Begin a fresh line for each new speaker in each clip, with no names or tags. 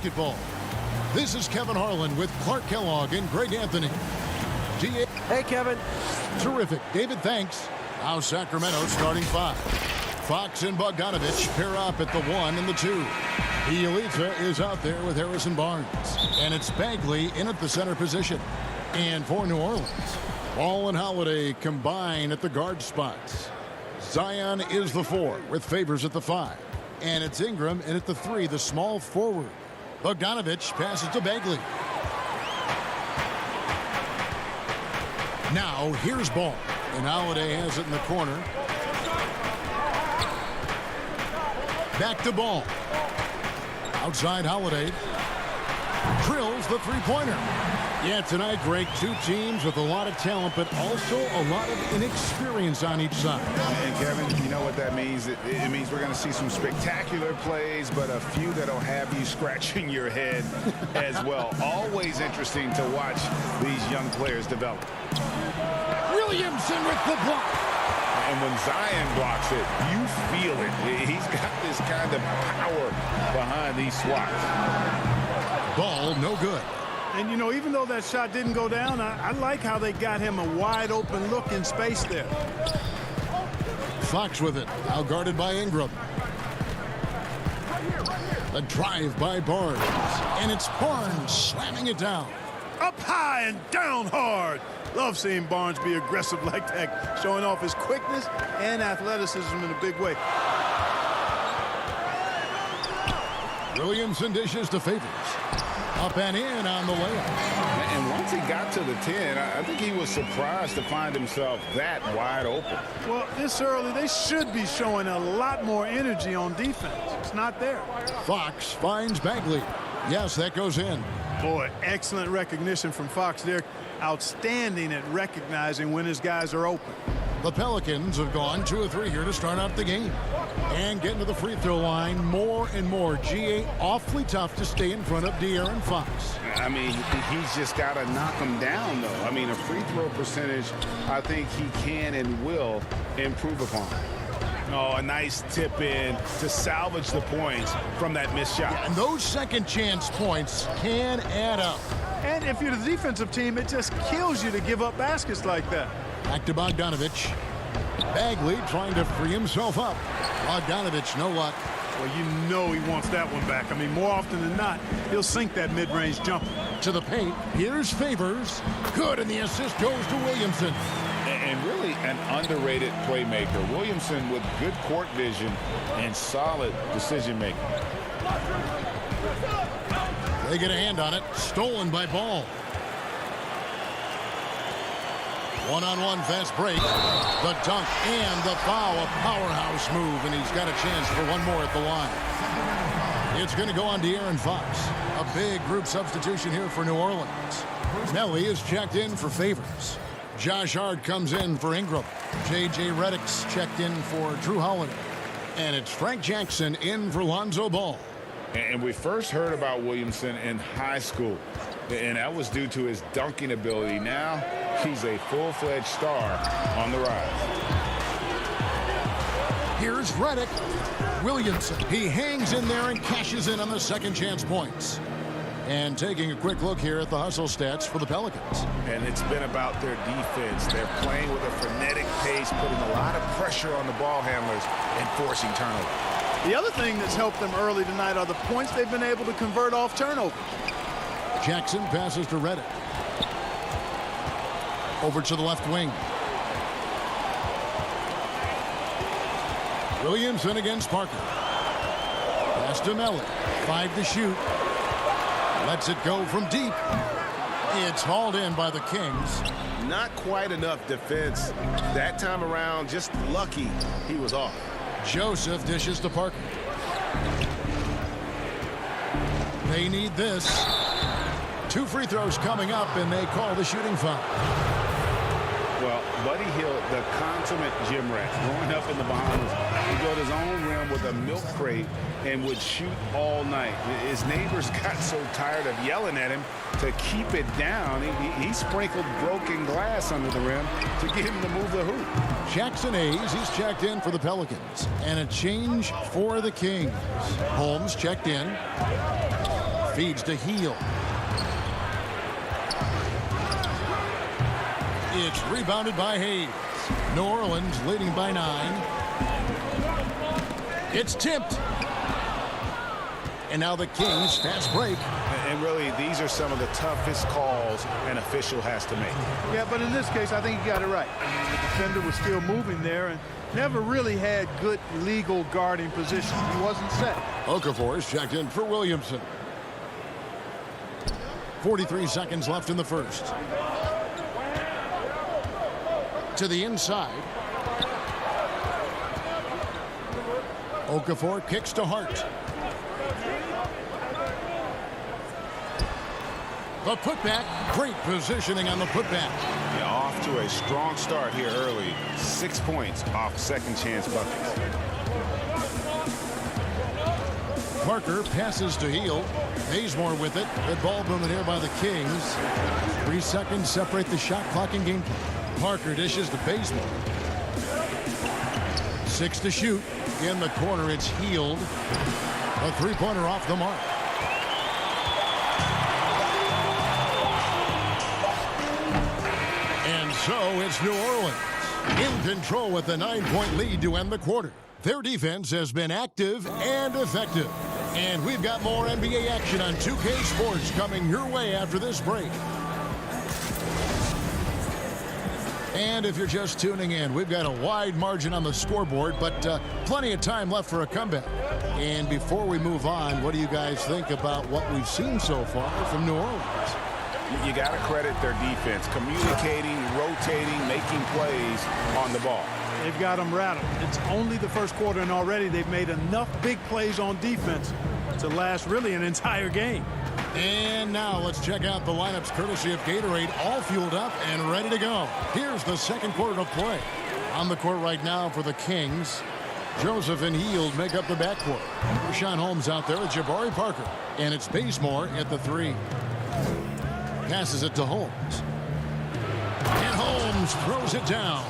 basketball. This is Kevin Harlan with Clark Kellogg and Greg Anthony.
Hey, Kevin.
Terrific. David, thanks. Now Sacramento starting 5. Fox and Bogdanovich pair up at the 1 and the 2. Bielitsa is out there with Harrison Barnes. And it's Bagley in at the center position. And for New Orleans, Ball and Holiday combine at the guard spots. Zion is the 4 with Favors at the 5. And it's Ingram in at the 3, the small forward. Bogdanovich passes to Bagley. Now here's Ball. And Holiday has it in the corner. Back to Ball. Outside Holiday. Drills the three-pointer. Yeah, tonight, Greg, 2 teams with a lot of talent, but also a lot of inexperience on each side.
And, Kevin, you know what that means? It means we're going to see some spectacular plays, but a few that'll have you scratching your head as well. Always interesting to watch these young players develop.
Williamson with the block.
And when Zion blocks it, you feel it. He's got this kind of power behind these swats.
Ball no good.
And, you know, even though that shot didn't go down, I like how they got him a wide-open look in space there.
Fox with it. Now guarded by Ingram. A drive by Barnes. And it's Barnes slamming it down.
Up high and down hard. Love seeing Barnes be aggressive like that, showing off his quickness and athleticism in a big way.
Williamson dishes to Favors. Up and in on the layup.
And once he got to the 10, I think he was surprised to find himself that wide open.
Well, this early, they should be showing a lot more energy on defense. It's not there.
Fox finds Bagley. Yes, that goes in.
Boy, excellent recognition from Fox there. Outstanding at recognizing when his guys are open.
The Pelicans have gone 2 of 3 here to start out the game. And getting to the free throw line more and more. GA awfully tough to stay in front of De'Aaron Fox.
I mean, he's just got to knock him down, though. I mean, a free throw percentage, I think he can and will improve upon. Oh, a nice tip in to salvage the points from that missed shot.
Yeah, and those second chance points can add up.
And if you're the defensive team, it just kills you to give up baskets like that.
Back to Bogdanovich. Bagley trying to free himself up. Bogdanovich, no luck.
Well, you know he wants that one back. I mean, more often than not, he'll sink that mid-range jumper.
To the paint. Here's Favors. Good, and the assist goes to Williamson.
And really an underrated playmaker. Williamson with good court vision and solid decision-making.
They get a hand on it. Stolen by Ball. One-on-one fast break. The dunk and the foul. A powerhouse move, and he's got a chance for one more at the line. It's going to go on De'Aaron Fox. A big group substitution here for New Orleans. Nelly is checked in for Favors. Josh Hart comes in for Ingram. J.J. Redick's checked in for Drew Holiday. And it's Frank Jackson in for Lonzo Ball.
And we first heard about Williamson in high school, and that was due to his dunking ability. Now he's a full-fledged star on the rise.
Here's Redick. Williamson. He hangs in there and cashes in on the second chance points. And taking a quick look here at the hustle stats for the Pelicans.
And it's been about their defense. They're playing with a frenetic pace, putting a lot of pressure on the ball handlers and forcing turnovers.
The other thing that's helped them early tonight are the points they've been able to convert off turnovers.
Jackson passes to Redick. Over to the left wing. Williamson against Parker. Pass to Melly. 5 to shoot. Lets it go from deep. It's hauled in by the Kings.
Not quite enough defense that time around. Just lucky he was off.
Joseph dishes to Parker. They need this. 2 free throws coming up, and they call the shooting foul.
Well, Buddy Hield, the consummate gym rat, growing up in the Bahamas, he built his own rim with a milk crate and would shoot all night. His neighbors got so tired of yelling at him to keep it down. He sprinkled broken glass under the rim to get him to move the hoop.
Jackson Hayes, he's checked in for the Pelicans. And a change for the Kings. Holmes checked in. Feeds to Heel. It's rebounded by Hayes. New Orleans leading by 9. It's tipped. And now the Kings fast break.
And really, these are some of the toughest calls an official has to make.
Yeah, but in this case, I think you got it right. I mean, the defender was still moving there and never really had good legal guarding position. He wasn't set.
Okafor is checked in for Williamson. 43 seconds left in the first. To the inside. Okafor kicks to Hart. The putback. Great positioning on the putback.
Yeah, off to a strong start here early. 6 points off second chance buckets.
Parker passes to Heel. Bazemore with it. Good ball movement here by the Kings. 3 seconds separate the shot clock and game. Parker dishes to Bazemore. 6 to shoot. In the corner, it's Healed. A three-pointer off the mark. And so it's New Orleans in control with a 9-point lead to end the quarter. Their defense has been active and effective. And we've got more NBA action on 2K Sports coming your way after this break. And if you're just tuning in, we've got a wide margin on the scoreboard, but plenty of time left for a comeback. And before we move on, what do you guys think about what we've seen so far from New Orleans?
You got to credit their defense, communicating, rotating, making plays on the ball.
They've got them rattled. It's only the first quarter, and already they've made enough big plays on defense to last really an entire game.
And now let's check out the lineups courtesy of Gatorade, all fueled up and ready to go. Here's the second quarter of play. On the court right now for the Kings, Joseph and Heald make up the backcourt. Rashawn Holmes out there with Jabari Parker. And it's Bazemore at the 3. Passes it to Holmes. And Holmes throws it down.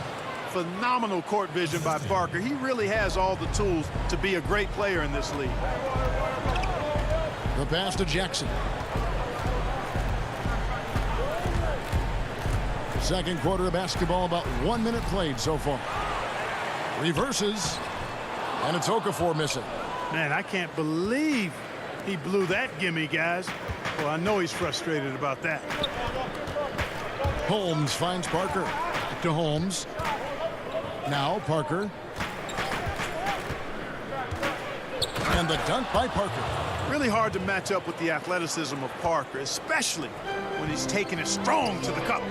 Phenomenal court vision by Parker. He really has all the tools to be a great player in this league.
The pass to Jackson. Second quarter of basketball, about 1 minute played so far. Reverses, and it's Okafor missing.
Man, I can't believe he blew that gimme, guys. Well, I know he's frustrated about that.
Holmes finds Parker. To Holmes. Now Parker. And the dunk by Parker.
Really hard to match up with the athleticism of Parker, especially when he's taking it strong to the cup.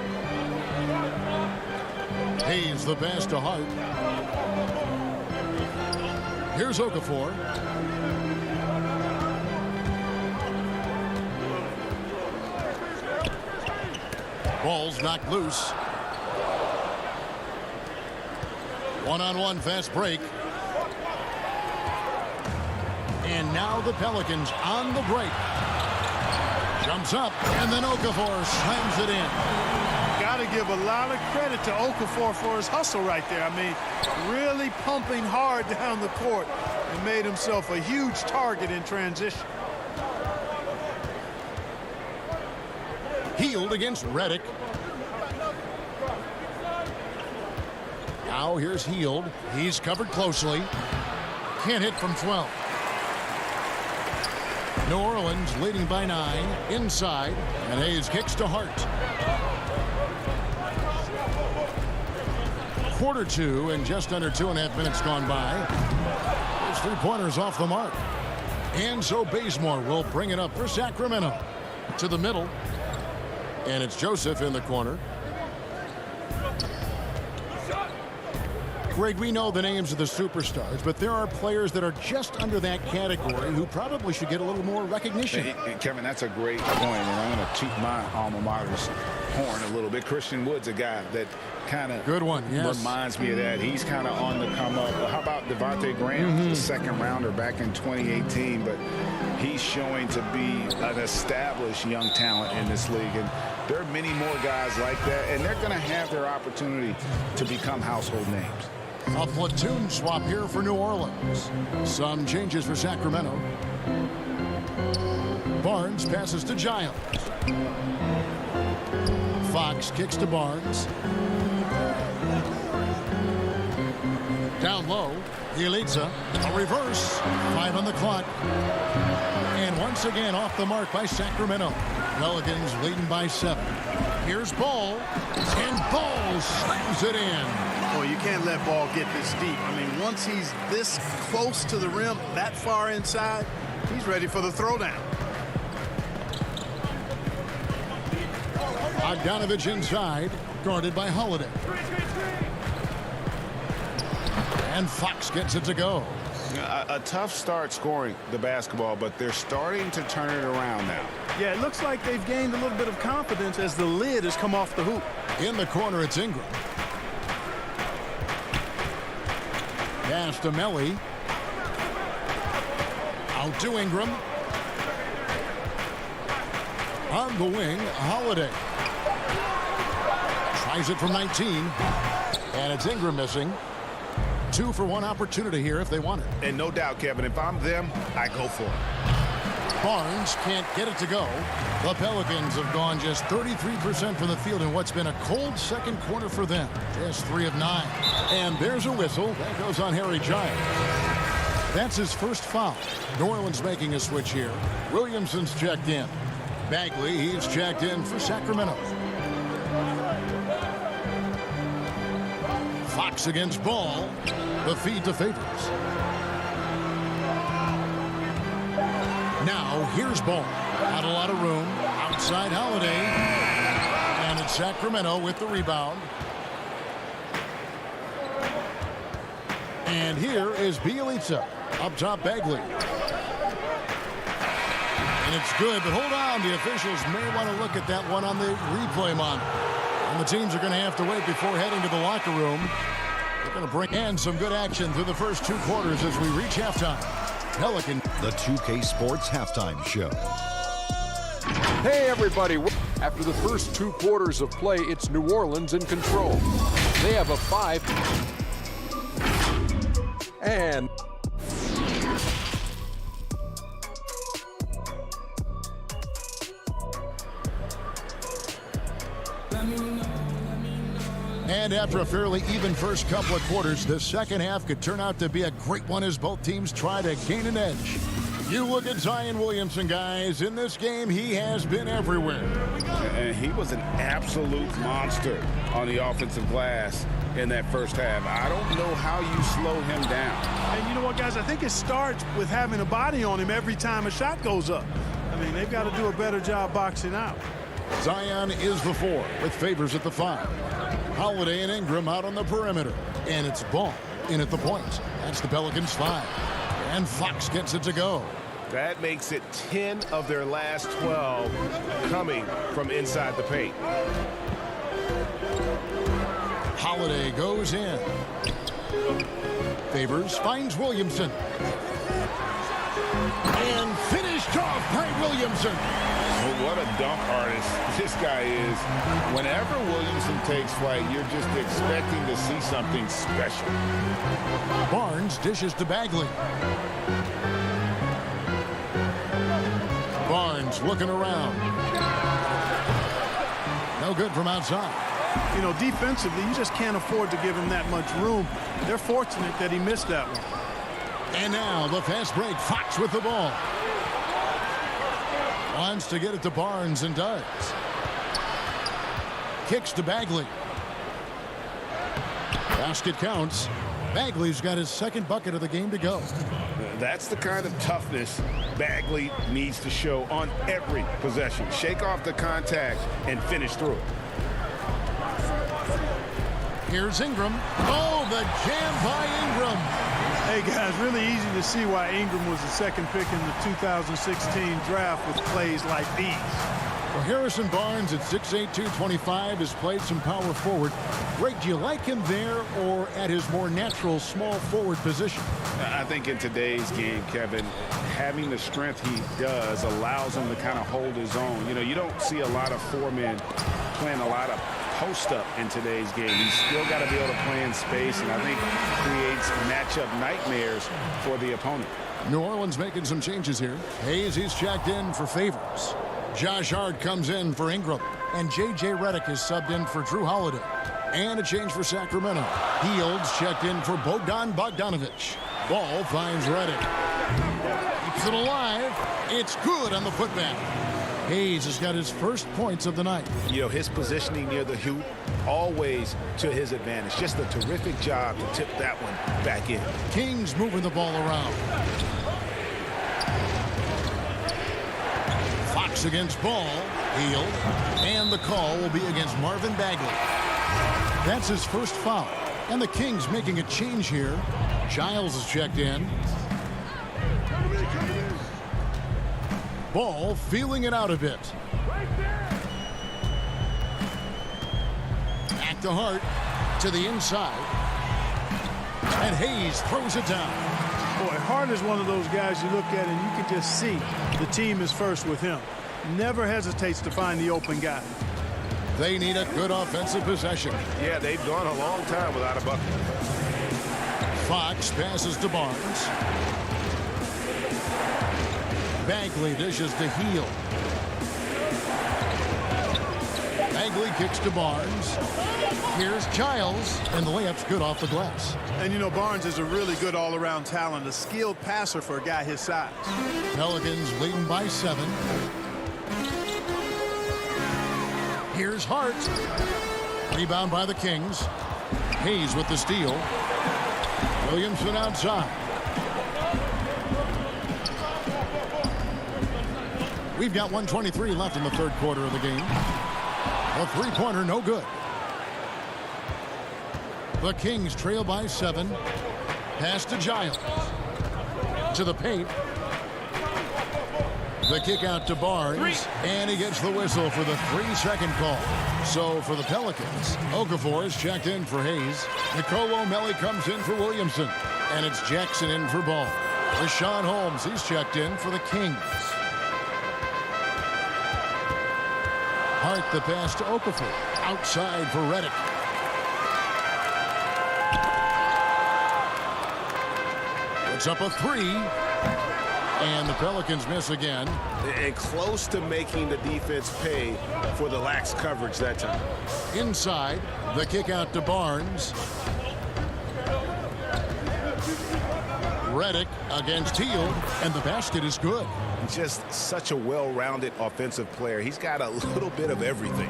Hayes the pass to Hart. Here's Okafor. Ball's knocked loose. One-on-one fast break. And now the Pelicans on the break. Jumps up, and then Okafor slams it in.
Got to give a lot of credit to Okafor for his hustle right there. I mean, really pumping hard down the court and made himself a huge target in transition.
Healed against Redick. Now here's Healed. He's covered closely. Can't hit from 12. New Orleans leading by 9. Inside. And Hayes kicks to Hart. Quarter 2 and just under 2.5 minutes gone by. His three-pointers off the mark. And so Bazemore will bring it up for Sacramento. To the middle. And it's Joseph in the corner. Greg, we know the names of the superstars, but there are players that are just under that category who probably should get a little more recognition.
Hey, Kevin, that's a great point, and I'm going to toot my alma mater's horn a little bit. Christian Wood's a guy that kind of reminds me of that. He's kind of on the come up. How about Devonte Graham, the second rounder back in 2018, but he's showing to be an established young talent in this league, and there are many more guys like that, and they're going to have their opportunity to become household names.
A platoon swap here for New Orleans. Some changes for Sacramento. Barnes passes to Giles. Fox kicks to Barnes. Down low, Williamson, a reverse. 5 on the clock. And once again off the mark by Sacramento. Pelicans leading by 7. Here's Ball, and Ball slams it in.
Well, you can't let Ball get this deep. I mean, once he's this close to the rim, that far inside, he's ready for the throwdown.
Bogdanovich inside, guarded by Holiday. And Fox gets it to go.
A tough start scoring the basketball, but they're starting to turn it around now.
Yeah, it looks like they've gained a little bit of confidence as the lid has come off the hoop.
In the corner, it's Ingram. Pass to Melly. Out to Ingram. On the wing, Holiday. Tries it from 19. And it's Ingram missing. 2 for 1 opportunity here if they want it.
And no doubt, Kevin, if I'm them, I go for it.
Barnes can't get it to go. The Pelicans have gone just 33% from the field in what's been a cold second quarter for them. Just 3 of 9. And there's a whistle. That goes on Harry Giles. That's his first foul. New Orleans making a switch here. Williamson's checked in. Bagley, he's checked in for Sacramento. Fox against Ball. The feed to Favors. Now, here's Ball. Not a lot of room. Outside Holiday. And it's Sacramento with the rebound. And here is Bielitsa. Up top, Bagley. And it's good, but hold on. The officials may want to look at that one on the replay monitor. And the teams are going to have to wait before heading to the locker room. They're going to bring in some good action through the first 2 quarters as we reach halftime. Pelican.
The 2K Sports Halftime Show.
Hey, everybody. After the first 2 quarters of play, it's New Orleans in control. They have a 5. And
after a fairly even first couple of quarters, the second half could turn out to be a great one as both teams try to gain an edge. You look at Zion Williamson, guys. In this game, he has been everywhere.
And he was an absolute monster on the offensive glass in that first half. I don't know how you slow him down.
And you know what, guys? I think it starts with having a body on him every time a shot goes up. I mean, they've got to do a better job boxing out.
Zion is the 4 with Favors at the 5. Holiday and Ingram out on the perimeter. And it's Ball in at the point. That's the Pelicans' 5. And Fox gets it to go.
That makes it 10 of their last 12 coming from inside the paint.
Holiday goes in. Favors finds Williamson. And finished off by Williamson.
Well, what a dunk artist this guy is. Whenever Williamson takes flight, you're just expecting to see something special.
Barnes dishes to Bagley. Barnes looking around. No good from outside.
You know, defensively, you just can't afford to give him that much room. They're fortunate that he missed that one.
And now the fast break. Fox with the ball. Wants to get it to Barnes and does. Kicks to Bagley. Basket counts. Bagley's got his second bucket of the game to go.
That's the kind of toughness Bagley needs to show on every possession. Shake off the contact and finish through it.
Here's Ingram. Oh, the jam by Ingram.
Hey, guys, really easy to see why Ingram was the second pick in the 2016 draft with plays like these.
Well, Harrison Barnes at 6'8", 225 has played some power forward. Greg, do you like him there or at his more natural small forward position?
I think in today's game, Kevin, having the strength he does allows him to kind of hold his own. You know, you don't see a lot of 4 men playing a lot of post-up in today's game. He's still got to be able to play in space, and I think creates matchup nightmares for the opponent.
New Orleans making some changes here. Hayes, he's checked in for Favors. Josh Hart comes in for Ingram. And J.J. Redick is subbed in for Drew Holiday. And a change for Sacramento. Fields checked in for Bogdanovich. Ball finds Redick. Keeps it alive. It's good on the putback. Hayes has got his first points of the night.
You know, his positioning near the hoop, always to his advantage. Just a terrific job to tip that one back in.
Kings moving the ball around. Fox against Ball. Healed. And the call will be against Marvin Bagley. That's his first foul. And the Kings making a change here. Giles is checked in. Ball feeling it out a bit. Back to Hart. To the inside. And Hayes throws it down.
Boy, Hart is one of those guys you look at and you can just see the team is first with him. Never hesitates to find the open guy.
They need a good offensive possession.
Yeah, they've gone a long time without a bucket.
Fox passes to Barnes. Bagley dishes to Heel. Bagley kicks to Barnes. Here's Giles, and the layup's good off the glass.
And you know, Barnes is a really good all-around talent, a skilled passer for a guy his size.
Pelicans leading by 7. Here's Hart. Rebound by the Kings. Hayes with the steal. Williamson outside. We've got 1:23 left in the third quarter of the game. A three-pointer, no good. The Kings trail by 7. Pass to Giles. To the paint. The kick out to Barnes. And he gets the whistle for the 3-second call. So for the Pelicans, Okafor is checked in for Hayes. Nicolo Melli comes in for Williamson. And it's Jackson in for Ball. Rashawn Holmes, he's checked in for the Kings. Hart the pass to Okafor. Outside for Redick. Puts up a 3. And the Pelicans miss again.
And close to making the defense pay for the lax coverage that time.
Inside, the kick out to Barnes. Redick against Teal, and the basket is good.
Just such a well-rounded offensive player. He's got a little bit of everything.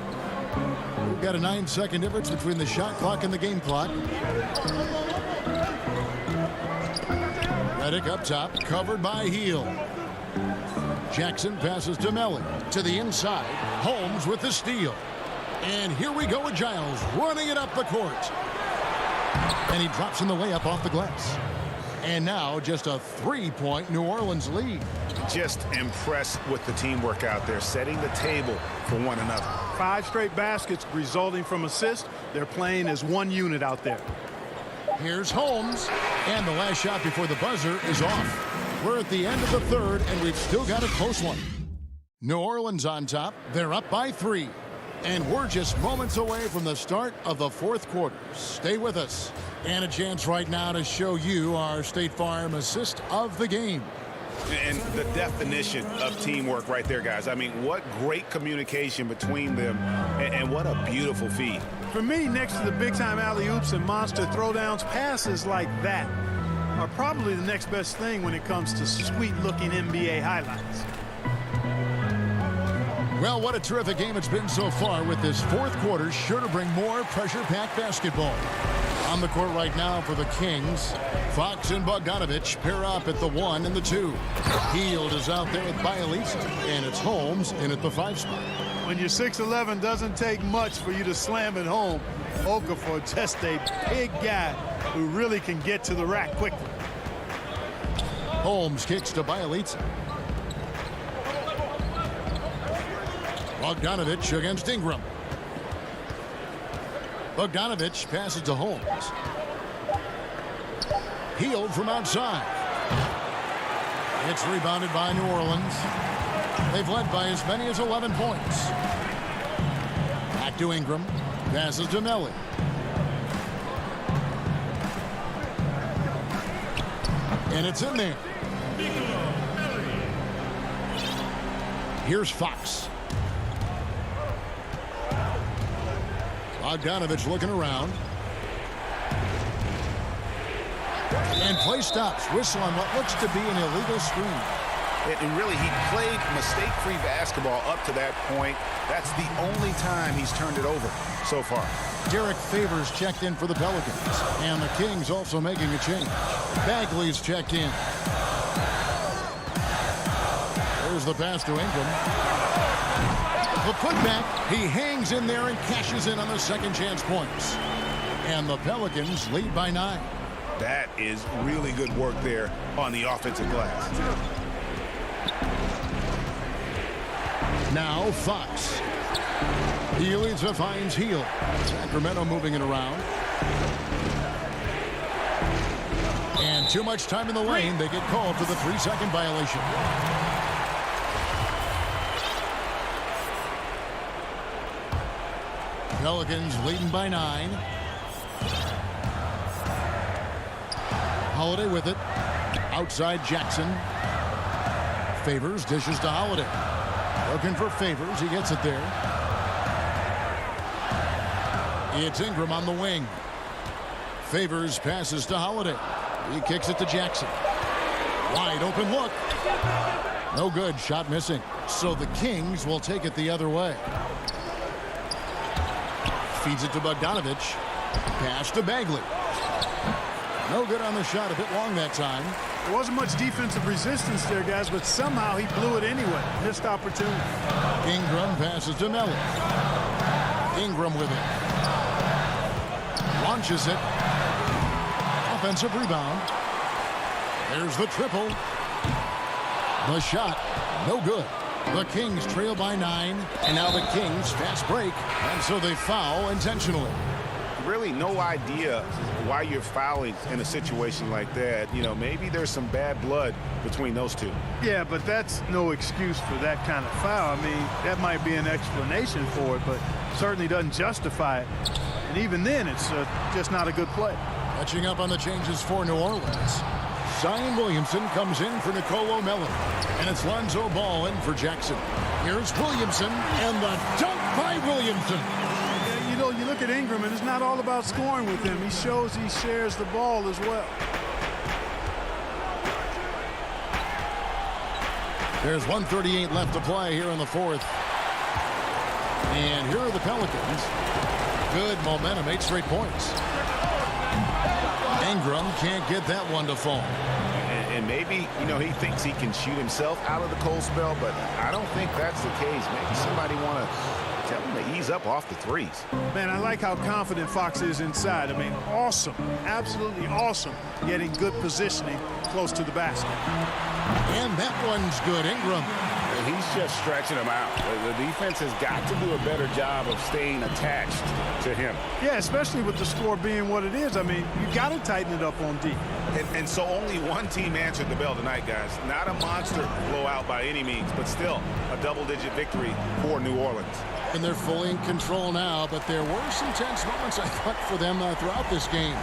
We've got a 9-second difference between the shot clock and the game clock. Redick up top, covered by Heel. Jackson passes to Melli. To the inside, Holmes with the steal. And here we go with Giles running it up the court. And he drops in the layup off the glass. And now just a 3-point New Orleans lead.
Just impressed with the teamwork out there, setting the table for one another.
5 straight baskets resulting from assists. They're playing as one unit out there.
Here's Holmes. And the last shot before the buzzer is off. We're at the end of the third, and we've still got a close one. New Orleans on top. They're up by 3. And we're just moments away from the start of the fourth quarter. Stay with us. And a chance right now to show you our State Farm assist of the game.
And the definition of teamwork right there, guys. I mean, what great communication between them, and what a beautiful feed.
For me, next to the big-time alley-oops and monster throwdowns, passes like that are probably the next best thing when it comes to sweet-looking NBA highlights.
Well, what a terrific game it's been so far, with this fourth quarter sure to bring more pressure-packed basketball. On the court right now for the Kings, Fox and Bogdanovich pair up at the 1 and the 2. Hield is out there with Bielitsa, and it's Holmes in at the 5 spot.
When you're 6'11", doesn't take much for you to slam it home. Okafor, just a big guy who really can get to the rack quickly.
Holmes kicks to Bielitsa. Bogdanovich against Ingram. Bogdanovich passes to Holmes. Hield from outside. It's rebounded by New Orleans. They've led by as many as 11 points. Back to Ingram. Passes to Melly. And it's in there. Here's Fox. Bogdanovich looking around. And play stops. Whistle on what looks to be an illegal screen.
And really, he played mistake-free basketball up to that point. That's the only time he's turned it over so far.
Derek Favors checked in for the Pelicans. And the Kings also making a change. Bagley's checked in. There's the pass to Ingram. The putback. He hangs in there and cashes in on the second chance points. And the Pelicans lead by 9.
That is really good work there on the offensive glass.
Now Fox. He leads to finds Heel. Sacramento moving it around. And too much time in the lane. They get called for the 3-second violation. Pelicans leading by 9. Holiday with it. Outside Jackson. Favors dishes to Holiday. Looking for Favors. He gets it there. It's Ingram on the wing. Favors passes to Holiday. He kicks it to Jackson. Wide open look. No good. Shot missing. So the Kings will take it the other way. Feeds it to Bogdanovich. Pass to Bagley. No good on the shot. A bit long that time.
There wasn't much defensive resistance there, guys, but somehow he blew it anyway. Missed opportunity.
Ingram passes to Melly. Ingram with it. Launches it. Offensive rebound. There's the triple. The shot. No good. The Kings trail by 9. And now the Kings fast break. And so they foul intentionally.
Really no idea why you're fouling in a situation like that. You know, maybe there's some bad blood between those two.
Yeah, but that's no excuse for that kind of foul. I mean, that might be an explanation for it, but certainly doesn't justify it. And even then, it's just not a good play.
Catching up on the changes for New Orleans. Zion Williamson comes in for Nicolo Melli. And it's Lonzo Ball in for Jackson. Here's Williamson, and the dunk by Williamson.
You know, you look at Ingram, and it's not all about scoring with him. He shows he shares the ball as well.
There's 1:38 left to play here in the fourth. And here are the Pelicans. Good momentum, 8 straight points. Ingram can't get that one to fall.
And maybe, you know, he thinks he can shoot himself out of the cold spell, but I don't think that's the case. Maybe somebody want to tell him to ease up off the threes.
Man, I like how confident Fox is inside. I mean, awesome, absolutely awesome, getting good positioning close to the basket.
And that one's good. Ingram.
He's just stretching him out. The defense has got to do a better job of staying attached to him.
Yeah, especially with the score being what it is. I mean, you got to tighten it up on D.
And so only one team answered the bell tonight, guys. Not a monster blowout by any means, but still a double-digit victory for New Orleans.
And they're fully in control now, but there were some tense moments, I thought, for them throughout this game.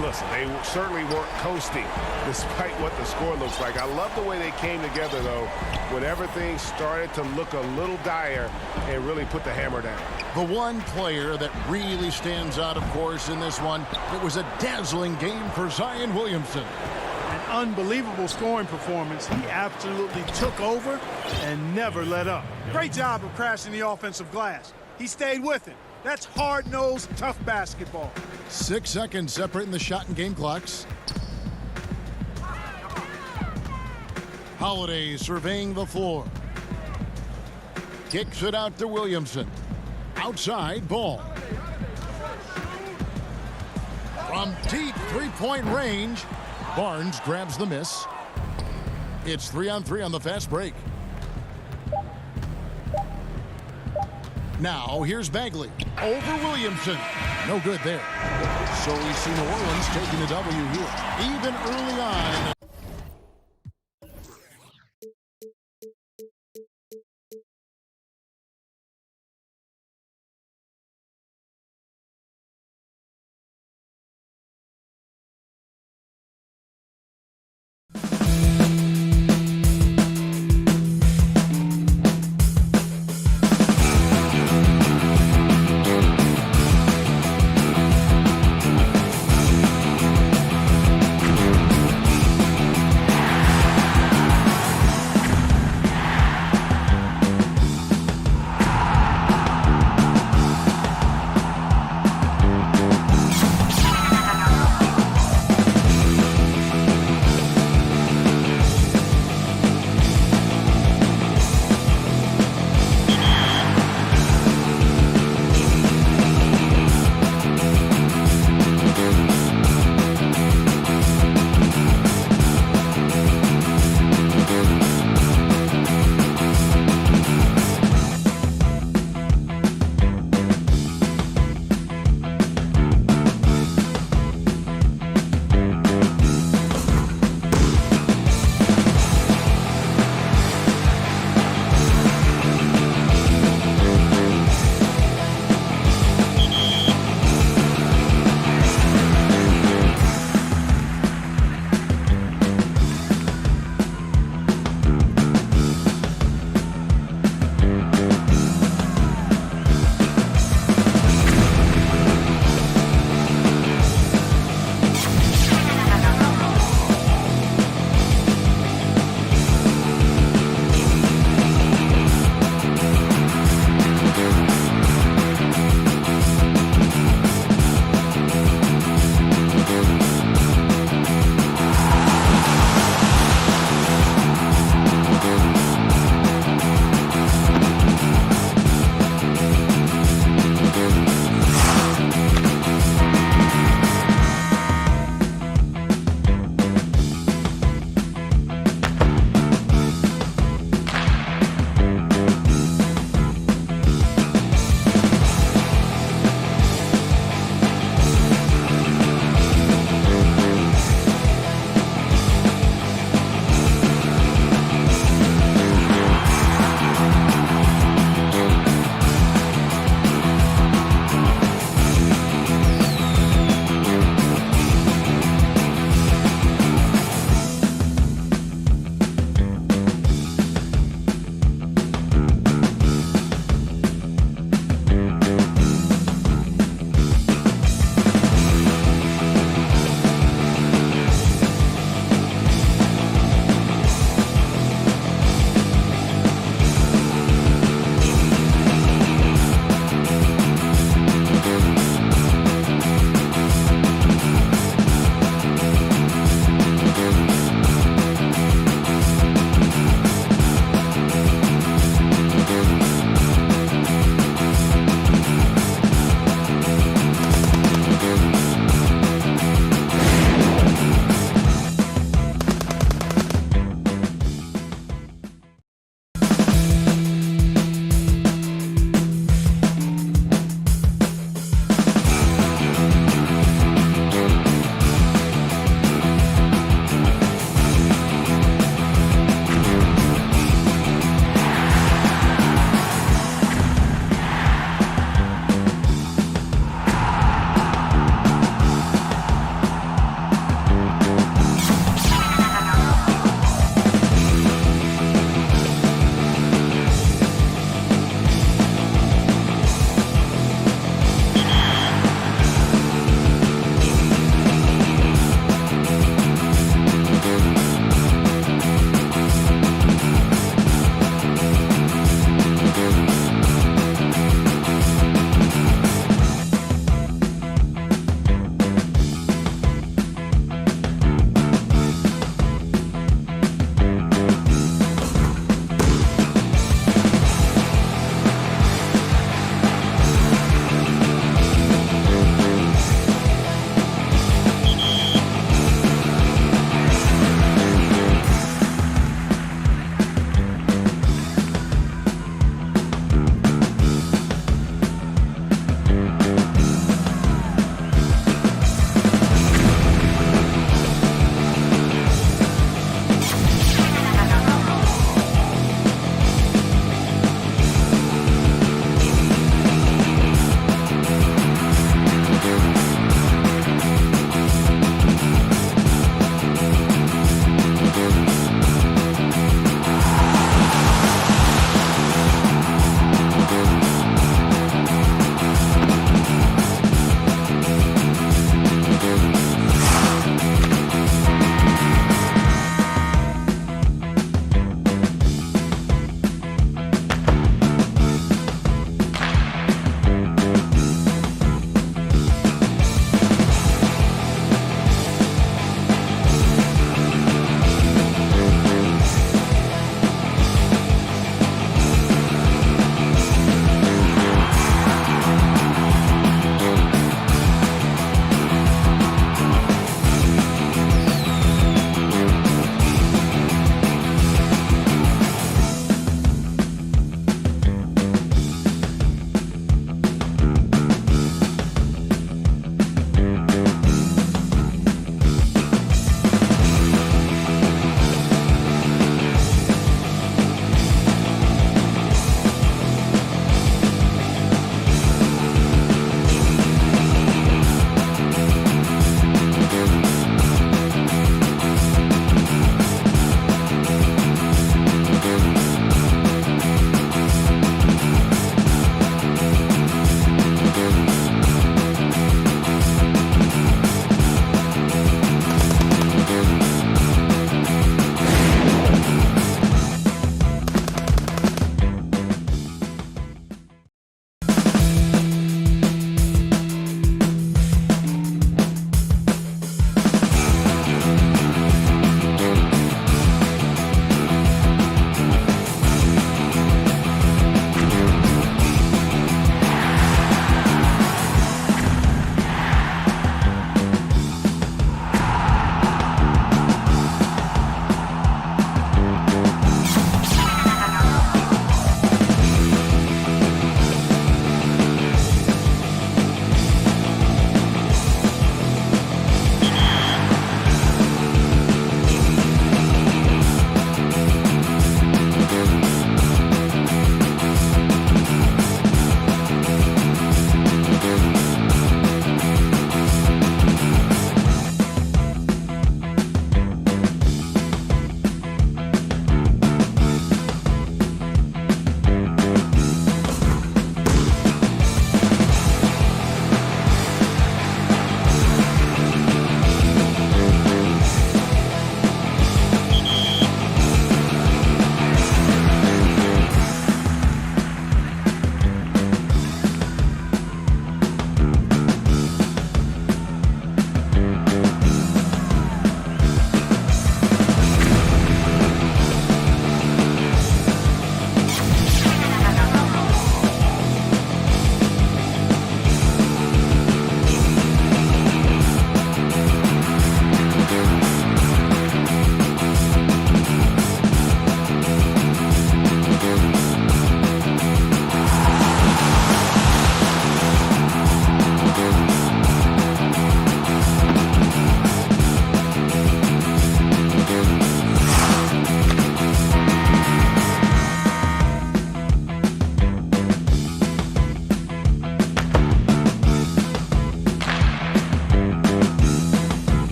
Listen, they certainly weren't coasting despite what the score looks like. I love the way they came together, though, when everything started to look a little dire and really put the hammer down.
The one player that really stands out, of course, in this one, it was a dazzling game for Zion Williamson.
An unbelievable scoring performance. He absolutely took over and never let up. Great job of crashing the offensive glass. He stayed with it. That's hard-nosed, tough basketball.
6 seconds separating the shot and game clocks. Holiday surveying the floor. Kicks it out to Williamson. Outside, Ball. From deep three-point range, Barnes grabs the miss. It's 3-on-3 on the fast break. Now, here's Bagley. Over Williamson. No good there. So we see New Orleans taking the W here. Even early on.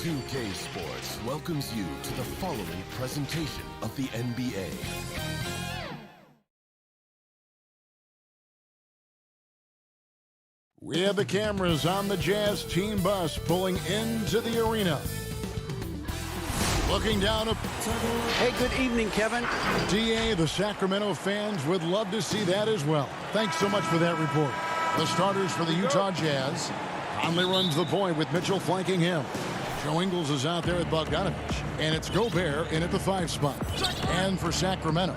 2K Sports welcomes you to the following presentation of the NBA.
We have the cameras on the Jazz team bus pulling into the arena. Looking down at...
Hey, good evening, Kevin.
DA, the Sacramento fans would love to see that as well. Thanks so much for that report. The starters for the Utah Jazz. Conley runs the point with Mitchell flanking him. Joe Ingles is out there at Bogdanovich. And it's Gobert in at the 5 spot. And for Sacramento,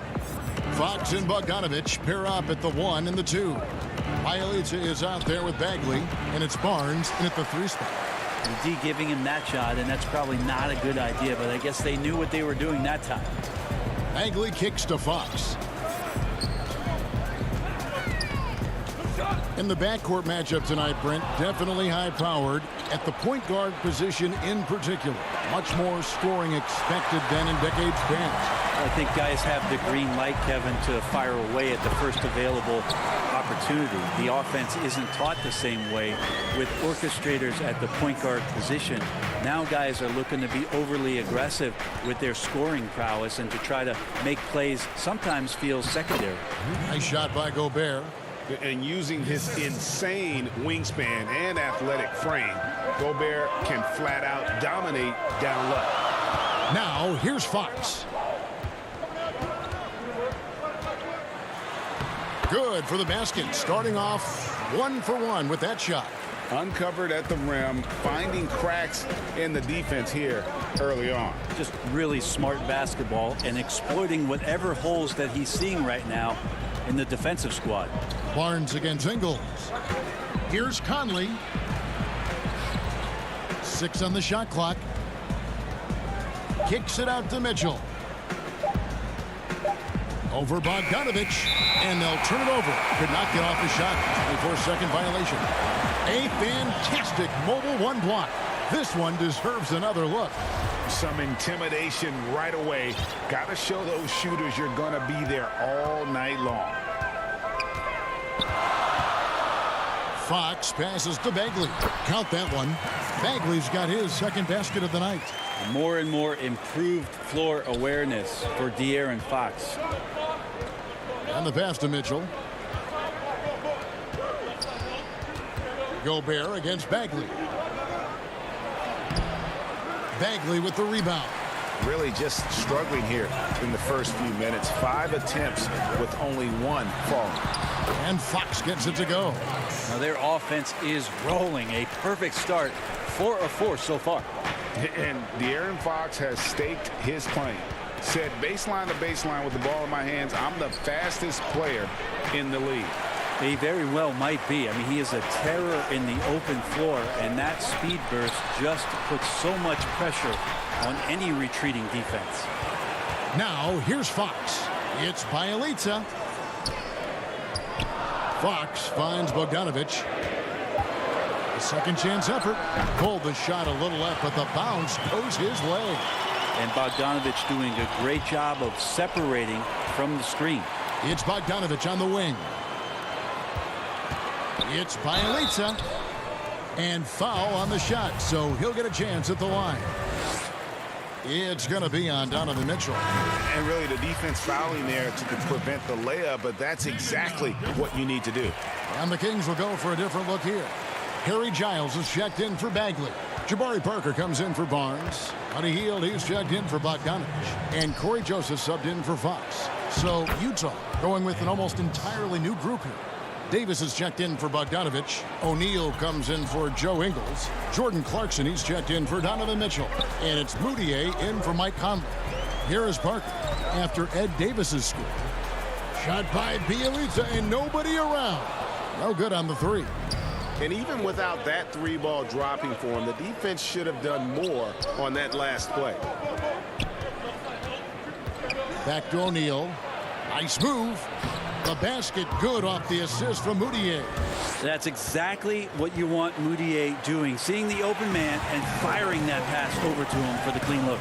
Fox and Bogdanovich pair up at the 1 and the 2. Bielitsa is out there with Bagley. And it's Barnes in at the 3 spot.
And D giving him that shot, and that's probably not a good idea, but I guess they knew what they were doing that time.
Bagley kicks to Fox. In the backcourt matchup tonight, Brent, definitely high-powered at the point guard position in particular. Much more scoring expected than in decades past.
I think guys have the green light, Kevin, to fire away at the first available opportunity. The offense isn't taught the same way with orchestrators at the point guard position. Now guys are looking to be overly aggressive with their scoring prowess and to try to make plays sometimes feel secondary.
Nice shot by Gobert.
And using his insane wingspan and athletic frame, Gobert can flat out dominate down low.
Now here's Fox. Good for the basket. Starting off 1 for 1 with that shot.
Uncovered at the rim, finding cracks in the defense here early on.
Just really smart basketball and exploiting whatever holes that he's seeing right now in the defensive squad.
Barnes against Ingles. Here's Conley. 6 on the shot clock. Kicks it out to Mitchell. Over Bogdanovich, and they'll turn it over. Could not get off the shot. 24-second violation. A fantastic mobile 1 block. This one deserves another look.
Some intimidation right away. Got to show those shooters you're going to be there all night long.
Fox passes to Bagley. Count that one. Bagley's got his second basket of the night.
More and more improved floor awareness for De'Aaron Fox.
And the pass to Mitchell. Gobert against Bagley. Bagley with the rebound.
Really just struggling here in the first few minutes. 5 attempts with only 1 falling.
And Fox gets it to go.
Now their offense is rolling. A perfect start. 4 of 4 so far.
And De'Aaron Fox has staked his claim. Said baseline to baseline with the ball in my hands, I'm the fastest player in the league.
He very well might be. I mean, he is a terror in the open floor, and that speed burst just puts so much pressure on any retreating defense.
Now here's Fox. It's Bielitsa. Fox finds Bogdanovich. A second chance effort. Pulled the shot a little left, but the bounce goes his way.
And Bogdanovich doing a great job of separating from the screen.
It's Bogdanovich on the wing. It's Bielitsa. And foul on the shot, so he'll get a chance at the line. It's going to be on Donovan Mitchell.
And really the defense fouling there to prevent the layup, but that's exactly what you need to do.
And the Kings will go for a different look here. Harry Giles is checked in for Bagley. Jabari Parker comes in for Barnes. Buddy Hield, he's checked in for Bogdanovich. And Corey Joseph subbed in for Fox. So Utah going with an almost entirely new group here. Davis is checked in for Bogdanovich. O'Neal comes in for Joe Ingles. Jordan Clarkson, he's checked in for Donovan Mitchell. And it's Moutier in for Mike Conley. Here is Parker after Ed Davis's score. Shot by Bielitsa and nobody around. No good on the 3.
And even without that 3-ball dropping for him, the defense should have done more on that last play.
Back to O'Neal. Nice move. The basket good off the assist from Moutier.
That's exactly what you want Moutier doing. Seeing the open man and firing that pass over to him for the clean look.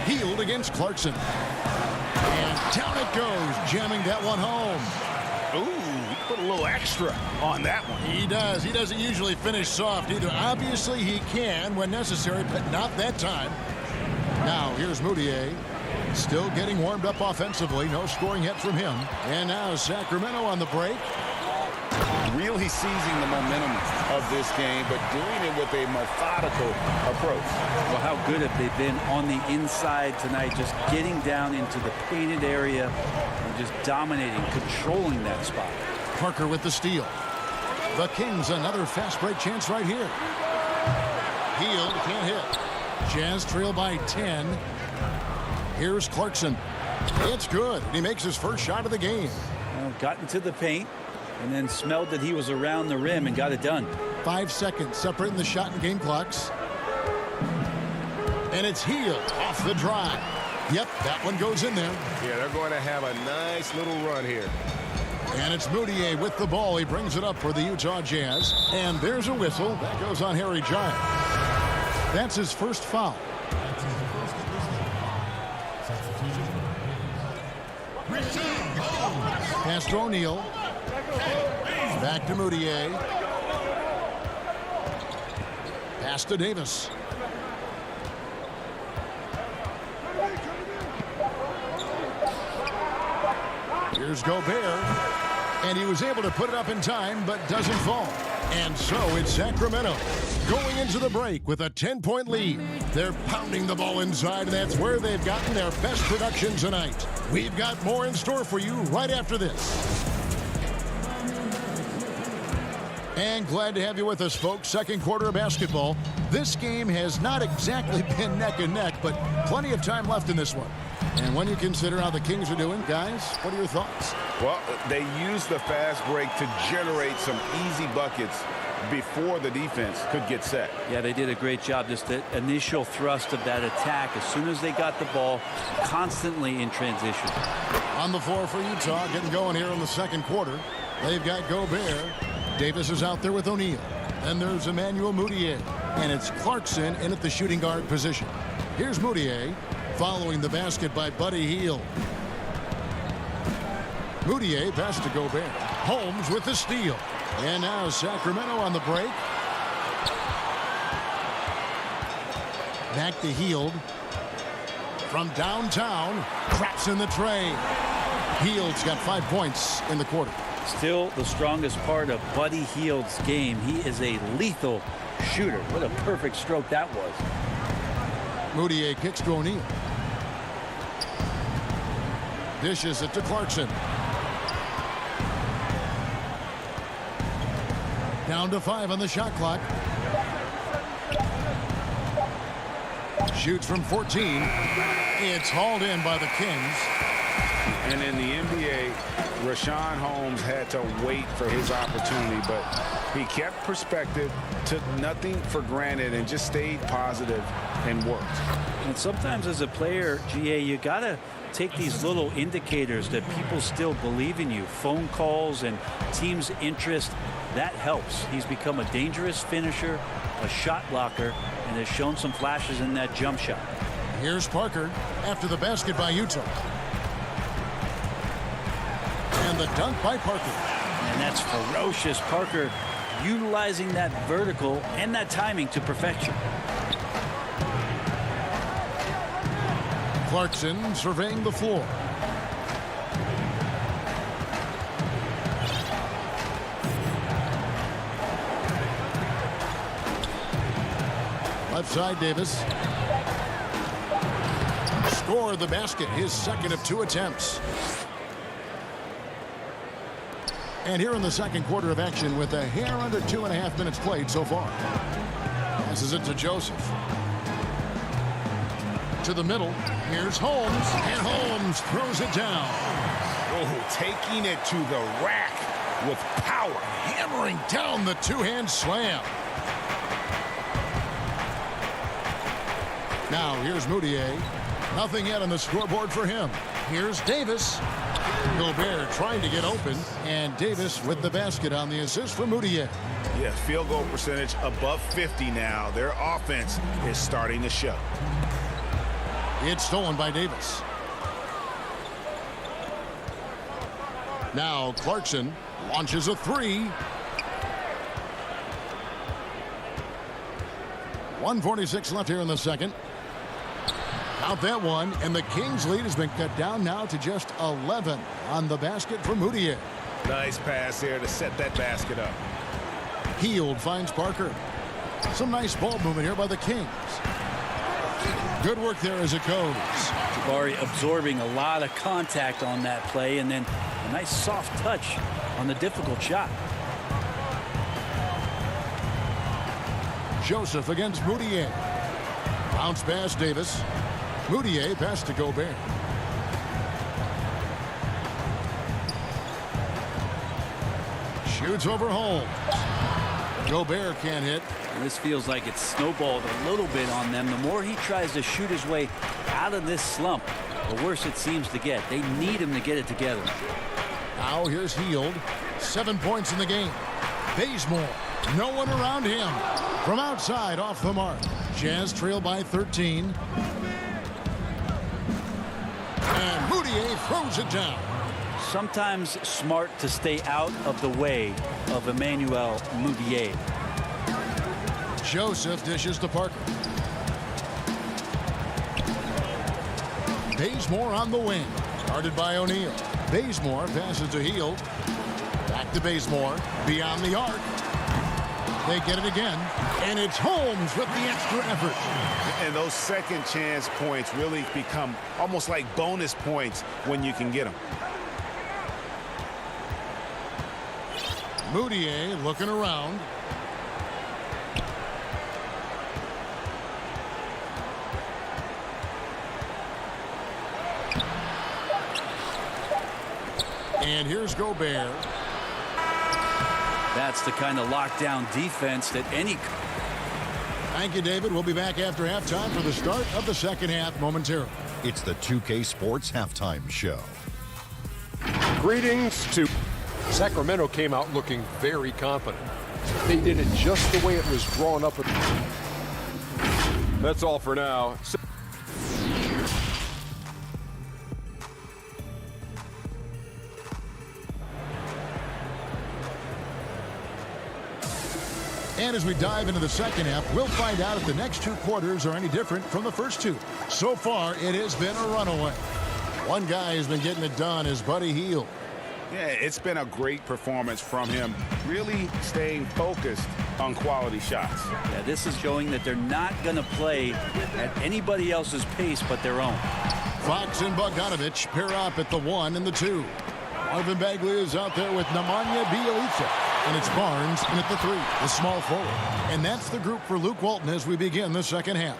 Hield against Clarkson. And down it goes, jamming that one home.
Ooh, put a little extra on that one.
He does. He doesn't usually finish soft either. Obviously, he can when necessary, but not that time. Now, here's Moutier. Still getting warmed up offensively. No scoring yet from him. And now Sacramento on the break.
Really seizing the momentum of this game, but doing it with a methodical approach.
Well, how good have they been on the inside tonight, just getting down into the painted area and just dominating, controlling that spot.
Parker with the steal. The Kings another fast break chance right here. Hield can't hit. Jazz trail by 10. Here's Clarkson. It's good. He makes his first shot of the game.
Got into the paint and then smelled that he was around the rim and got it done.
5 seconds separating the shot and game clocks. And it's Hield off the drive. Yep, that one goes in there.
Yeah, they're going to have a nice little run here.
And it's Moutier with the ball. He brings it up for the Utah Jazz. And there's a whistle. That goes on Harry Giles. That's his first foul. Pass to O'Neal. Back to Moutier. Pass to Davis. Here's Gobert. And he was able to put it up in time, but doesn't fall. And so it's Sacramento going into the break with a 10-point lead. They're pounding the ball inside, and that's where they've gotten their best production tonight. We've got more in store for you right after this. And glad to have you with us, folks. Second quarter of basketball. This game has not exactly been neck and neck, but plenty of time left in this one. And when you consider how the Kings are doing, guys, what are your thoughts?
Well, they used the fast break to generate some easy buckets before the defense could get set.
Yeah, they did a great job. Just the initial thrust of that attack, as soon as they got the ball, constantly in transition.
On the floor for Utah, getting going here in the second quarter. They've got Gobert. Davis is out there with O'Neal. Then there's Emmanuel Moutier. And it's Clarkson in at the shooting guard position. Here's Moutier following the basket by Buddy Hield. Moutier pass to Gobert. Holmes with the steal. And now Sacramento on the break. Back to Hield. From downtown, craps in the tray. Hield's got 5 points in the quarter.
Still the strongest part of Buddy Hield's game. He is a lethal shooter. What a perfect stroke that was.
Moutier kicks to O'Neal. Dishes it to Clarkson. Down to 5 on the shot clock. Shoots from 14. It's hauled in by the Kings.
And in the NBA, Rashawn Holmes had to wait for his opportunity, but he kept perspective, took nothing for granted, and just stayed positive and worked.
And sometimes as a player, GA, you got to take these little indicators that people still believe in you. Phone calls and team's interest, that helps. He's become a dangerous finisher, a shot blocker, and has shown some flashes in that jump shot.
Here's Parker after the basket by Utah. And the dunk by Parker.
And that's ferocious. Parker utilizing that vertical and that timing to perfection.
Clarkson surveying the floor. Left side, Davis. Scored the basket, his second of 2 attempts. And here in the second quarter of action with a hair under 2.5 minutes played so far. Passes it to Joseph. To the middle. Here's Holmes. And Holmes throws it down.
Oh, taking it to the rack with power.
Hammering down the two-hand slam. Now here's Moutier. Nothing yet on the scoreboard for him. Here's Davis. Gobert trying to get open, and Davis with the basket on the assist for Moutier.
Yeah, field goal percentage above 50 now. Their offense is starting to show.
It's stolen by Davis. Now Clarkson Launches a three. 1:46 left here in the second. Count that one, and the Kings' lead has been cut down now to just 11 on the basket for Moutier.
Nice pass there to set that basket up.
Hield finds Parker. Some nice ball movement here by the Kings. Good work there as it goes.
Jabari absorbing a lot of contact on that play, and then a nice soft touch on the difficult shot.
Joseph against Moutier. Bounce pass Davis. Moutier pass to Gobert. Shoots over Holmes. Gobert can't hit.
And this feels like it's snowballed a little bit on them. The more he tries to shoot his way out of this slump, the worse it seems to get. They need him to get it together.
Now here's Hield. 7 points in the game. Bazemore. No one around him. From outside, off the mark. Jazz trail by 13. And Moutier throws it down.
Sometimes smart to stay out of the way of Emmanuel Moutier.
Joseph dishes to Parker. Bazemore on the wing. Guarded by O'Neal. Bazemore passes to Hield. Back to Bazemore. Beyond the arc. They get it again. And it's Holmes with the extra effort.
And those second chance points really become almost like bonus points when you can get them.
Moutier looking around. And here's Gobert.
That's the kind of lockdown defense that any...
Thank you, David. We'll be back after halftime for the start of the second half momentarily.
It's the 2K Sports Halftime Show.
Greetings to... Sacramento came out looking very confident. They did it just the way it was drawn up. That's all for now.
And as we dive into the second half, we'll find out if the next two quarters are any different from the first two. So far, it has been a runaway. One guy who's been getting it done is Buddy Hield.
Yeah, it's been a great performance from him, really staying focused on quality shots.
Yeah, this is showing that they're not going to play at anybody else's pace but their own.
Fox and Bogdanovich pair up at the 1 and the 2. Marvin Bagley is out there with Nemanja Bjelica. And it's Barnes in at the 3, the small forward. And that's the group for Luke Walton as we begin the second half.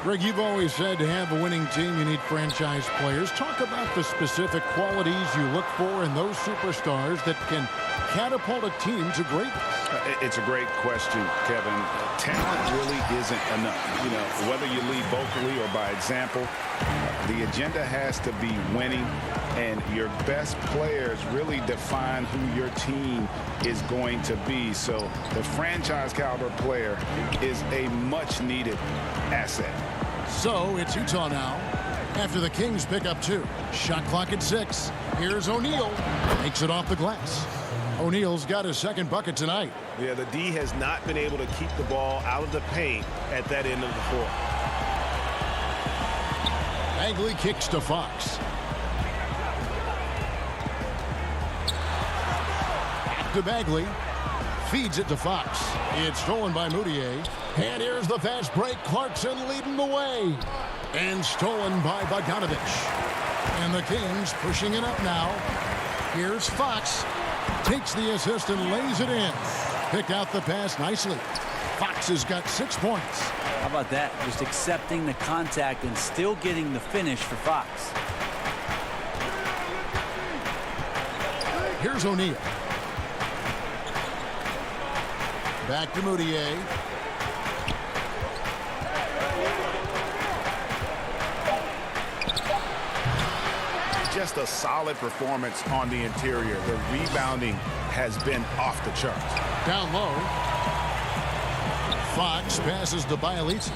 Greg, you've always said to have a winning team, you need franchise players. Talk about the specific qualities you look for in those superstars that can catapult a team to greatness.
It's a great question, Kevin. Talent really isn't enough. You know, whether you lead vocally or by example, the agenda has to be winning, and your best players really define who your team is going to be. So the franchise caliber player is a much needed asset.
So it's Utah now after the Kings pick up 2. Shot clock at 6. Here's O'Neal. Makes it off the glass. O'Neal's got his second bucket tonight.
Yeah, the D has not been able to keep the ball out of the paint at that end of the floor.
Bagley kicks to Fox. Back to Bagley. Feeds it to Fox. It's stolen by Moutier. And here's the fast break. Clarkson leading the way. And stolen by Bogdanovich. And the Kings pushing it up now. Here's Fox. Takes the assist and lays it in. Picked out the pass nicely. Fox has got 6 points.
How about that? Just accepting the contact and still getting the finish for Fox.
Here's O'Neal. Back to Moutier.
Just a solid performance on the interior. The rebounding has been off the charts.
Down low. Fox passes to Bjelica.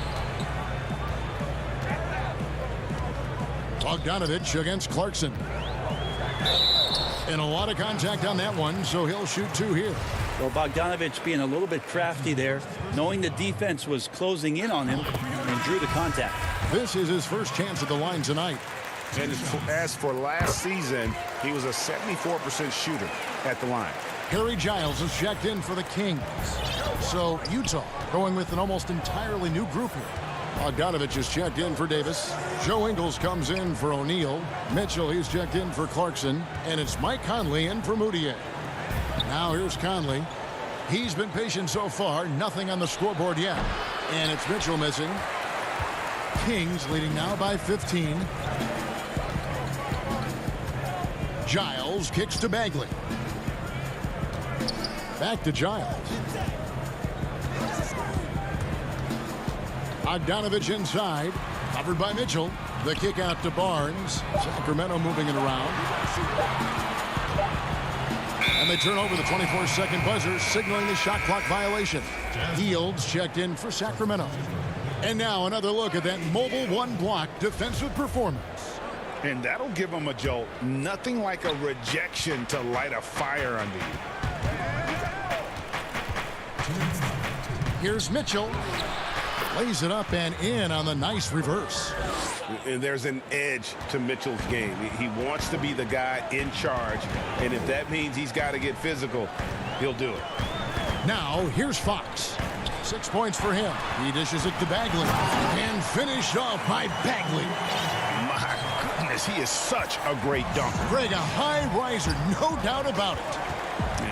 Bogdanovich against Clarkson. And a lot of contact on that one, so he'll shoot 2 here.
Well, Bogdanovich being a little bit crafty there, knowing the defense was closing in on him, and drew the contact.
This is his first chance at the line tonight.
And as for last season, he was a 74% shooter at the line.
Harry Giles is checked in for the Kings. So Utah going with an almost entirely new group here. Bogdanovich is checked in for Davis. Joe Ingles comes in for O'Neal. Mitchell, he's checked in for Clarkson. And it's Mike Conley in for Moutier. Now here's Conley. He's been patient so far. Nothing on the scoreboard yet. And it's Mitchell missing. Kings leading now by 15. Giles kicks to Bagley. Back to Giles. Bogdanovich inside. Covered by Mitchell. The kick out to Barnes. Sacramento moving it around. And they turn over the 24-second buzzer, signaling the shot clock violation. Fields checked in for Sacramento. And now another look at that mobile one-block defensive performance.
And that'll give him a jolt. Nothing like a rejection to light a fire under you.
Here's Mitchell. Lays it up and in on the nice reverse.
And there's an edge to Mitchell's game. He wants to be the guy in charge. And if that means he's got to get physical, he'll do it.
Now, here's Fox. 6 points for him. He dishes it to Bagley. And finished off by Bagley.
My goodness, he is such a great dunker.
Greg, a high riser, no doubt about it.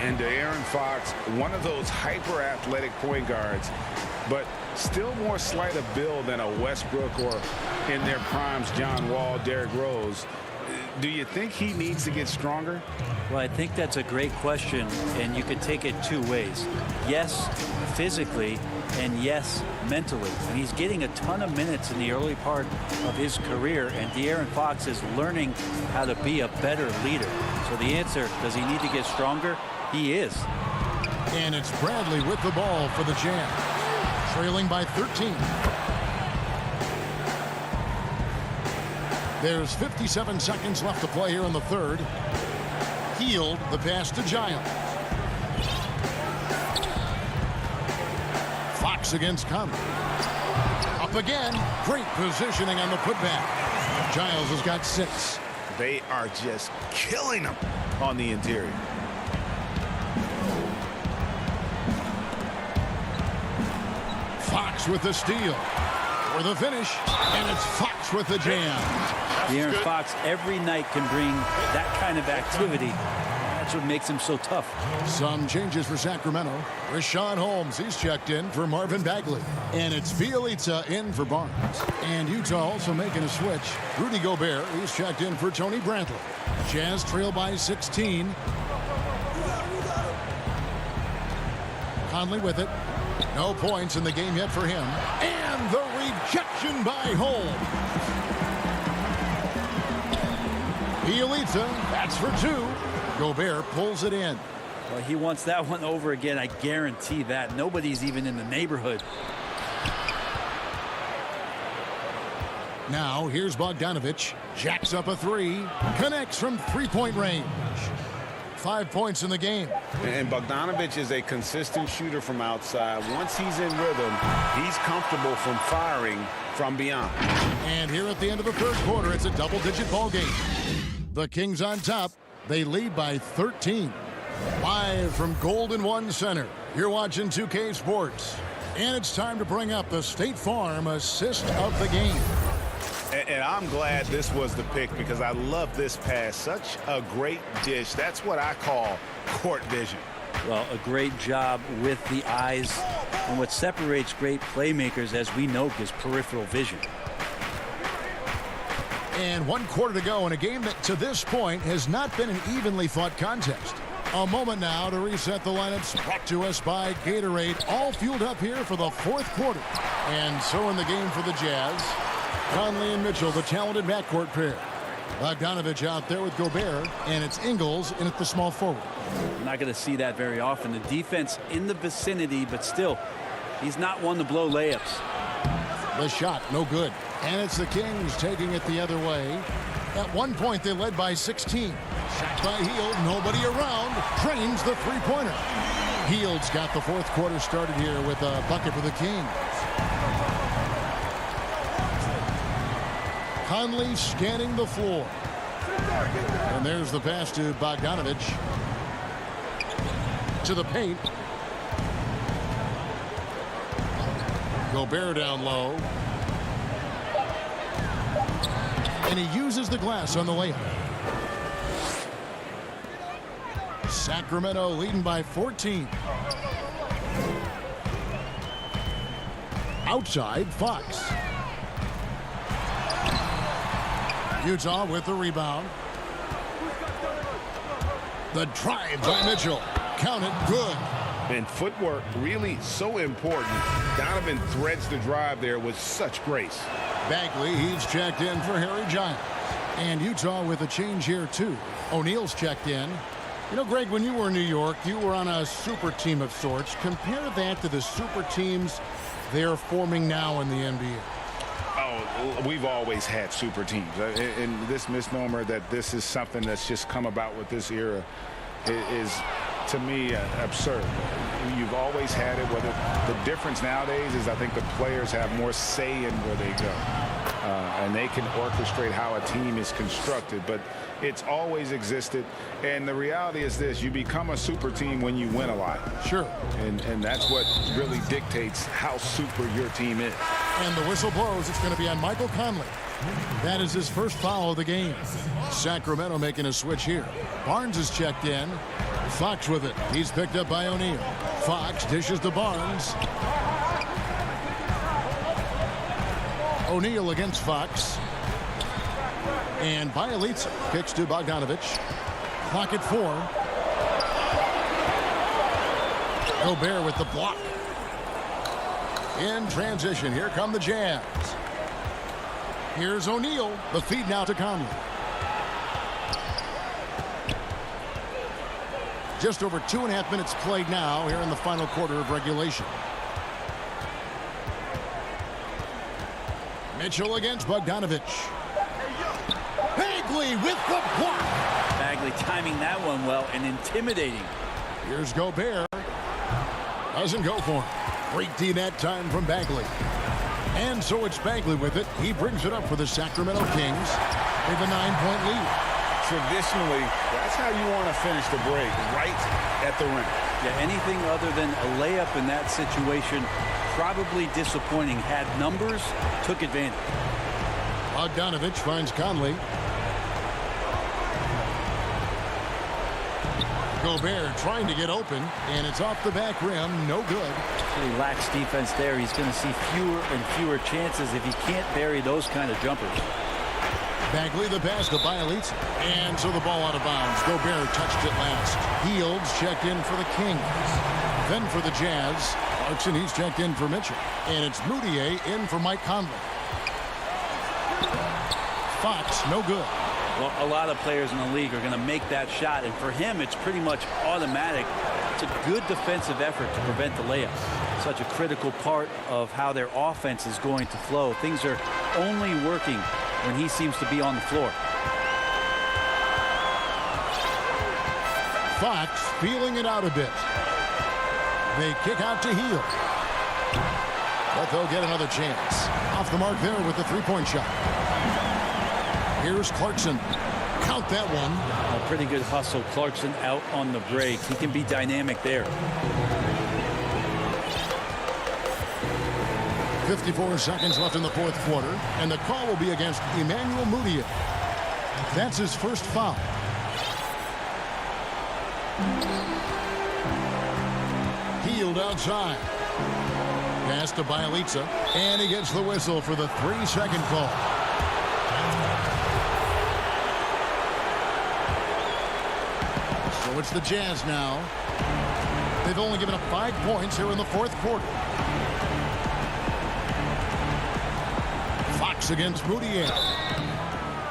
And to Aaron Fox, one of those hyper-athletic point guards, but still more slight of build than a Westbrook or, in their primes, John Wall, Derrick Rose. Do you think he needs to get stronger?
Well, I think that's a great question, and you could take it 2 ways. Yes, physically, and yes, mentally. And he's getting a ton of minutes in the early part of his career, and De'Aaron Fox is learning how to be a better leader. So the answer, does he need to get stronger? He is.
And it's Bradley with the ball for the Jam. Trailing by 13. There's 57 seconds left to play here in the third. Healed the pass to Giles. Fox against Conley. Up again. Great positioning on the putback. Giles has got 6.
They are just killing him on the interior.
Fox with the steal. For the finish. And it's Fox with the jam.
De'Aaron Fox every night can bring that kind of activity. That's what makes him so tough.
Some changes for Sacramento. Rashawn Holmes, he's checked in for Marvin Bagley. And it's Bielitsa in for Barnes. And Utah also making a switch. Rudy Gobert, he's checked in for Tony Bradley. Jazz trail by 16. Conley with it. No points in the game yet for him. And the rejection by Holmes. Bielitsa, that's for 2. Gobert pulls it in.
Well, he wants that one over again. I guarantee that. Nobody's even in the neighborhood.
Now, here's Bogdanovich. Jacks up a 3. Connects from three-point range. 5 points in the game.
And Bogdanovich is a consistent shooter from outside. Once he's in rhythm, he's comfortable from firing from beyond.
And here at the end of the third quarter, it's a double-digit ball game. The Kings on top. They lead by 13. Live from Golden One Center, you're watching 2K Sports. And it's time to bring up the State Farm assist of the game.
And I'm glad this was the pick because I love this pass. Such a great dish. That's what I call court vision.
Well, a great job with the eyes. And what separates great playmakers, as we know, is peripheral vision.
And 1 quarter to go in a game that to this point has not been an evenly fought contest. A moment now to reset the lineups, brought to us by Gatorade, all fueled up here for the fourth quarter. And so in the game for the Jazz, Conley and Mitchell, the talented backcourt pair. Bogdanovich out there with Gobert, and it's Ingles in at the small forward.
You're not going to see that very often. The defense in the vicinity, but still, he's not one to blow layups.
The shot, no good. And it's the Kings taking it the other way. At one point, they led by 16. Sacked by Hield, nobody around. Drains the three-pointer. Hield's got the fourth quarter started here with a bucket for the Kings. Conley scanning the floor. And there's the pass to Bogdanovich. To the paint. Gobert down low. And he uses the glass on the layup. Sacramento leading by 14. Outside, Fox. Utah with the rebound. The drive by Mitchell. Count it, good.
And footwork really so important. Donovan threads the drive there with such grace.
Bagley, he's checked in for Harry Giles. And Utah with a change here, too. O'Neal's checked in. You know, Greg, when you were in New York, you were on a super team of sorts. Compare that to the super teams they're forming now in the NBA.
Oh, we've always had super teams. And this misnomer that this is something that's just come about with this era is, to me, absurd. You've always had it. Whether the difference nowadays is I think the players have more say in where they go. And they can orchestrate how a team is constructed. But it's always existed. And the reality is this. You become a super team when you win a lot.
Sure.
And that's what really dictates how super your team is.
And the whistle blows. It's going to be on Michael Conley. That is his first foul of the game. Sacramento making a switch here. Barnes is checked in. Fox with it. He's picked up by O'Neal. Fox dishes to Barnes. O'Neal against Fox. And Bielitsa kicks to Bogdanovich. Clock at 4. Gobert with the block. In transition, here come the Jazz. Here's O'Neal. The feed now to Conley. Just over 2.5 minutes played now here in the final quarter of regulation. Mitchell against Bogdanovich. Bagley with the block.
Bagley timing that one well and intimidating.
Here's Gobert. Doesn't go for him. Great D that time from Bagley. And so it's Bagley with it. He brings it up for the Sacramento Kings with a 9-point lead.
Traditionally, that's how you want to finish the break, right at the rim.
Yeah, anything other than a layup in that situation, probably disappointing. Had numbers, took advantage.
Bogdanovich finds Conley. Gobert trying to get open, and it's off the back rim. No good.
He lacks defense there. He's going to see fewer and fewer chances if he can't bury those kind of jumpers.
Bagley the pass to Bielitsa. And so the ball out of bounds. Gobert touched it last. Hields checked in for the Kings. Then for the Jazz. Clarkson, he's checked in for Mitchell. And it's Moutier in for Mike Conley. Fox, no good.
Well, a lot of players in the league are going to make that shot, and for him, it's pretty much automatic. It's a good defensive effort to prevent the layup. Such a critical part of how their offense is going to flow. Things are only working when he seems to be on the floor.
Fox feeling it out a bit. They kick out to Hield. But they'll get another chance. Off the mark there with the three-point shot. Here's Clarkson. Count that one.
A pretty good hustle. Clarkson out on the break. He can be dynamic there.
54 seconds left in the fourth quarter, and the call will be against Emmanuel Moutier. That's his first foul. Hield outside. Pass to Bielitsa, and he gets the whistle for the 3-second call. So it's the Jazz now. They've only given up 5 points here in the fourth quarter. Fox against Moutier.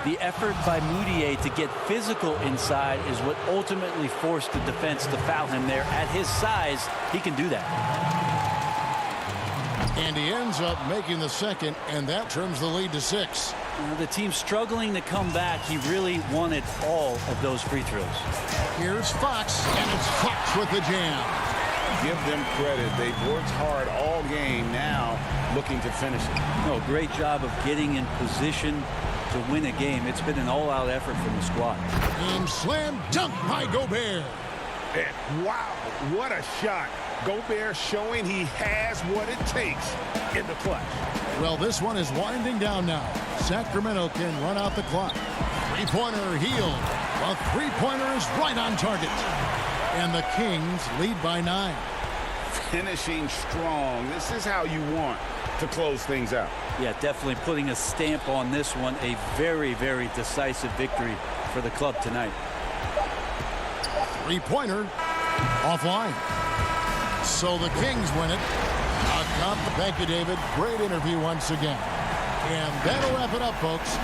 The effort by Moutier to get physical inside is what ultimately forced the defense to foul him there. At his size, he can do that.
And he ends up making the second, and that trims the lead to 6.
The team's struggling to come back. He really wanted all of those free throws.
Here's Fox, and it's Fox with the jam.
Give them credit. They've worked hard all game, now looking to finish it.
No, great job of getting in position to win a game. It's been an all-out effort from the squad.
And slam dunk by Gobert.
And wow, what a shot. Gobert showing he has what it takes in the clutch.
Well, this one is winding down now. Sacramento can run out the clock. Three-pointer Hield. A three-pointer is right on target. And the Kings lead by 9.
Finishing strong. This is how you want to close things out.
Yeah, definitely putting a stamp on this one. A very, very decisive victory for the club tonight.
Three-pointer offline. So the Kings win it. Thank you, David. Great interview once again. And that'll wrap it up, folks.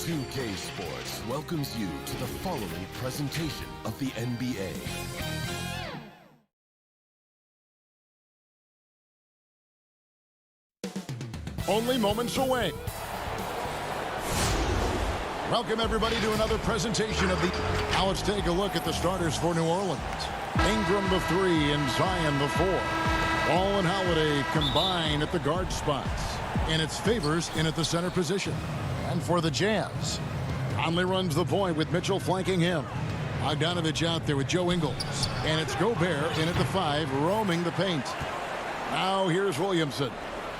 2K Sports welcomes you to the following presentation of the NBA.
Only moments away. Welcome, everybody, to another presentation of the... Now let's take a look at the starters for New Orleans. Ingram the 3 and Zion the 4. Ball and Holiday combine at the guard spots. And it's Favors in at the center position. And for the Jazz, Conley runs the point with Mitchell flanking him. Bogdanovich out there with Joe Ingles. And it's Gobert in at the 5, roaming the paint. Now here's Williamson.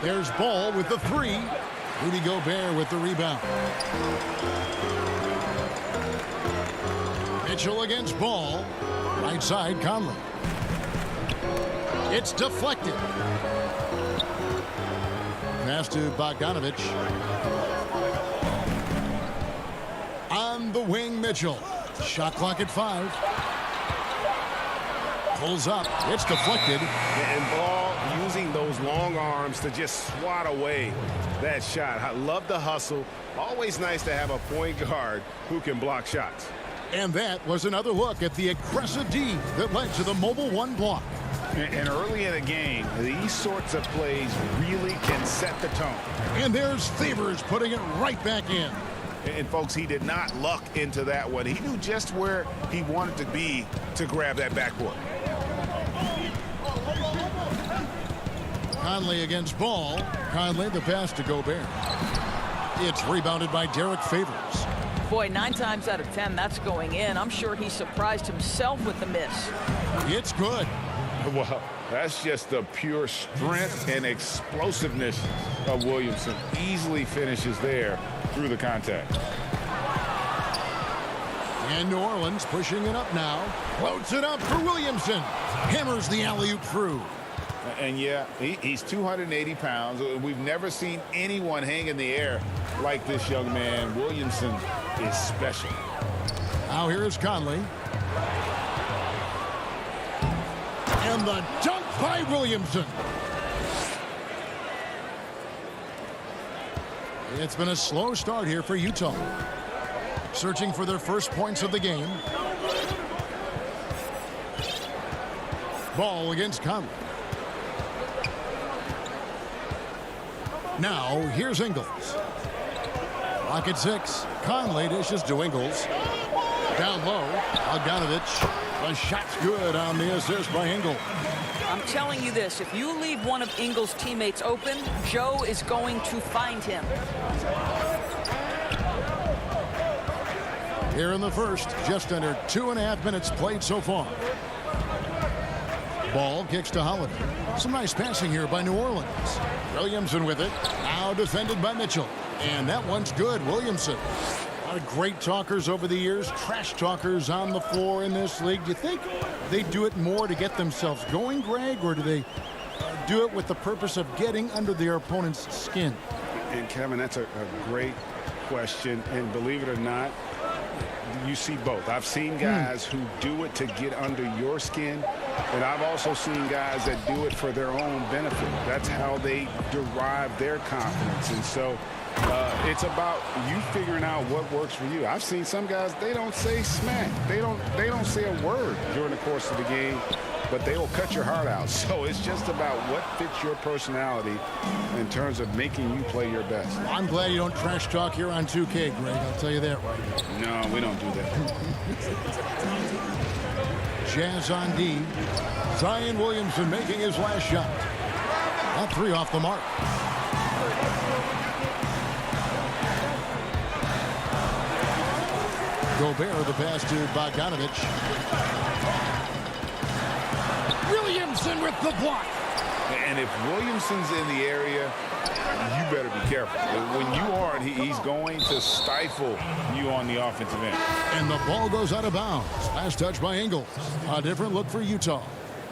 There's Ball with the 3. Rudy Gobert with the rebound. Mitchell against Ball. Right side, Conley. It's deflected. Pass to Bogdanovich. On the wing, Mitchell. Shot clock at 5. Pulls up. It's deflected.
And Ball using those long arms to just swat away that shot. I love the hustle. Always nice to have a point guard who can block shots.
And that was another look at the aggressive D that led to the mobile 1 block.
And early in a game, these sorts of plays really can set the tone.
And there's Favors putting it right back in.
And folks, he did not luck into that one. He knew just where he wanted to be to grab that backboard.
Conley against Ball. Conley the pass to Gobert. It's rebounded by Derek Favors.
Boy, 9 times out of 10, that's going in. I'm sure he surprised himself with the miss.
It's good.
Well, that's just the pure strength and explosiveness of Williamson. Easily finishes there through the contact.
And New Orleans pushing it up now. Floats it up for Williamson. Hammers the alley-oop through.
And yeah, he's 280 pounds. We've never seen anyone hang in the air like this young man. Williamson is special.
Now here's Conley. And the dunk by Williamson. It's been a slow start here for Utah. Searching for their first points of the game. Ball against Conley. Now, here's Ingles. Clock at 6. Conley dishes to Ingles. Down low, Bogdanovich. The shot's good on the assist by Ingles.
I'm telling you this, if you leave one of Ingles' teammates open, Joe is going to find him.
Here in the first, just under 2.5 minutes played so far. Ball kicks to Holiday. Some nice passing here by New Orleans. Williamson with it. Now defended by Mitchell. And that one's good. Williamson. A lot of great talkers over the years. Trash talkers on the floor in this league. Do you think they do it more to get themselves going, Greg? Or do they do it with the purpose of getting under their opponent's skin?
And Kevin, that's a great question. And believe it or not, you see both. I've seen guys who do it to get under your skin, and I've also seen guys that do it for their own benefit. That's how they derive their confidence. And so it's about you figuring out what works for you. I've seen some guys, they don't say smack. They don't say a word during the course of the game, but they will cut your heart out. So it's just about what fits your personality in terms of making you play your best.
I'm glad you don't trash talk here on 2K, Greg. I'll tell you that right now.
No, we don't do that.
Jazz on D. Zion Williamson making his last shot. That 3 off the mark. Gobert the pass to Bogdanovich. Williamson with the block.
And if Williamson's in the area, you better be careful. When you aren't, he's going to stifle you on the offensive end.
And the ball goes out of bounds. Last touch by Ingles. A different look for Utah.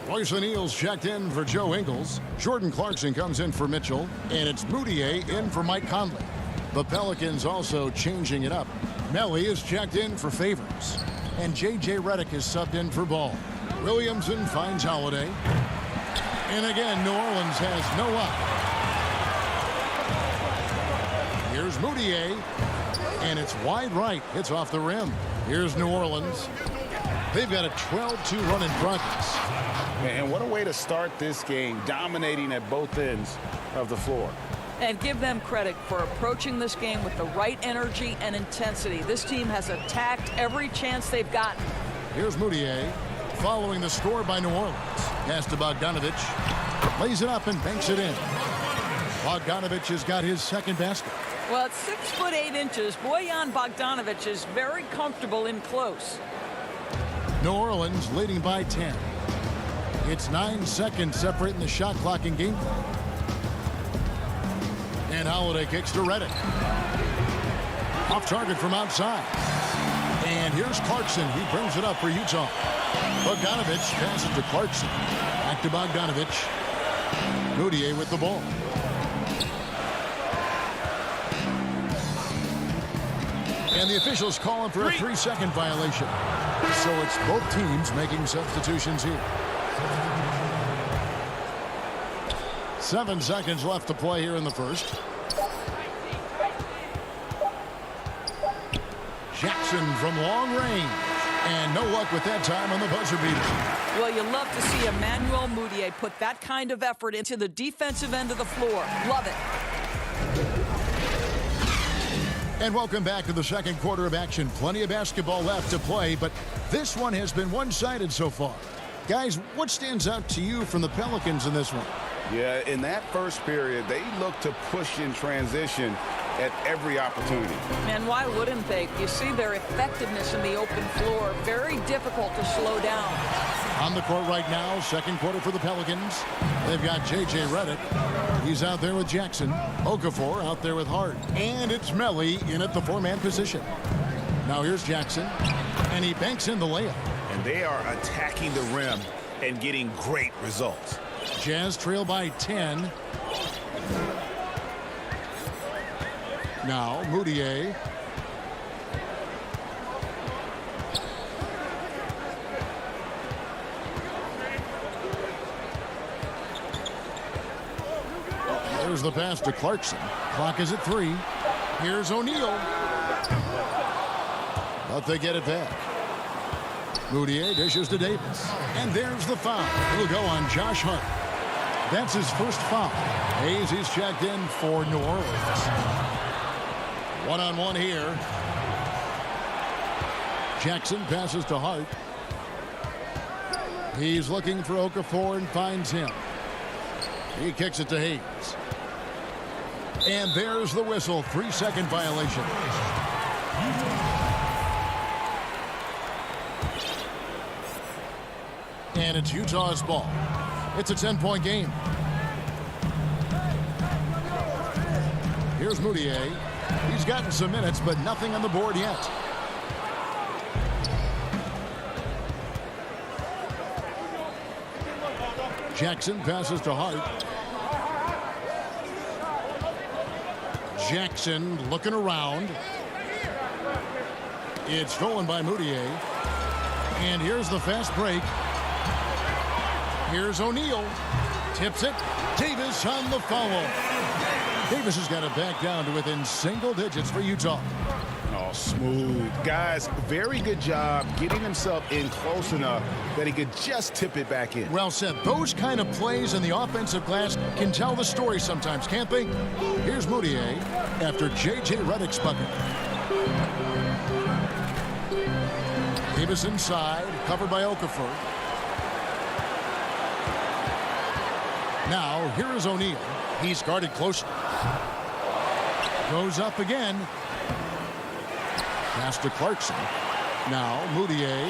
Royce O'Neal's checked in for Joe Ingles. Jordan Clarkson comes in for Mitchell. And it's Moutier in for Mike Conley. The Pelicans also changing it up. Melly is checked in for Favors. And J.J. Redick is subbed in for Ball. Williamson finds Holiday. And again, New Orleans has no up. Here's Moutier. And it's wide right. It's off the rim. Here's New Orleans. They've got a 12-2 run in progress.
And what a way to start this game, dominating at both ends of the floor.
And give them credit for approaching this game with the right energy and intensity. This team has attacked every chance they've gotten.
Here's Moutier following the score by New Orleans. Pass to Bogdanovich. Lays it up and banks it in. Bogdanovich has got his second basket.
Well, at 6'8". Bojan Bogdanovich is very comfortable in close.
New Orleans leading by 10. It's 9 seconds separating the shot clock in game. And Holiday kicks to Redick. Off target from outside. And here's Clarkson. He brings it up for Utah. Bogdanovich passes to Clarkson. Back to Bogdanovich. Moutier with the ball. And the officials calling for a 3-second violation. So it's both teams making substitutions here. 7 seconds left to play here in the first. Jackson from long range. And no luck with that time on the buzzer beater.
Well, you love to see Emmanuel Moutier put that kind of effort into the defensive end of the floor. Love it.
And welcome back to the second quarter of action. Plenty of basketball left to play, but this one has been one-sided so far. Guys, what stands out to you from the Pelicans in this one?
Yeah, in that first period, they looked to push in transition at every opportunity.
And why wouldn't they? You see their effectiveness in the open floor. Very difficult to slow down.
On the court right now, second quarter for the Pelicans. They've got J.J. Redick. He's out there with Jackson. Okafor out there with Hart. And it's Melly in at the four-man position. Now here's Jackson. And he banks in the layup.
And they are attacking the rim and getting great results.
Jazz trail by 10. Now Moutier. There's the pass to Clarkson. Clock is at 3. Here's O'Neal. But they get it back. Moutier dishes to Davis. And there's the foul. It'll go on Josh Hart. That's his first foul. Hayes, he's checked in for New Orleans. One-on-one here. Jackson passes to Hart. He's looking for Okafor and finds him. He kicks it to Hayes. And there's the whistle. 3-second violation. And it's Utah's ball. It's a 10-point game. Here's Moutier. He's gotten some minutes, but nothing on the board yet. Jackson passes to Hart. Jackson looking around. It's stolen by Moutier. And here's the fast break. Here's O'Neal. Tips it. Davis on the foul. Davis has got it back down to within single digits for Utah.
Oh, smooth. Guys, very good job getting himself in close enough that he could just tip it back in.
Well said. Those kind of plays in the offensive glass can tell the story sometimes, can't they? Here's Moutier after J.J. Redick's bucket. Davis inside, covered by Okafor. Now, here is O'Neal. He's guarded closely. Goes up again. Pass to Clarkson. Now, Moutier.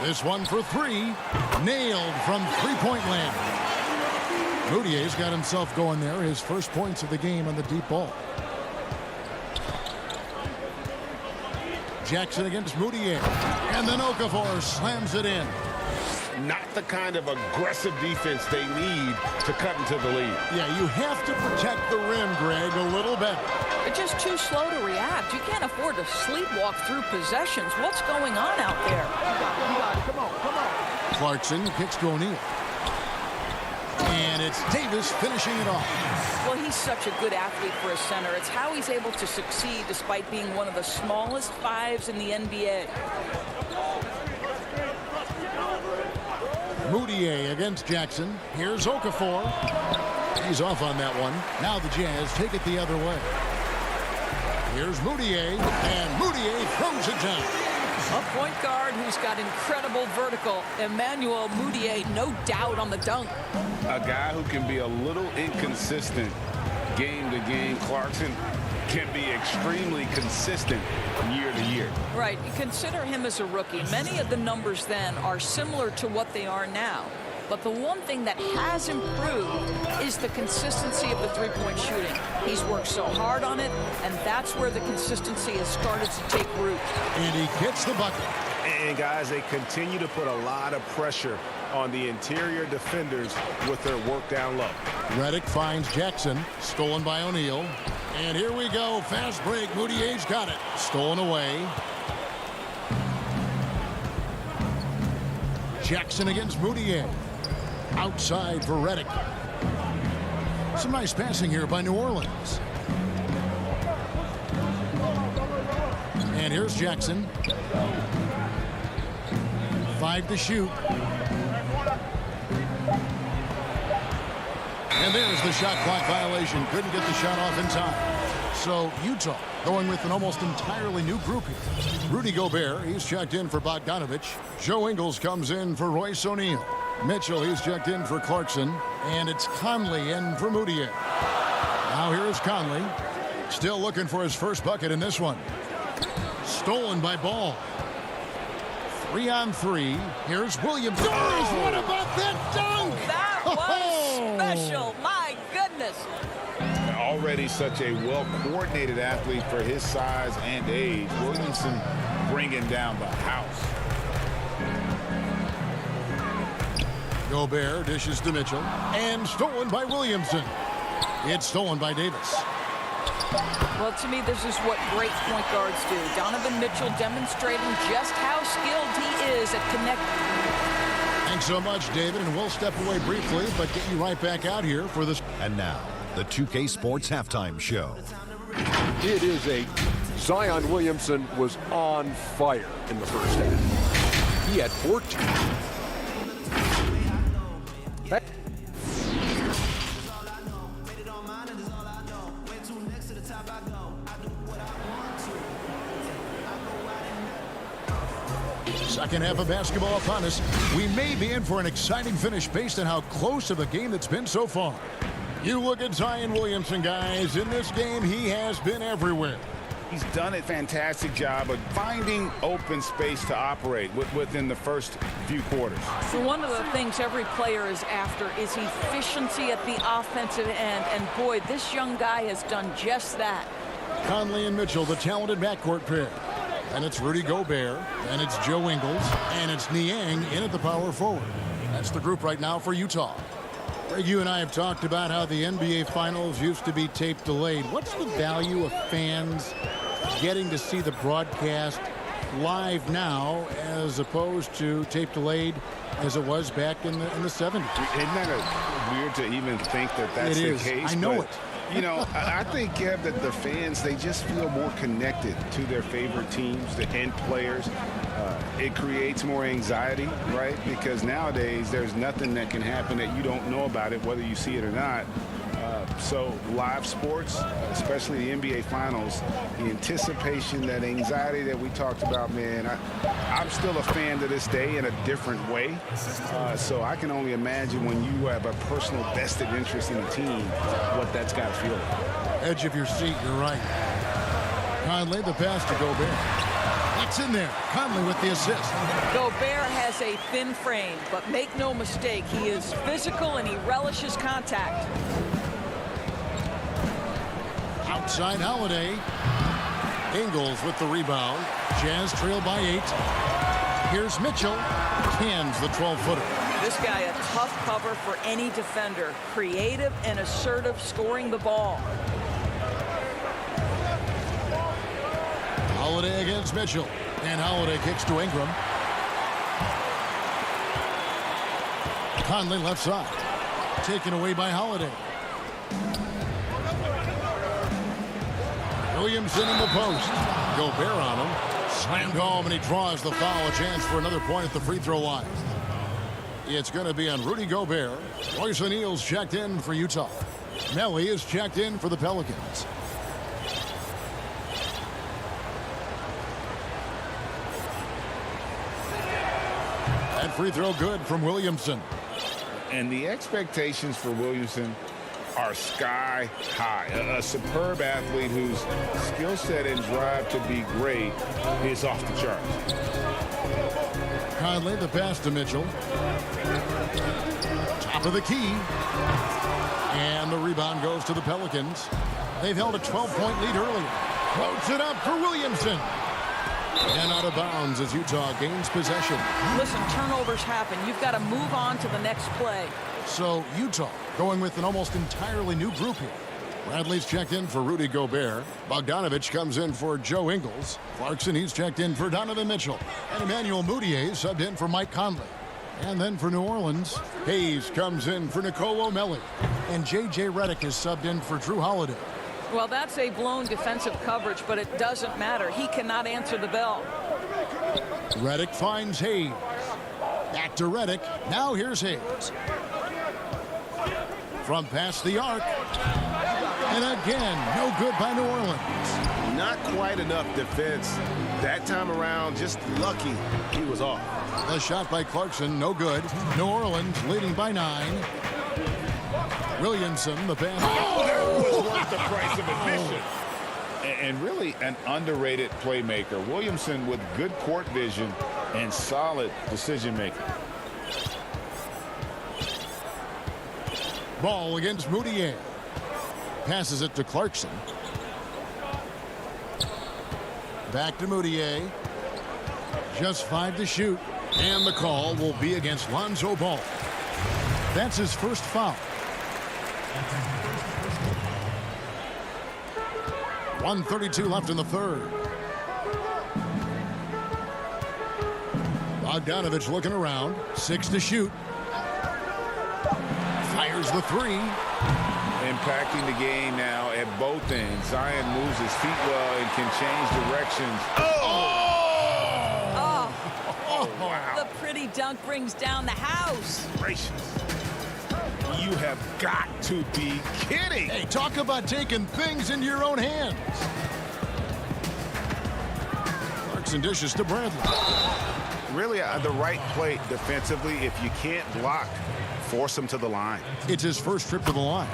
This one for 3. Nailed from three-point land. Moutier's got himself going there. His first points of the game on the deep ball. Jackson against Moutier. And then Okafor slams it in.
Not the kind of aggressive defense they need to cut into the lead.
Yeah, you have to protect the rim, Greg, a little better.
They're just too slow to react. You can't afford to sleepwalk through possessions. What's going on out there?
Come on. Clarkson kicks to O'Neal. And it's Davis finishing it off.
Well, he's such a good athlete for a center. It's how he's able to succeed despite being one of the smallest fives in the NBA.
Moutier against Jackson. Here's Okafor. He's off on that one. Now the Jazz take it the other way. Here's Moutier, and Moutier throws it down.
A point guard who's got incredible vertical. Emmanuel Moutier, no doubt on the dunk.
A guy who can be a little inconsistent game to game. Clarkson can be extremely consistent year to year.
Right. You consider him as a rookie. Many of the numbers then are similar to what they are now. But the one thing that has improved is the consistency of the three-point shooting. He's worked so hard on it, and that's where the consistency has started to take root.
And he gets the bucket.
And guys, they continue to put a lot of pressure on the interior defenders with their work down low.
Redick finds Jackson, stolen by O'Neal. And here we go, fast break. Moutier's got it. Stolen away. Jackson against Moutier. Outside for Redick. Some nice passing here by New Orleans. And here's Jackson. 5 to shoot. And there's the shot clock violation. Couldn't get the shot off in time. So Utah going with an almost entirely new group here. Rudy Gobert, he's checked in for Bogdanovich. Joe Ingles comes in for Royce O'Neal. Mitchell, he's checked in for Clarkson. And it's Conley in for Moutier. Now here is Conley. Still looking for his first bucket in this one. Stolen by Ball. 3-on-3. Here's Williamson. Oh, what about that dunk?
That was special. My goodness.
Already such a well-coordinated athlete for his size and age. Williamson bringing down the house.
Gobert dishes to Mitchell. And stolen by Williamson. It's stolen by Davis.
Well, to me, this is what great point guards do. Donovan Mitchell demonstrating just how skilled he is at connecting.
Thanks so much, David, and we'll step away briefly, but get you right back out here for this.
And now, the 2K Sports Halftime Show.
It is Zion Williamson was on fire in the first half. He had 14.
Second half of basketball upon us. We may be in for an exciting finish based on how close of a game it's been so far. You look at Zion Williamson, guys. In this game, he has been everywhere.
He's done a fantastic job of finding open space to operate within the first few quarters.
So one of the things every player is after is efficiency at the offensive end. And boy, this young guy has done just that.
Conley and Mitchell, the talented backcourt pair. And it's Rudy Gobert, and it's Joe Ingles, and it's Niang in at the power forward. That's the group right now for Utah. Greg, you and I have talked about how the NBA Finals used to be tape delayed. What's the value of fans getting to see the broadcast live now as opposed to tape delayed as it was back in the 70s?
Isn't that weird to even think that that's the case?
I know it.
You know, I think, Kev, that the fans, they just feel more connected to their favorite teams, the end players. It creates more anxiety, right? Because nowadays there's nothing that can happen that you don't know about it, whether you see it or not. So live sports, especially the NBA Finals, the anticipation, that anxiety that we talked about, man, I'm still a fan to this day in a different way. So I can only imagine when you have a personal vested interest in a team, what that's got to feel like.
Edge of your seat, you're right. Conley, the pass to Gobert. It's in there. Conley with the assist.
Gobert has a thin frame, but make no mistake, he is physical and he relishes contact.
Outside Holiday. Ingles with the rebound. Jazz trail by 8. Here's Mitchell. Cans the 12-footer.
This guy a tough cover for any defender. Creative and assertive scoring the ball.
Holiday against Mitchell. And Holiday kicks to Ingram. Conley left side. Taken away by Holiday. Williamson in the post. Gobert on him. Slammed home, and he draws the foul. A chance for another point at the free throw line. It's going to be on Rudy Gobert. Royce O'Neal's checked in for Utah. Melly is checked in for the Pelicans. That free throw good from Williamson.
And the expectations for Williamson are sky high. A superb athlete whose skill set and drive to be great is off the charts.
Conley, the pass to Mitchell. Top of the key. And the rebound goes to the Pelicans. They've held a 12-point lead earlier. Floats it up for Williamson. And out of bounds as Utah gains possession.
Listen, turnovers happen. You've got to move on to the next play.
So Utah going with an almost entirely new group here. Bradley's checked in for Rudy Gobert. Bogdanovich comes in for Joe Ingles. Clarkson, he's checked in for Donovan Mitchell. And Emmanuel Mudiay subbed in for Mike Conley. And then for New Orleans, Hayes comes in for Nicolo Melli. And J.J. Redick is subbed in for Drew Holiday.
Well, that's a blown defensive coverage, but it doesn't matter. He cannot answer the bell.
Redick finds Hayes. Back to Redick. Now here's Hayes. From past the arc. And again, no good by New Orleans.
Not quite enough defense. That time around, just lucky he was off.
The shot by Clarkson, no good. New Orleans leading by 9. Williamson, the pass.
Oh, that was worth the price of admission. And really an underrated playmaker. Williamson with good court vision and solid decision-making.
Ball against Mudiay. Passes it to Clarkson. Back to Mudiay. Just 5 to shoot. And the call will be against Lonzo Ball. That's his first foul. 1:32 left in the third. Bogdanovich looking around. 6 to shoot. Fires the 3.
Impacting the game now at both ends. Zion moves his feet well and can change directions.
Oh, wow. The pretty dunk brings down the house.
Gracious. You have got to be kidding.
Hey, talk about taking things into your own hands. Clarkson dishes to Bradley.
Really the right play defensively. If you can't block, force him to the line.
It's his first trip to the line.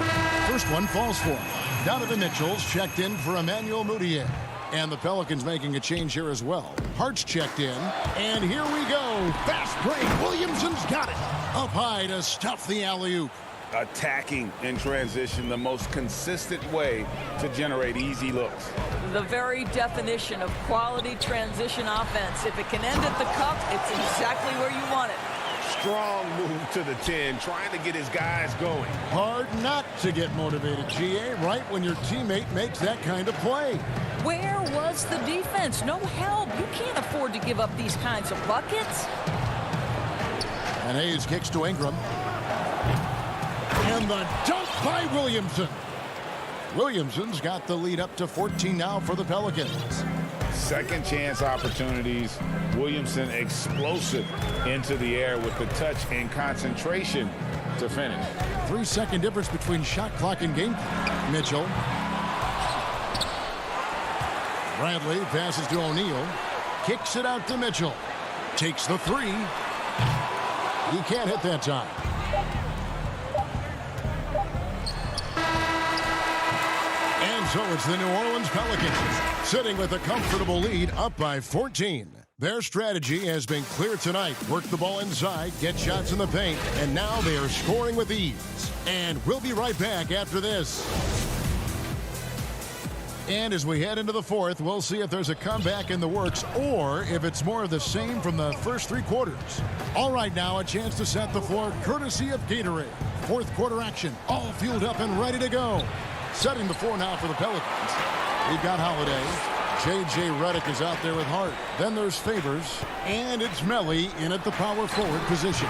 First one falls for him. Donovan Mitchell's checked in for Emmanuel Mudiay. And the Pelicans making a change here as well. Hart's checked in. And here we go. Fast break. Williamson's got it. Up high to stuff the alley-oop.
Attacking in transition, the most consistent way to generate easy looks.
The very definition of quality transition offense. If it can end at the cup, it's exactly where you want it.
Strong move to the 10, trying to get his guys going.
Hard not to get motivated, GA, right when your teammate makes that kind of play.
Where was the defense? No help. You can't afford to give up these kinds of buckets.
And Hayes kicks to Ingram. And the dunk by Williamson. Williamson's got the lead up to 14 now for the Pelicans.
Second chance opportunities. Williamson explosive into the air with the touch and concentration to finish.
3-second difference between shot clock and game clock. Mitchell. Bradley passes to O'Neal. Kicks it out to Mitchell. Takes the 3. He can't hit that time. And so it's the New Orleans Pelicans sitting with a comfortable lead up by 14. Their strategy has been clear tonight. Work the ball inside, get shots in the paint, and now they are scoring with ease. And we'll be right back after this. And as we head into the fourth, we'll see if there's a comeback in the works or if it's more of the same from the first 3 quarters. All right, now a chance to set the floor courtesy of Gatorade. Fourth quarter action, all fueled up and ready to go. Setting the floor now for the Pelicans. We've got Holiday. J.J. Redick is out there with Hart. Then there's Favors. And it's Melli in at the power forward position.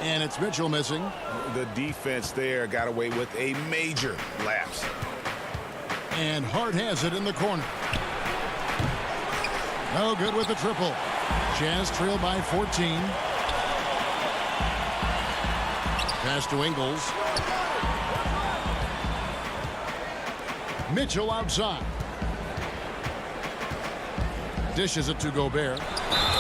And it's Mitchell missing.
The defense there got away with a major lapse.
And Hart has it in the corner. No good with the triple. Jazz trail by 14. Pass to Ingles. Mitchell outside. Dishes it to Gobert.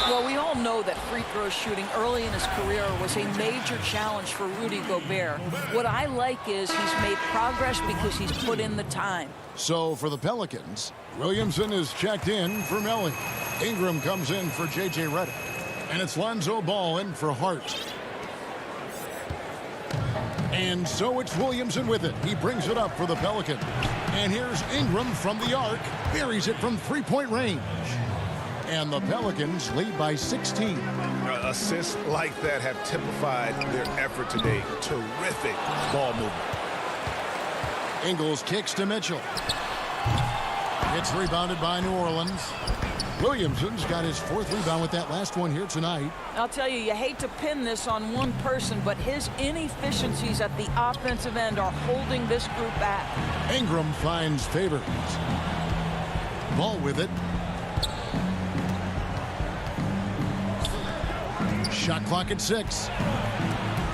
Well, we all know that free throw shooting early in his career was a major challenge for Rudy Gobert. What I like is he's made progress because he's put in the time.
So for the Pelicans, Williamson is checked in for Melly. Ingram comes in for J.J. Redick. And it's Lonzo Ball in for Hart. And so it's Williamson with it. He brings it up for the Pelicans. And here's Ingram from the arc. Buries it from three-point range. And the Pelicans lead by 16.
Assists like that have typified their effort today. Terrific ball movement.
Ingles kicks to Mitchell. It's rebounded by New Orleans. Williamson's got his fourth rebound with that last one here tonight.
I'll tell you, you hate to pin this on one person, but his inefficiencies at the offensive end are holding this group back.
Ingram finds Favors. Ball with it. Shot clock at 6.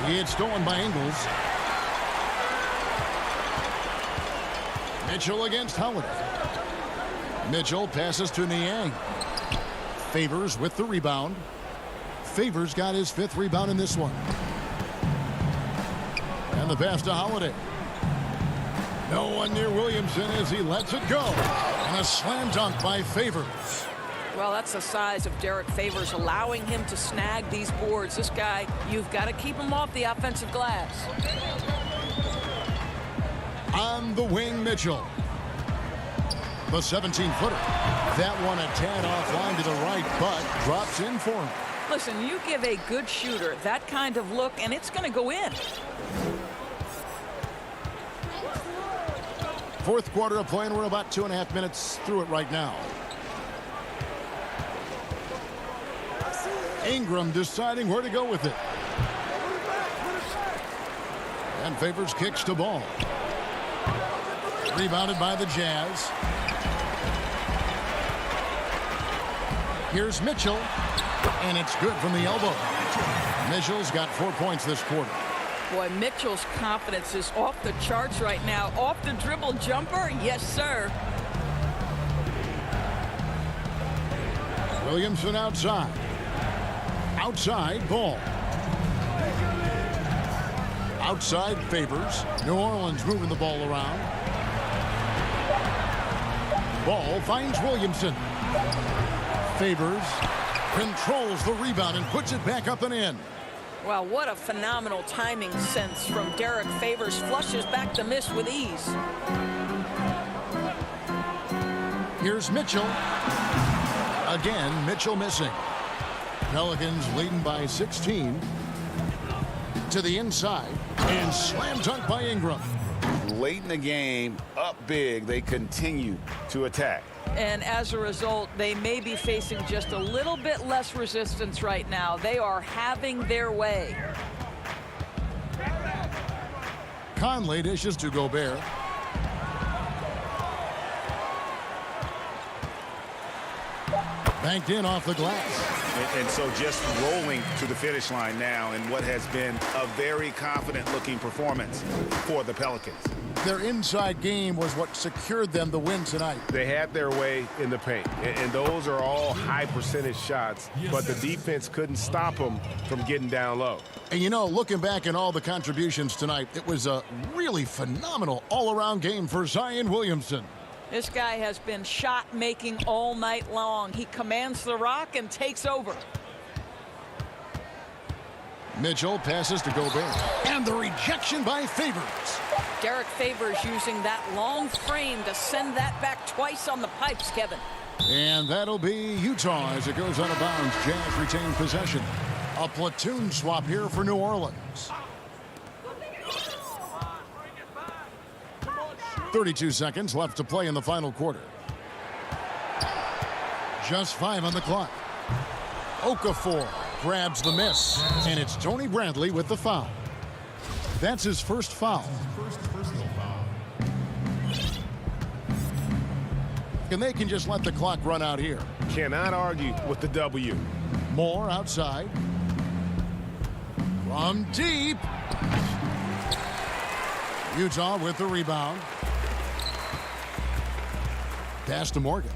It's stolen by Ingles. Mitchell against Holiday. Mitchell passes to Niang. Favors with the rebound. Favors got his 5th rebound in this one. And the pass to Holiday. No one near Williamson as he lets it go. And a slam dunk by Favors.
Well, that's the size of Derek Favors, allowing him to snag these boards. This guy, you've got to keep him off the offensive glass.
On the wing, Mitchell. The 17-footer. That one a tad offline to the right, but drops in for him.
Listen, you give a good shooter that kind of look, and it's going to go in.
Fourth quarter of play, and we're about 2.5 minutes through it right now. Ingram deciding where to go with it. And Favors kicks to Ball. Rebounded by the Jazz. Here's Mitchell. And it's good from the elbow. Mitchell's got 4 points this quarter.
Boy, Mitchell's confidence is off the charts right now. Off the dribble jumper? Yes, sir.
Williamson outside. Outside, Ball. Outside, Favors. New Orleans moving the ball around. Ball finds Williamson. Favors controls the rebound and puts it back up and in.
Wow, what a phenomenal timing sense from Derek Favors. Flushes back the miss with ease.
Here's Mitchell. Again, Mitchell missing. Pelicans leading by 16. To the inside. And slam dunk by Ingram.
Late in the game, up big, they continue to attack.
And as a result, they may be facing just a little bit less resistance right now. They are having their way.
Conley dishes to Gobert. Banked in off the glass.
And so just rolling to the finish line now in what has been a very confident-looking performance for the Pelicans.
Their inside game was what secured them the win tonight.
They had their way in the paint, and those are all high-percentage shots, but the defense couldn't stop them from getting down low.
And, you know, looking back at all the contributions tonight, it was a really phenomenal all-around game for Zion Williamson.
This guy has been shot-making all night long. He commands the rock and takes over.
Mitchell passes to Gobert. And the rejection by Favors.
Derek Favors using that long frame to send that back twice on the pipes, Kevin.
And that'll be Utah as it goes out of bounds. Jazz retain possession. A platoon swap here for New Orleans. 32 seconds left to play in the final quarter. Just 5 on the clock. Okafor grabs the miss, and it's Tony Bradley with the foul. That's his first foul. And they can just let the clock run out here.
Cannot argue with the W.
Moore outside. From deep. Utah with the rebound. Pass to Morgan.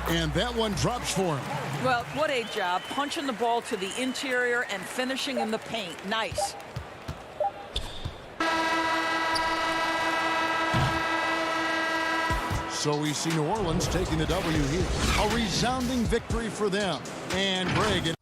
And that one drops for him.
Well, what a job. Punching the ball to the interior and finishing in the paint. Nice.
So we see New Orleans taking the W here. A resounding victory for them. And Greg.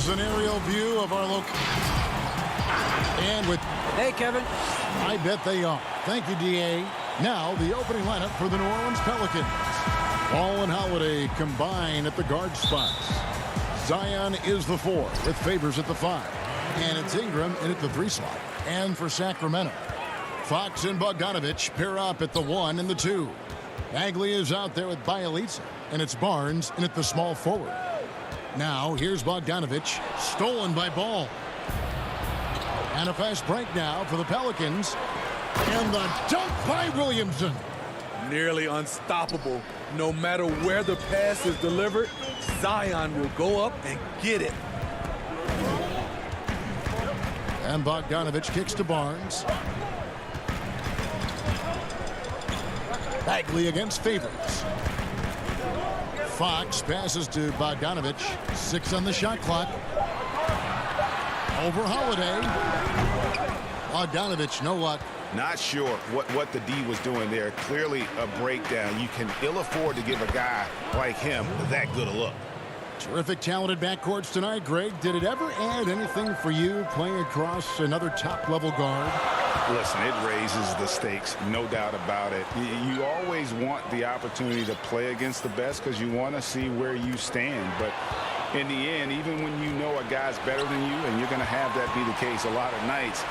Here's an aerial view of our location. And with...
Hey, Kevin.
I bet they are. Thank you, D.A. Now, the opening lineup for the New Orleans Pelicans. Ball and Holiday combine at the guard spots. Zion is the 4 with Favors at the 5. And it's Ingram in at the 3 slot. And for Sacramento, Fox and Bogdanovich pair up at the 1 and the 2. Bagley is out there with Bielitsa. And it's Barnes in at the small forward. Now, here's Bogdanovich. Stolen by Ball. And a fast break now for the Pelicans. And the dunk by Williamson.
Nearly unstoppable. No matter where the pass is delivered, Zion will go up and get it.
And Bogdanovich kicks to Barnes. Bagley against Favors. Fox passes to Bogdanovich. 6 on the shot clock. Over Holiday. Bogdanovich, no luck.
Not sure what the D was doing there. Clearly a breakdown. You can ill afford to give a guy like him that good a look.
Terrific, talented backcourts tonight, Greg. Did it ever add anything for you playing across another top-level guard?
Listen, it raises the stakes, no doubt about it. You always want the opportunity to play against the best because you want to see where you stand. But in the end, even when you know a guy's better than you, and you're going to have that be the case a lot of nights,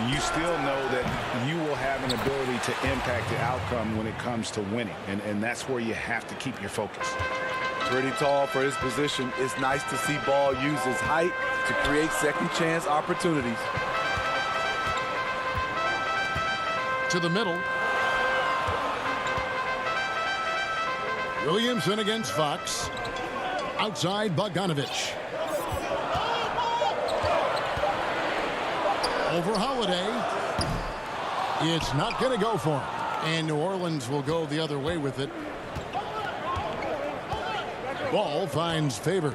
you still know that you will have an ability to impact the outcome when it comes to winning. And that's where you have to keep your focus.
Pretty tall for his position. It's nice to see Ball use his height to create second chance opportunities.
To the middle. Williamson against Fox. Outside Bogdanovich. Over Holiday. It's not going to go for him. And New Orleans will go the other way with it. Ball finds Favors.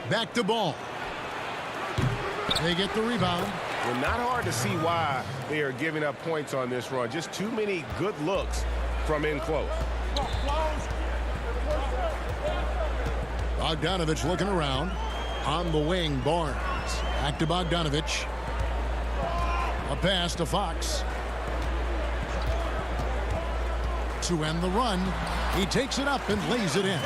Back to Ball. They get the rebound.
Well, not hard to see why they are giving up points on this run. Just too many good looks from in close.
Bogdanovich looking around. On the wing, Barnes. Back to Bogdanovich. A pass to Fox. To end the run, he takes it up and lays it in.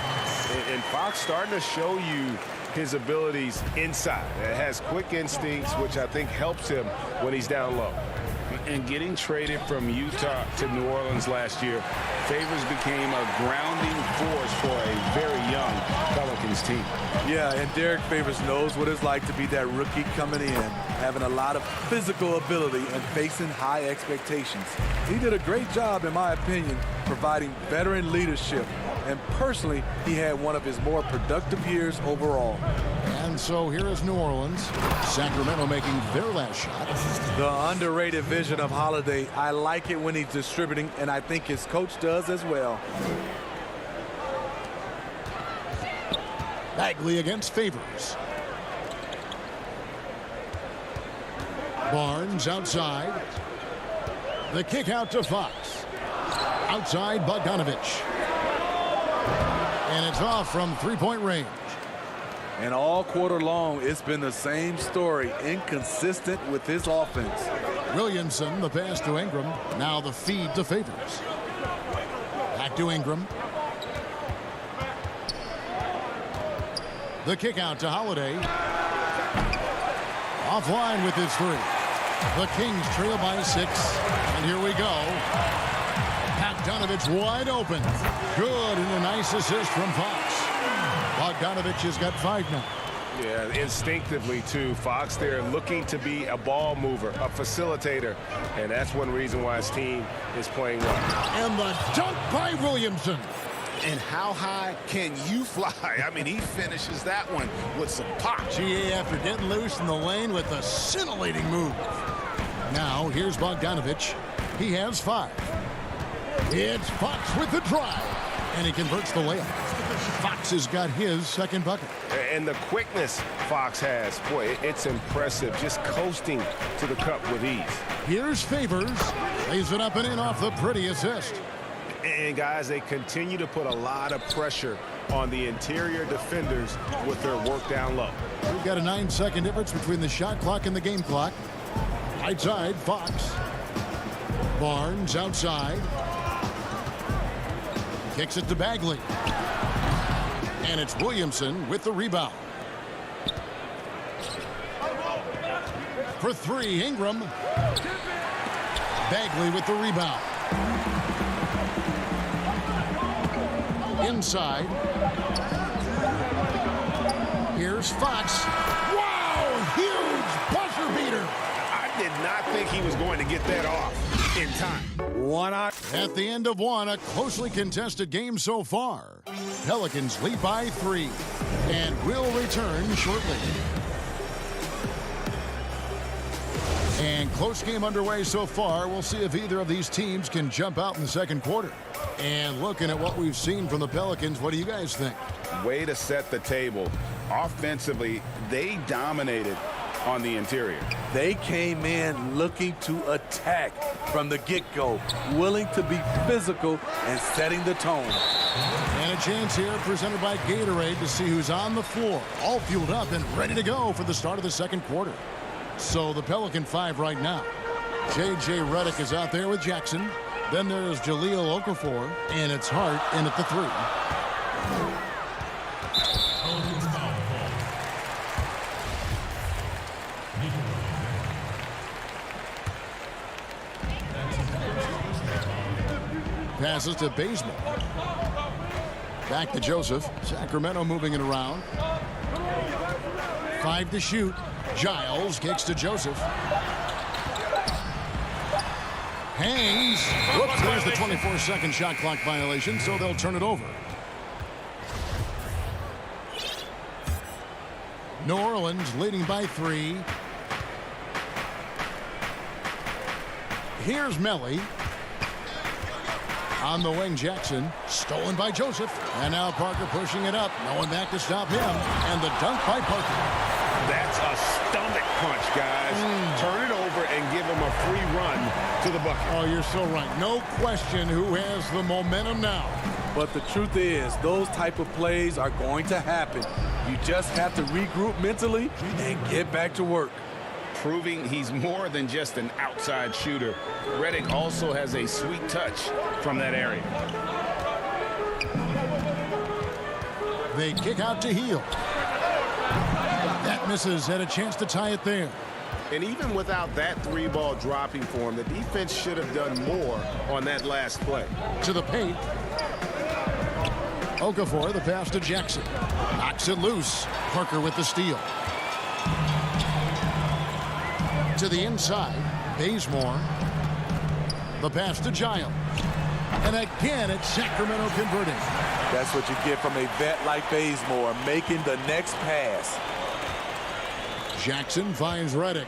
And Fox starting to show you his abilities inside. It has quick instincts, which I think helps him when he's down low.
And getting traded from Utah to New Orleans last year, Favors became a grounding force for a very young Pelicans team.
Yeah, and Derek Favors knows what it's like to be that rookie coming in, having a lot of physical ability and facing high expectations. He did a great job, in my opinion, providing veteran leadership. And personally, he had one of his more productive years overall.
And so here is New Orleans. Sacramento making their last shot.
The underrated vision of Holiday. I like it when he's distributing, and I think his coach does as well.
Bagley against Favors. Barnes outside. The kick out to Fox. Outside Bogdanovich. And it's off from three-point range.
And all quarter long, it's been the same story, inconsistent with his offense.
Williamson, the pass to Ingram. Now the feed to Favors. Back to Ingram. The kick out to Holiday. Offline with his 3. The Kings trail by 6. And here we go. Bogdanovich wide open. Good, and a nice assist from Fox. Bogdanovich has got 5 now.
Yeah, instinctively, too. Fox there looking to be a ball mover, a facilitator. And that's one reason why his team is playing well.
And the dunk by Williamson.
And how high can you fly? I mean, he finishes that one with some pop.
GA after getting loose in the lane with a scintillating move. Now, here's Bogdanovich. He has 5. It's Fox with the drive. And he converts the layup. Fox has got his second bucket.
And the quickness Fox has, boy, it's impressive. Just coasting to the cup with ease.
Here's Favors. Lays it up and in off the pretty assist.
And, guys, they continue to put a lot of pressure on the interior defenders with their work down low.
We've got a 9-second difference between the shot clock and the game clock. Right side, Fox. Barnes outside. Kicks it to Bagley. And it's Williamson with the rebound. For three, Ingram. Bagley with the rebound. Inside. Here's Fox. Wow, huge buzzer beater.
I did not think he was going to get that off in time.
At the end of one, a closely contested game so far. Pelicans lead by 3 and will return shortly. And close game underway so far. We'll see if either of these teams can jump out in the second quarter. And looking at what we've seen from the Pelicans, what do you guys think?
Way to set the table. Offensively, they dominated on the interior.
They came in looking to attack from the get-go, willing to be physical and setting the tone.
And a chance here presented by Gatorade to see who's on the floor, all fueled up and ready to go for the start of the second quarter. So the Pelican 5 right now. J.J. Redick is out there with Jackson. Then there's Jahlil Okafor, and it's Hart in at the 3. Passes to Bazemore. Back to Joseph. Sacramento moving it around. 5 to shoot. Giles kicks to Joseph. Hangs. Whoops, there's the 24-second shot clock violation, so they'll turn it over. New Orleans leading by 3. Here's Melly. On the wing, Jackson. Stolen by Joseph. And now Parker pushing it up. No one back to stop him. And the dunk by Parker.
That's a stomach punch, guys. Turn it over and give him a free run to the bucket.
Oh, you're so right. No question who has the momentum now.
But the truth is, those type of plays are going to happen. You just have to regroup mentally and get back to work.
Proving he's more than just an outside shooter. Redick also has a sweet touch from that area.
They kick out to Hield. That misses, had a chance to tie it there.
And even without that 3-ball dropping for him, the defense should have done more on that last play.
To the paint. Okafor, the pass to Jackson. Knocks it loose. Parker with the steal. To the inside. Bazemore. The pass to Giles. And again, it's Sacramento converting.
That's what you get from a vet like Bazemore, making the next pass.
Jackson finds Redick.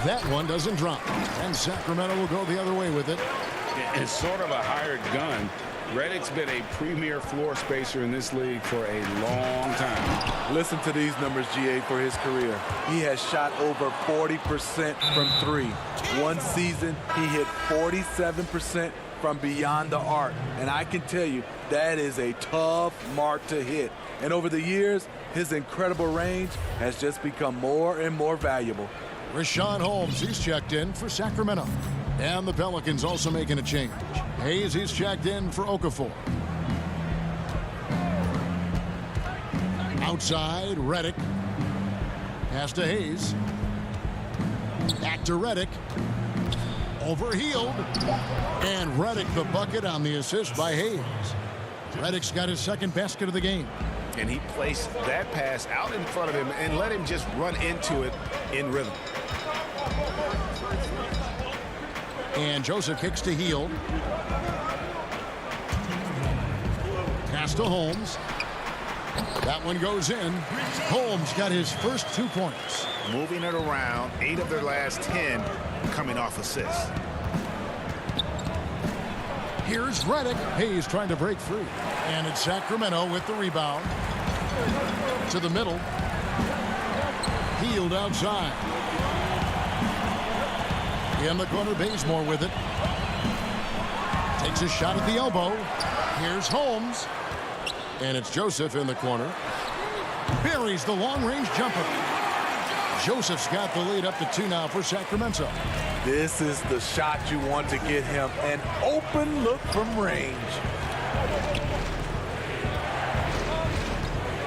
That one doesn't drop. And Sacramento will go the other way with it.
It's sort of a hired gun. Redick's been a premier floor spacer in this league for a long time.
Listen to these numbers, GA, for his career. He has shot over 40% from 3. One season, he hit 47% from beyond the arc. And I can tell you, that is a tough mark to hit. And over the years, his incredible range has just become more and more valuable.
Richaun Holmes, he's checked in for Sacramento. And the Pelicans also making a change. Hayes, he's checked in for Okafor. Outside, Redick. Pass to Hayes. Back to Redick. Over Hield. And Redick the bucket on the assist by Hayes. Redick's got his second basket of the game.
And he placed that pass out in front of him and let him just run into it in rhythm.
And Joseph kicks to Hield. Pass to Holmes. That one goes in. Holmes got his first 2 points.
Moving it around, 8 of their last 10 coming off assists.
Here's Redick. Hayes trying to break free. And it's Sacramento with the rebound. To the middle. Healed outside. In the corner, Bazemore with it. Takes a shot at the elbow. Here's Holmes. And it's Joseph in the corner. Buries the long-range jumper. Joseph's got the lead up to 2 now for Sacramento.
This is the shot you want to get him. An open look from range.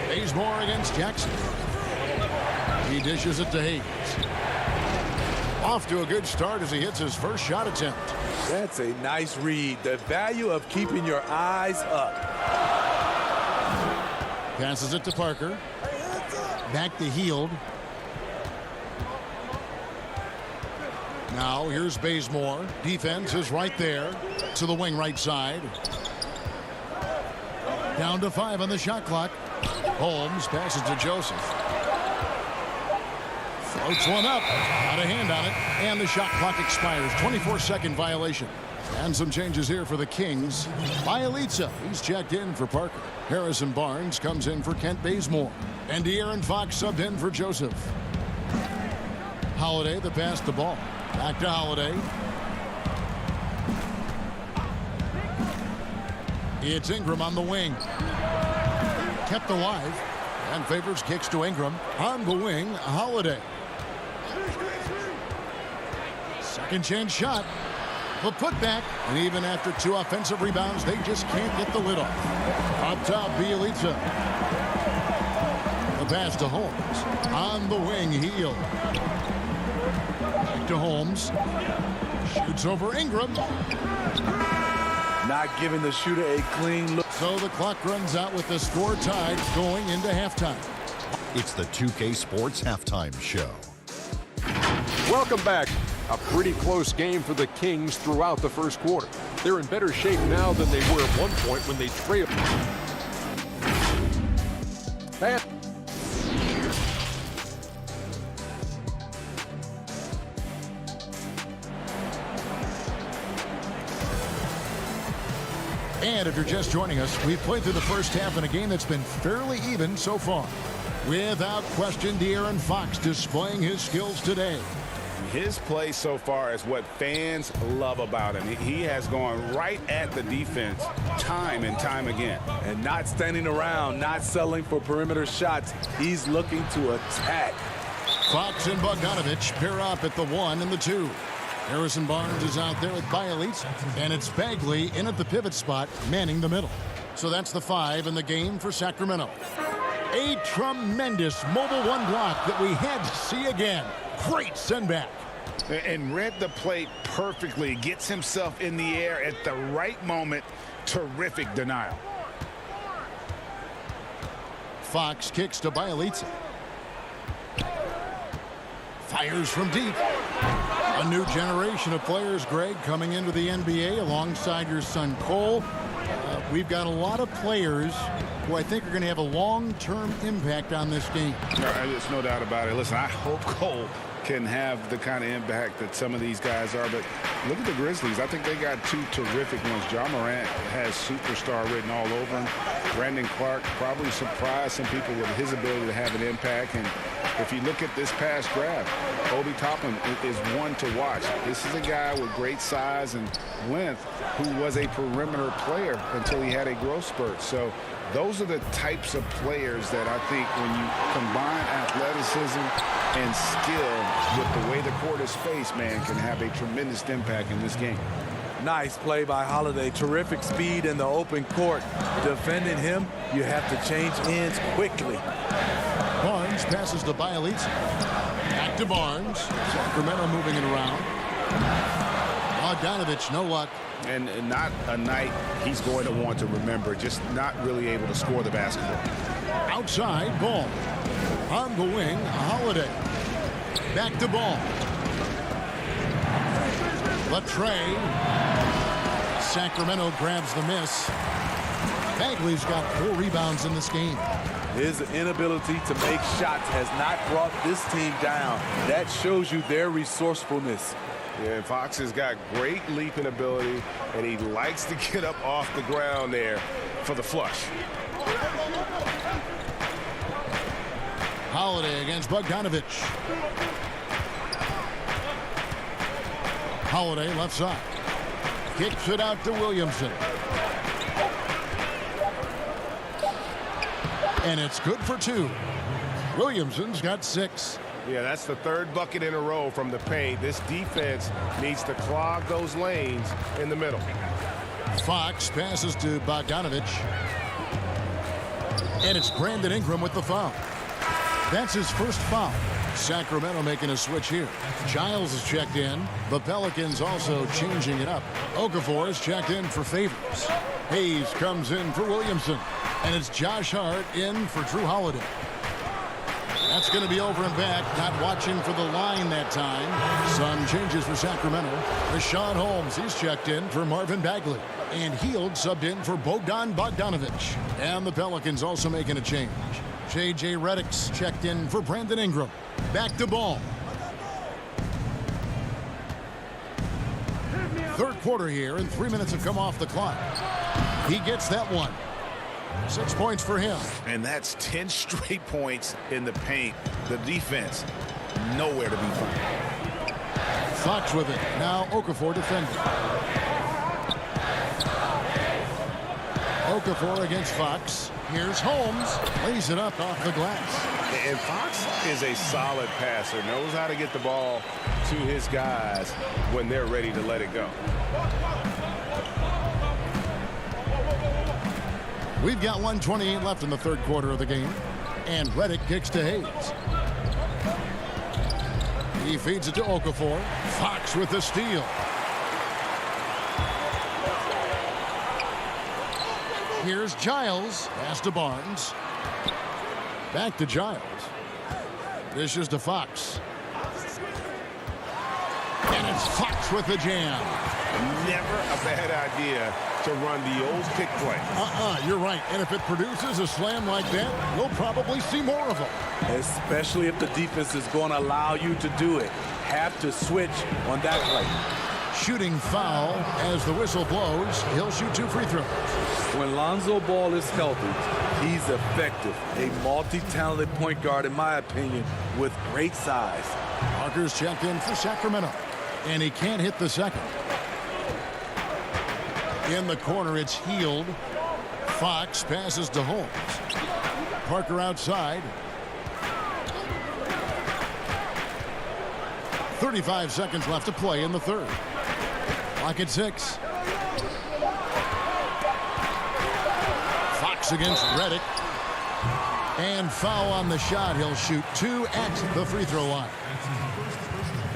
Bazemore against Jackson. He dishes it to Hayes. Off to a good start as he hits his first shot attempt.
That's a nice read. The value of keeping your eyes up.
Passes it to Parker. Back to Heald. Now here's Bazemore. Defense is right there. To the wing right side. Down to 5 on the shot clock. Holmes passes to Joseph. Floats one up. Got a hand on it. And the shot clock expires. 24-second violation. And some changes here for the Kings. Bielitsa, he's checked in for Parker. Harrison Barnes comes in for Kent Bazemore. And De'Aaron Fox subbed in for Joseph. Holiday to pass the ball. Back to Holiday. It's Ingram on the wing. Kept alive. And favors kicks to Ingram. On the wing, Holiday. Second chance shot. The putback. And even after 2 offensive rebounds, they just can't get the lid off. Up top, Bielitsa. The pass to Holmes. On the wing, Heald. Back to Holmes. Shoots over Ingram.
Not giving the shooter a clean look.
So the clock runs out with the score tied going into halftime.
It's the 2K Sports Halftime Show.
Welcome back. A pretty close game for the Kings throughout the first quarter. They're in better shape now than they were at one point when they trailed.
And if you're just joining us, we've played through the first half in a game that's been fairly even so far. Without question, De'Aaron Fox displaying his skills today.
His play so far is what fans love about him. He has gone right at the defense time and time again.
And not standing around, not settling for perimeter shots. He's looking to attack.
Fox and Bogdanovich pair up at the 1 and the 2. Harrison Barnes is out there with Bielitsa. And it's Bagley in at the pivot spot, manning the middle. So that's the 5 in the game for Sacramento. A tremendous mobile 1 block that we had to see again. Great send back.
And read the play perfectly. Gets himself in the air at the right moment. Terrific denial.
Fox kicks to Bielitsa. Fires from deep. A new generation of players, Greg, coming into the NBA alongside your son Cole. We've got a lot of players who I think are going to have a long-term impact on this game.
There's no doubt about it. Listen, I hope Cole can have the kind of impact that some of these guys are. But look at the Grizzlies. I think they got 2 terrific ones. Ja Morant has superstar written all over him. Brandon Clark probably surprised some people with his ability to have an impact. And if you look at this past draft, Obi Toppin is one to watch. This is a guy with great size and length who was a perimeter player until he had a growth spurt. So those are the types of players that I think when you combine athleticism and skill with the way the court is spaced, man, can have a tremendous impact in this game.
Nice play by Holiday. Terrific speed in the open court. Defending him, you have to change ends quickly.
Barnes passes to Bielitsa. Back to Barnes. Sacramento moving it around. Bogdanovich, no luck.
And not a night he's going to want to remember. Just not really able to score the basketball.
Outside, Ball. On the wing, Holiday. Back to Ball. Latrey. Sacramento grabs the miss. Bagley's got 4 rebounds in this game.
His inability to make shots has not brought this team down. That shows you their resourcefulness.
Yeah, Fox has got great leaping ability, and he likes to get up off the ground there for the flush.
Holiday against Bogdanovich. Holiday left side. Kicks it out to Williamson. And it's good for 2. Williamson's got 6.
Yeah, that's the 3rd bucket in a row from the paint. This defense needs to clog those lanes in the middle.
Fox passes to Bogdanovich. And it's Brandon Ingram with the foul. That's his first foul. Sacramento making a switch here. Giles is checked in. The Pelicans also changing it up. Okafor is checked in for Favors. Hayes comes in for Williamson. And it's Josh Hart in for Drew Holiday. That's going to be over and back. Not watching for the line that time. Some changes for Sacramento. Rashawn Holmes, he's checked in for Marvin Bagley. And Hield subbed in for Bogdan Bogdanovich. And the Pelicans also making a change. J.J. Redick's checked in for Brandon Ingram. Back to Ball. 3rd quarter here, and 3 minutes have come off the clock. He gets that one. 6 points for him.
And that's 10 straight points in the paint. The defense, nowhere to be found.
Fox with it. Now Okafor defending. Okafor against Fox. Here's Holmes. Lays it up off the glass.
And Fox is a solid passer. Knows how to get the ball to his guys when they're ready to let it go.
We've got 1:28 left in the 3rd quarter of the game. And Redick kicks to Hayes. He feeds it to Okafor. Fox with the steal. Here's Giles. Pass to Barnes. Back to Giles. Dishes to Fox. And it's Fox with the jam.
Never a bad idea to run the old kick play.
You're right. And if it produces a slam like that, we'll probably see more of them.
Especially if the defense is going to allow you to do it. Have to switch on that play.
Shooting foul as the whistle blows. He'll shoot 2 free throws.
When Lonzo Ball is healthy, he's effective. A multi-talented point guard, in my opinion, with great size.
Parker's checked in for Sacramento. And he can't hit the second. In the corner, it's Hield. Fox passes to Holmes. Parker outside. 35 seconds left to play in the 3rd. Clock at 6. Fox against Redick. And foul on the shot. He'll shoot 2 at the free throw line.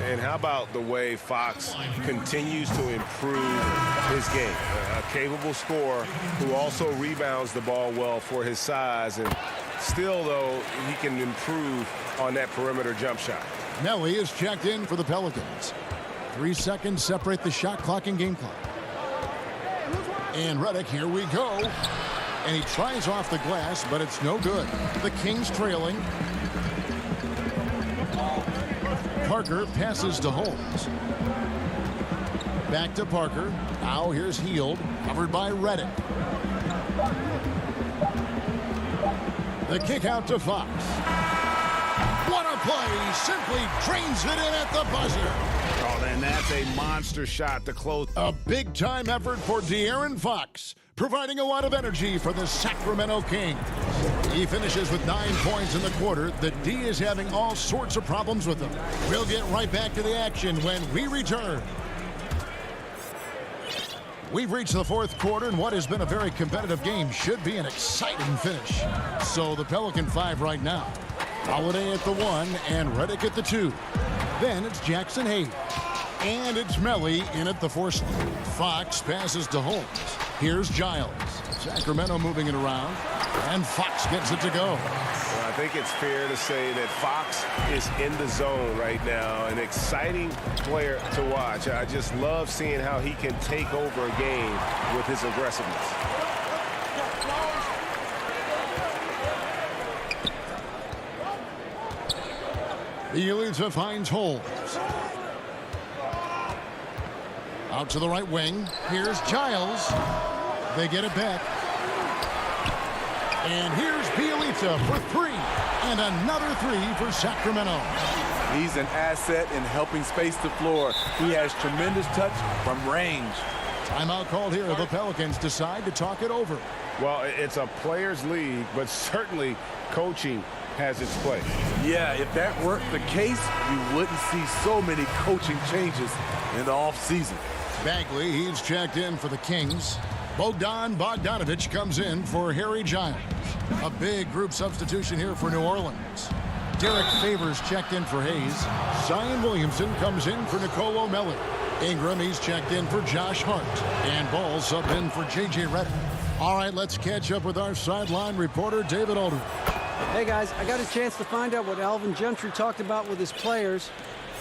And how about the way Fox continues to improve his game? A capable scorer who also rebounds the ball well for his size. And still, though, he can improve on that perimeter jump shot.
Nelly is checked in for the Pelicans. 3 seconds separate the shot clock and game clock. And Redick, here we go. And he tries off the glass, but it's no good. The Kings trailing. Parker passes to Holmes. Back to Parker. Now here's Hield, covered by Redick. The kick out to Fox. What a play! Simply drains it in at the buzzer.
Oh, and that's a monster shot to close.
A big-time effort for De'Aaron Fox, providing a lot of energy for the Sacramento Kings. He finishes with 9 points in the quarter. The D is having all sorts of problems with him. We'll get right back to the action when we return. We've reached the 4th quarter, and what has been a very competitive game should be an exciting finish. So the Pelican 5 right now. Holiday at the 1 and Redick at the 2. Then it's Jackson Hayes. And it's Melly in at the 4 slot. Fox passes to Holmes. Here's Giles. Sacramento moving it around. And Fox gets it to go.
Well, I think it's fair to say that Fox is in the zone right now. An exciting player to watch. I just love seeing how he can take over a game with his aggressiveness.
Bielitsa finds Holmes. Out to the right wing. Here's Giles. They get it back. And here's Bielitsa for 3. And another 3 for Sacramento.
He's an asset in helping space the floor. He has tremendous touch from range.
Timeout called here. The Pelicans decide to talk it over.
Well, it's a players' league, but certainly coaching has its place.
Yeah, if that weren't the case, you wouldn't see so many coaching changes in the offseason.
Bagley, he's checked in for the Kings. Bogdanovich comes in for Harry Giles. A big group substitution here for New Orleans. Derek Favors checked in for Hayes. Zion Williamson comes in for Nicolo Melli. Ingram, he's checked in for Josh Hart. And Ball subbed in for J.J. Redick. All right, let's catch up with our sideline reporter, David Aldridge.
Hey, guys, I got a chance to find out what Alvin Gentry talked about with his players.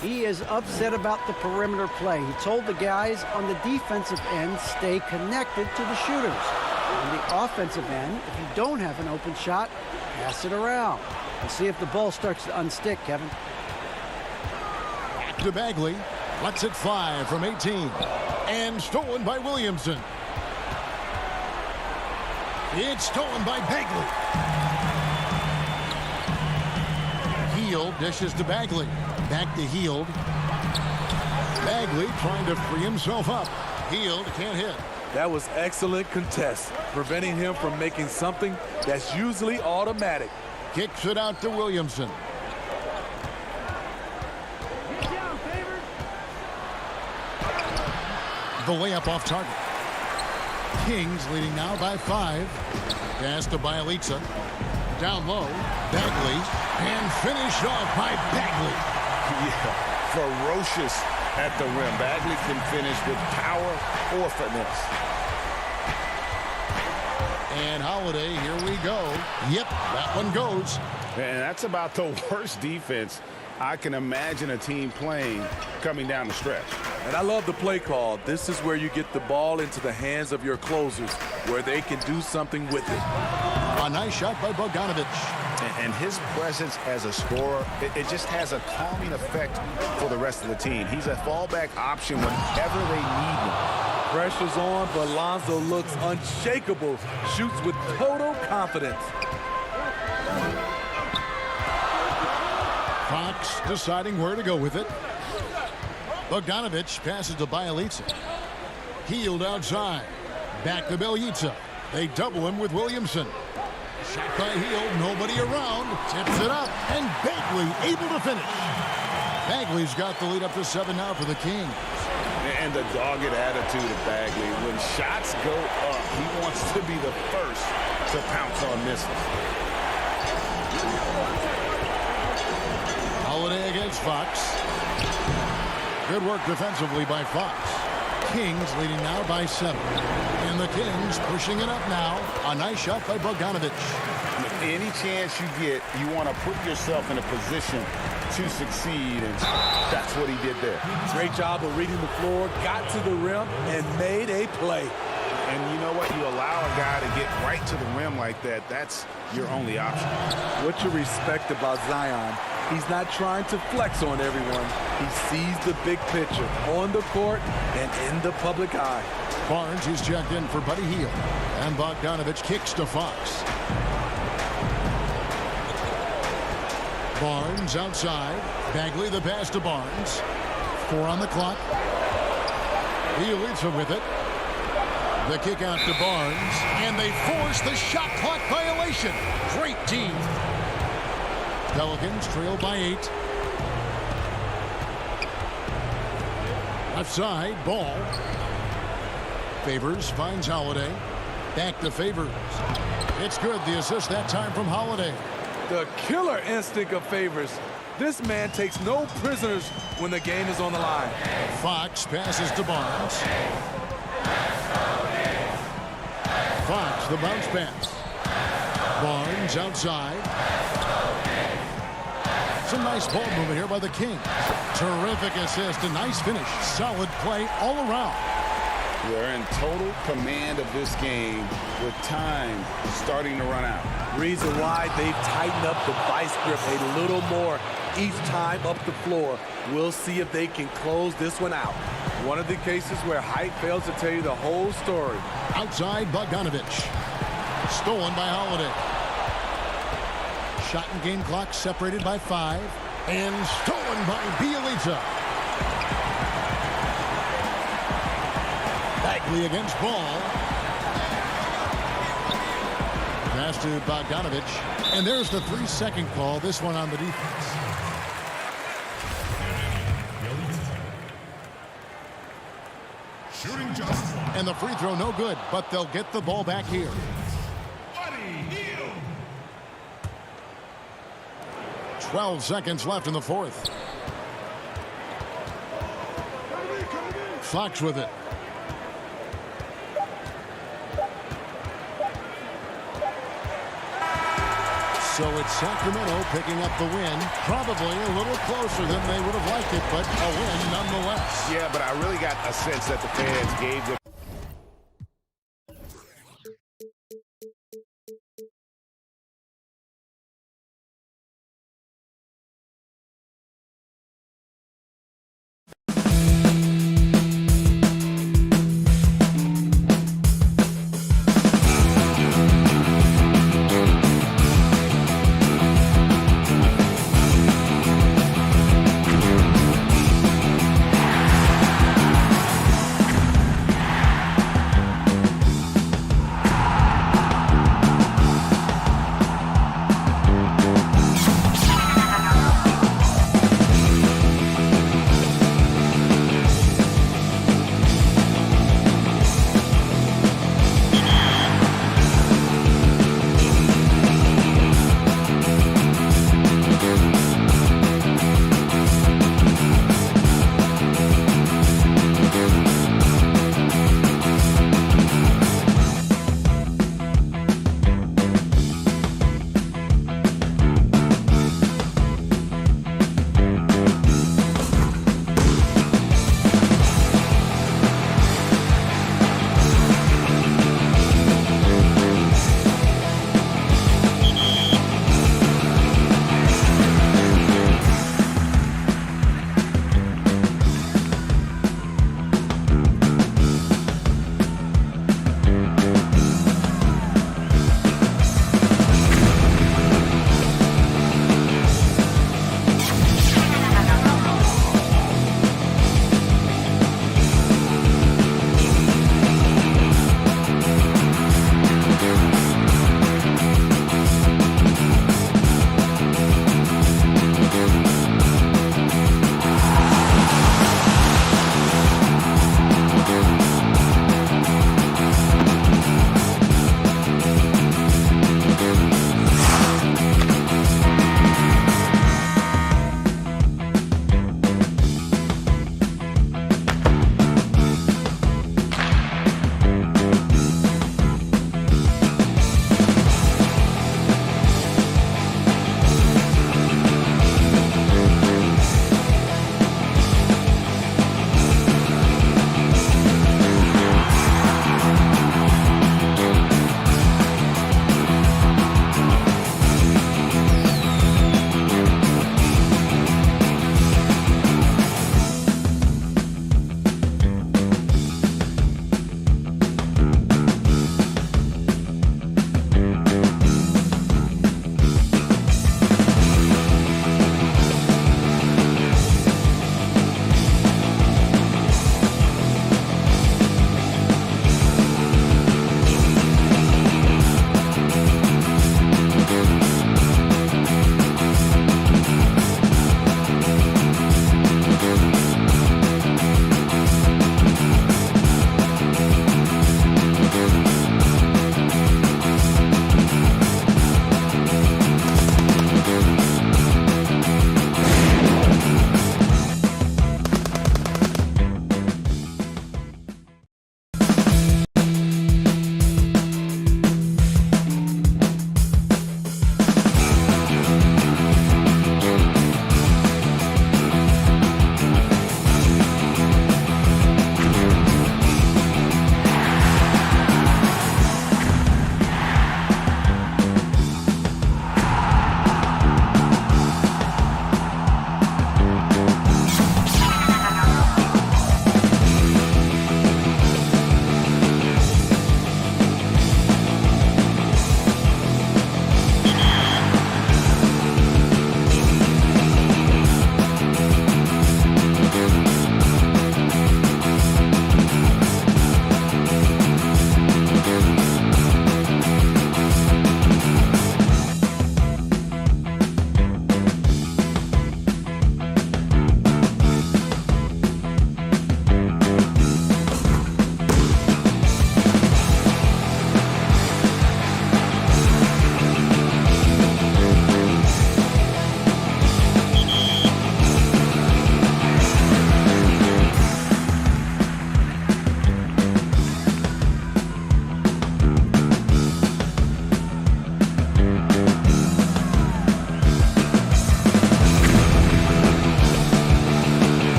He is upset about the perimeter play. He told the guys on the defensive end stay connected to the shooters. On the offensive end, if you don't have an open shot, pass it around. And see if the ball starts to unstick, Kevin.
To Bagley. Lets it fly from 18. And stolen by Williamson. It's stolen by Bagley. Hield dishes to Bagley. Back to Hield. Bagley trying to free himself up. Hield can't hit.
That was excellent contest, preventing him from making something that's usually automatic.
Kicks it out to Williamson. The layup off target. Kings leading now by 5. Pass to Bielitsa. Down low. Bagley. And finished off by Bagley.
Yeah, ferocious at the rim. Bagley can finish with power or finesse.
And Holiday, here we go. Yep, that one goes.
And that's about the worst defense I can imagine a team playing coming down the stretch.
And I love the play call. This is where you get the ball into the hands of your closers, where they can do something with it.
A nice shot by Bogdanovich.
And his presence as a scorer, it just has a calming effect for the rest of the team. He's a fallback option whenever they need him.
Pressure's on, but Lonzo looks unshakable. Shoots with total confidence.
Fox deciding where to go with it. Bogdanovich passes to Bielitsa. Hield outside. Back to Bielitsa. They double him with Williamson. Shot by Hield. Nobody around. Tips it up. And Bagley able to finish. Bagley's got the lead up to 7 now for the Kings.
And the dogged attitude of Bagley. When shots go up, he wants to be the first to pounce on misses.
Holiday against Fox. Good work defensively by Fox. Kings leading now by 7. And the Kings pushing it up now. A nice shot by Bogdanovich.
Any chance you get, you want to put yourself in a position to succeed, and that's what he did there.
Great job of reading the floor, got to the rim, and made a play.
And you know what? You allow a guy to get right to the rim like that, that's your only option.
What you respect about Zion, he's not trying to flex on everyone. He sees the big picture on the court and in the public eye.
Barnes, he's checked in for Buddy Hield. And Bogdanovich kicks to Fox. Barnes outside. Bagley the pass to Barnes. 4 on the clock. Bielitsa with it. The kick out to Barnes. And they force the shot clock violation. Great team. Pelicans trail by 8. Left side, Ball. Favors finds Holiday. Back to Favors. It's good. The assist that time from Holiday.
The killer instinct of Favors. This man takes no prisoners when the game is on the line.
Fox passes to Barnes. Fox, the bounce pass. Barnes outside. Some nice ball movement here by the Kings. Terrific assist, a nice finish. Solid play all around.
They're in total command of this game with time starting to run out.
Reason why they've tightened up the vice grip a little more each time up the floor. We'll see if they can close this one out. One of the cases where height fails to tell you the whole story.
Outside Bogdanovich. Stolen by Holiday. Shot and game clock separated by 5. And stolen by Bielitsa. Bagley against Ball. Pass to Bogdanovich. And there's the 3-second call. This one on the defense. And the free throw no good, but they'll get the ball back here. 12 seconds left in the fourth. Fox with it. So it's Sacramento picking up the win. Probably a little closer than they would have liked it, but a win nonetheless.
Yeah, but I really got a sense that the fans gave them.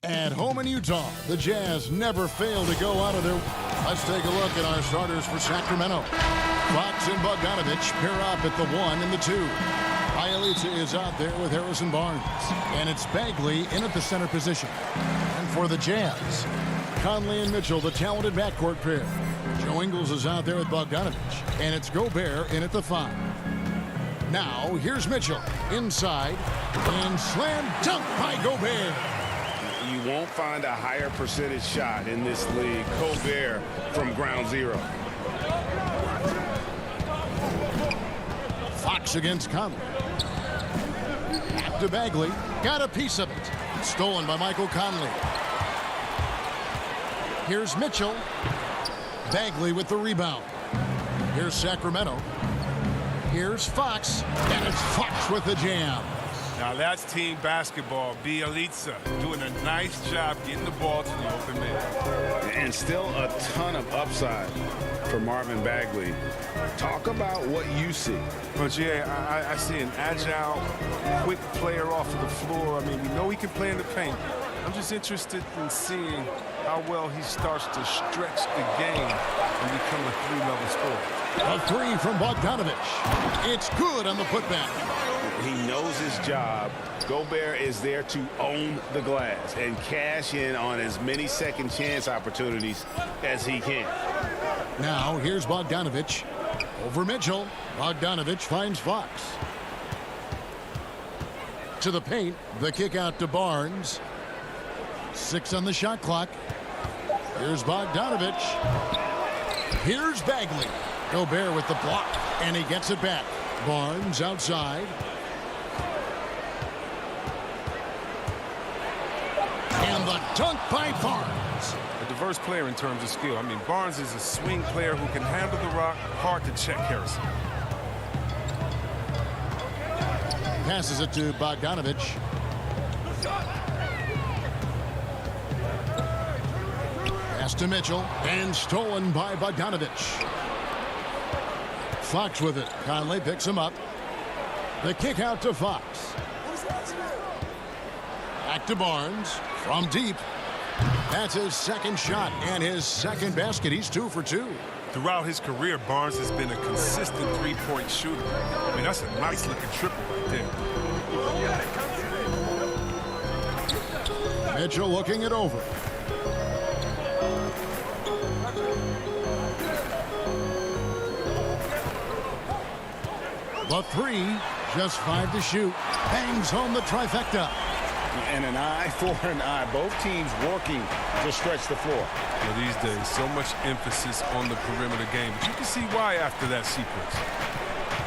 At home in Utah, the Jazz never fail to go out of their... Let's take a look at our starters for Sacramento. Fox and Bogdanovich pair up at the 1 and the 2. Bielitsa is out there with Harrison Barnes. And it's Bagley in at the center position. And for the Jazz, Conley and Mitchell, the talented backcourt pair. Joe Ingles is out there with Bogdanovich. And it's Gobert in at the 5. Now, here's Mitchell inside. And slam dunk by Gobert.
You won't find a higher percentage shot in this league. Gobert from ground zero.
Fox against Conley. Back to Bagley. Got a piece of it. Stolen by Michael Conley. Here's Mitchell. Bagley with the rebound. Here's Sacramento. Here's Fox. And it's Fox with the jam.
Now that's team basketball. Bielitsa doing a nice job getting the ball to the open man.
And still a ton of upside for Marvin Bagley. Talk about what you see.
But yeah, I see an agile, quick player off of the floor. I mean, we know he can play in the paint. I'm just interested in seeing how well he starts to stretch the game and become a 3-level scorer.
A 3 from Bogdanovich. It's good on the putback.
He knows his job. Gobert is there to own the glass and cash in on as many second chance opportunities as he can.
Now here's Bogdanovich over Mitchell. Bogdanovich finds Fox. To the paint. The kick out to Barnes. 6 on the shot clock. Here's Bogdanovich. Here's Bagley. Gobert with the block. And he gets it back. Barnes outside. And the dunk by Barnes.
A diverse player in terms of skill. I mean, Barnes is a swing player who can handle the rock. Hard to check Harrison.
Passes it to Bogdanovich. Pass to Mitchell. And stolen by Bogdanovich. Fox with it. Conley picks him up. The kick out to Fox. Back to Barnes from deep. That's his second shot and his second basket. He's 2 for 2.
Throughout his career, Barnes has been a consistent 3-point shooter. I mean, that's a nice looking triple right there.
Mitchell looking it over. The 3, just 5 to shoot. Bangs home the trifecta.
And an eye for an eye. Both teams working to stretch the floor.
Well, these days, so much emphasis on the perimeter game. But you can see why after that sequence.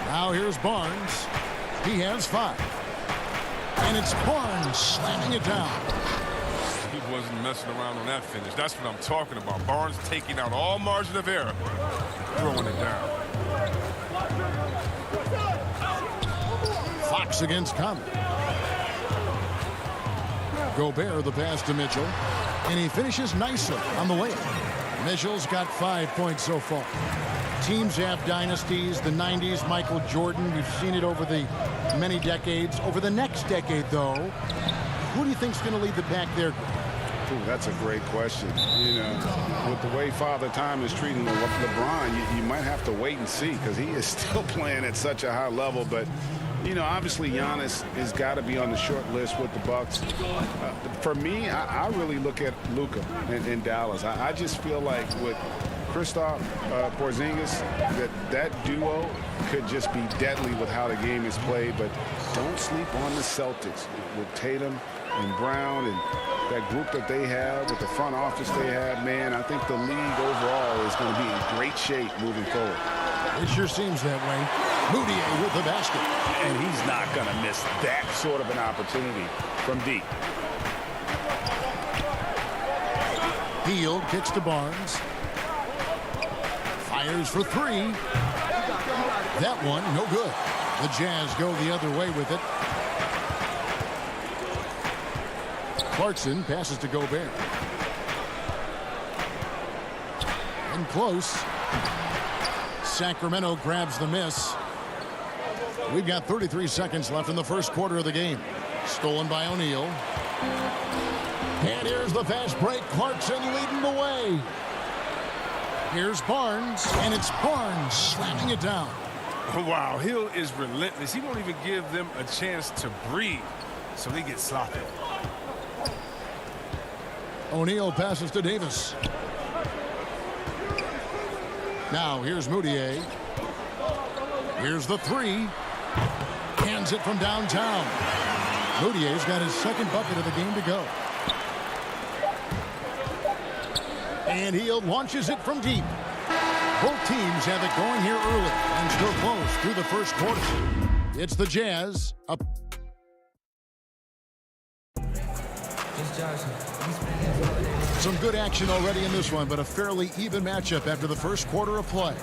Now here's Barnes. He has 5. And it's Barnes slamming it down.
He wasn't messing around on that finish. That's what I'm talking about. Barnes taking out all margin of error, throwing it down.
Fox against Conley. Gobert the pass to Mitchell. And he finishes nicely on the layup. Mitchell's got 5 points so far. Teams have dynasties. The 90s, Michael Jordan. We've seen it over the many decades. Over the next decade, though, who do you think's going to lead the pack there?
Ooh, that's a great question. You know, with the way Father Time is treating LeBron, you might have to wait and see because he is still playing at such a high level. But you know, obviously Giannis has got to be on the short list with the Bucks. For me, I really look at Luka in Dallas. I just feel like with Kristaps Porzingis, that duo could just be deadly with how the game is played. But don't sleep on the Celtics with Tatum and Brown and that group that they have with the front office they have. Man, I think the league overall is going to be in great shape moving forward.
It sure seems that way. Moutier with the basket.
And he's not going to miss that sort of an opportunity from deep.
Hield kicks to Barnes. Fires for 3. That one, no good. The Jazz go the other way with it. Clarkson passes to Gobert. And close. Sacramento grabs the miss. We've got 33 seconds left in the first quarter of the game. Stolen by O'Neal. And here's the fast break. Clarkson leading the way. Here's Barnes, and it's Barnes slamming it down.
Wow, Hill is relentless. He won't even give them a chance to breathe, so they get sloppy.
O'Neal passes to Davis. Now here's Moutier. Here's the three. Hands it from downtown. Moutier's got his second bucket of the game to go. And Hill launches it from deep. Both teams have it going here early and still close through the first quarter. It's the Jazz up. Some good action already in this one, but a fairly even matchup after the first quarter of play.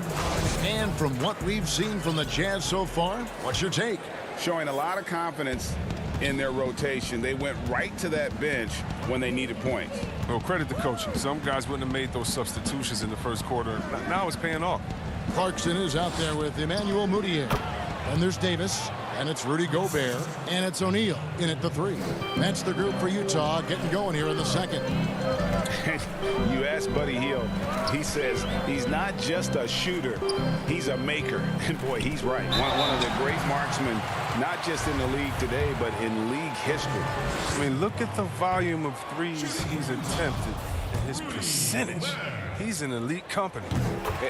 And from what we've seen from the Jazz so far, what's your take?
Showing a lot of confidence in their rotation. They went right to that bench when they needed points.
Well, credit the coaching. Some guys wouldn't have made those substitutions in the first quarter. Now it's paying off.
Clarkson is out there with Emmanuel Moutier. And there's Davis. And it's Rudy Gobert. And it's O'Neal in at the three. That's the group for Utah getting going here in the second.
You ask Buddy Hield, he says he's not just a shooter, he's a maker. And boy, he's right. One of the great marksmen, not just in the league today, but in league history.
I mean, look at the volume of threes he's attempted and his percentage. He's in elite company.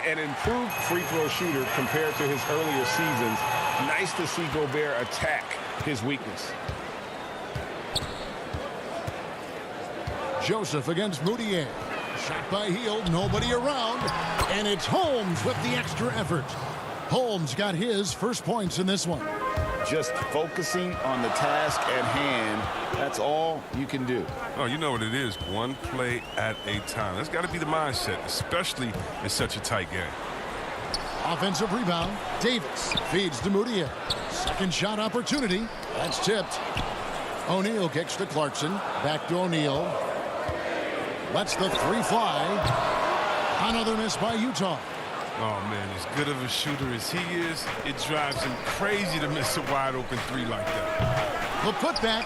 An improved free throw shooter compared to his earlier seasons. Nice to see Gobert attack his weakness.
Joseph against Moutier. Shot by Hield, nobody around. And it's Holmes with the extra effort. Holmes got his first points in this one.
Just focusing on the task at hand, that's all you can do.
Oh, you know what it is. One play at a time. That's got to be the mindset, especially in such a tight game.
Offensive rebound. Davis feeds to Moutier. Second shot opportunity. That's tipped. O'Neal kicks to Clarkson. Back to O'Neal. Lets the three fly. Another miss by Utah.
Oh, man, as good of a shooter as he is, it drives him crazy to miss a wide-open three like that.
The putback.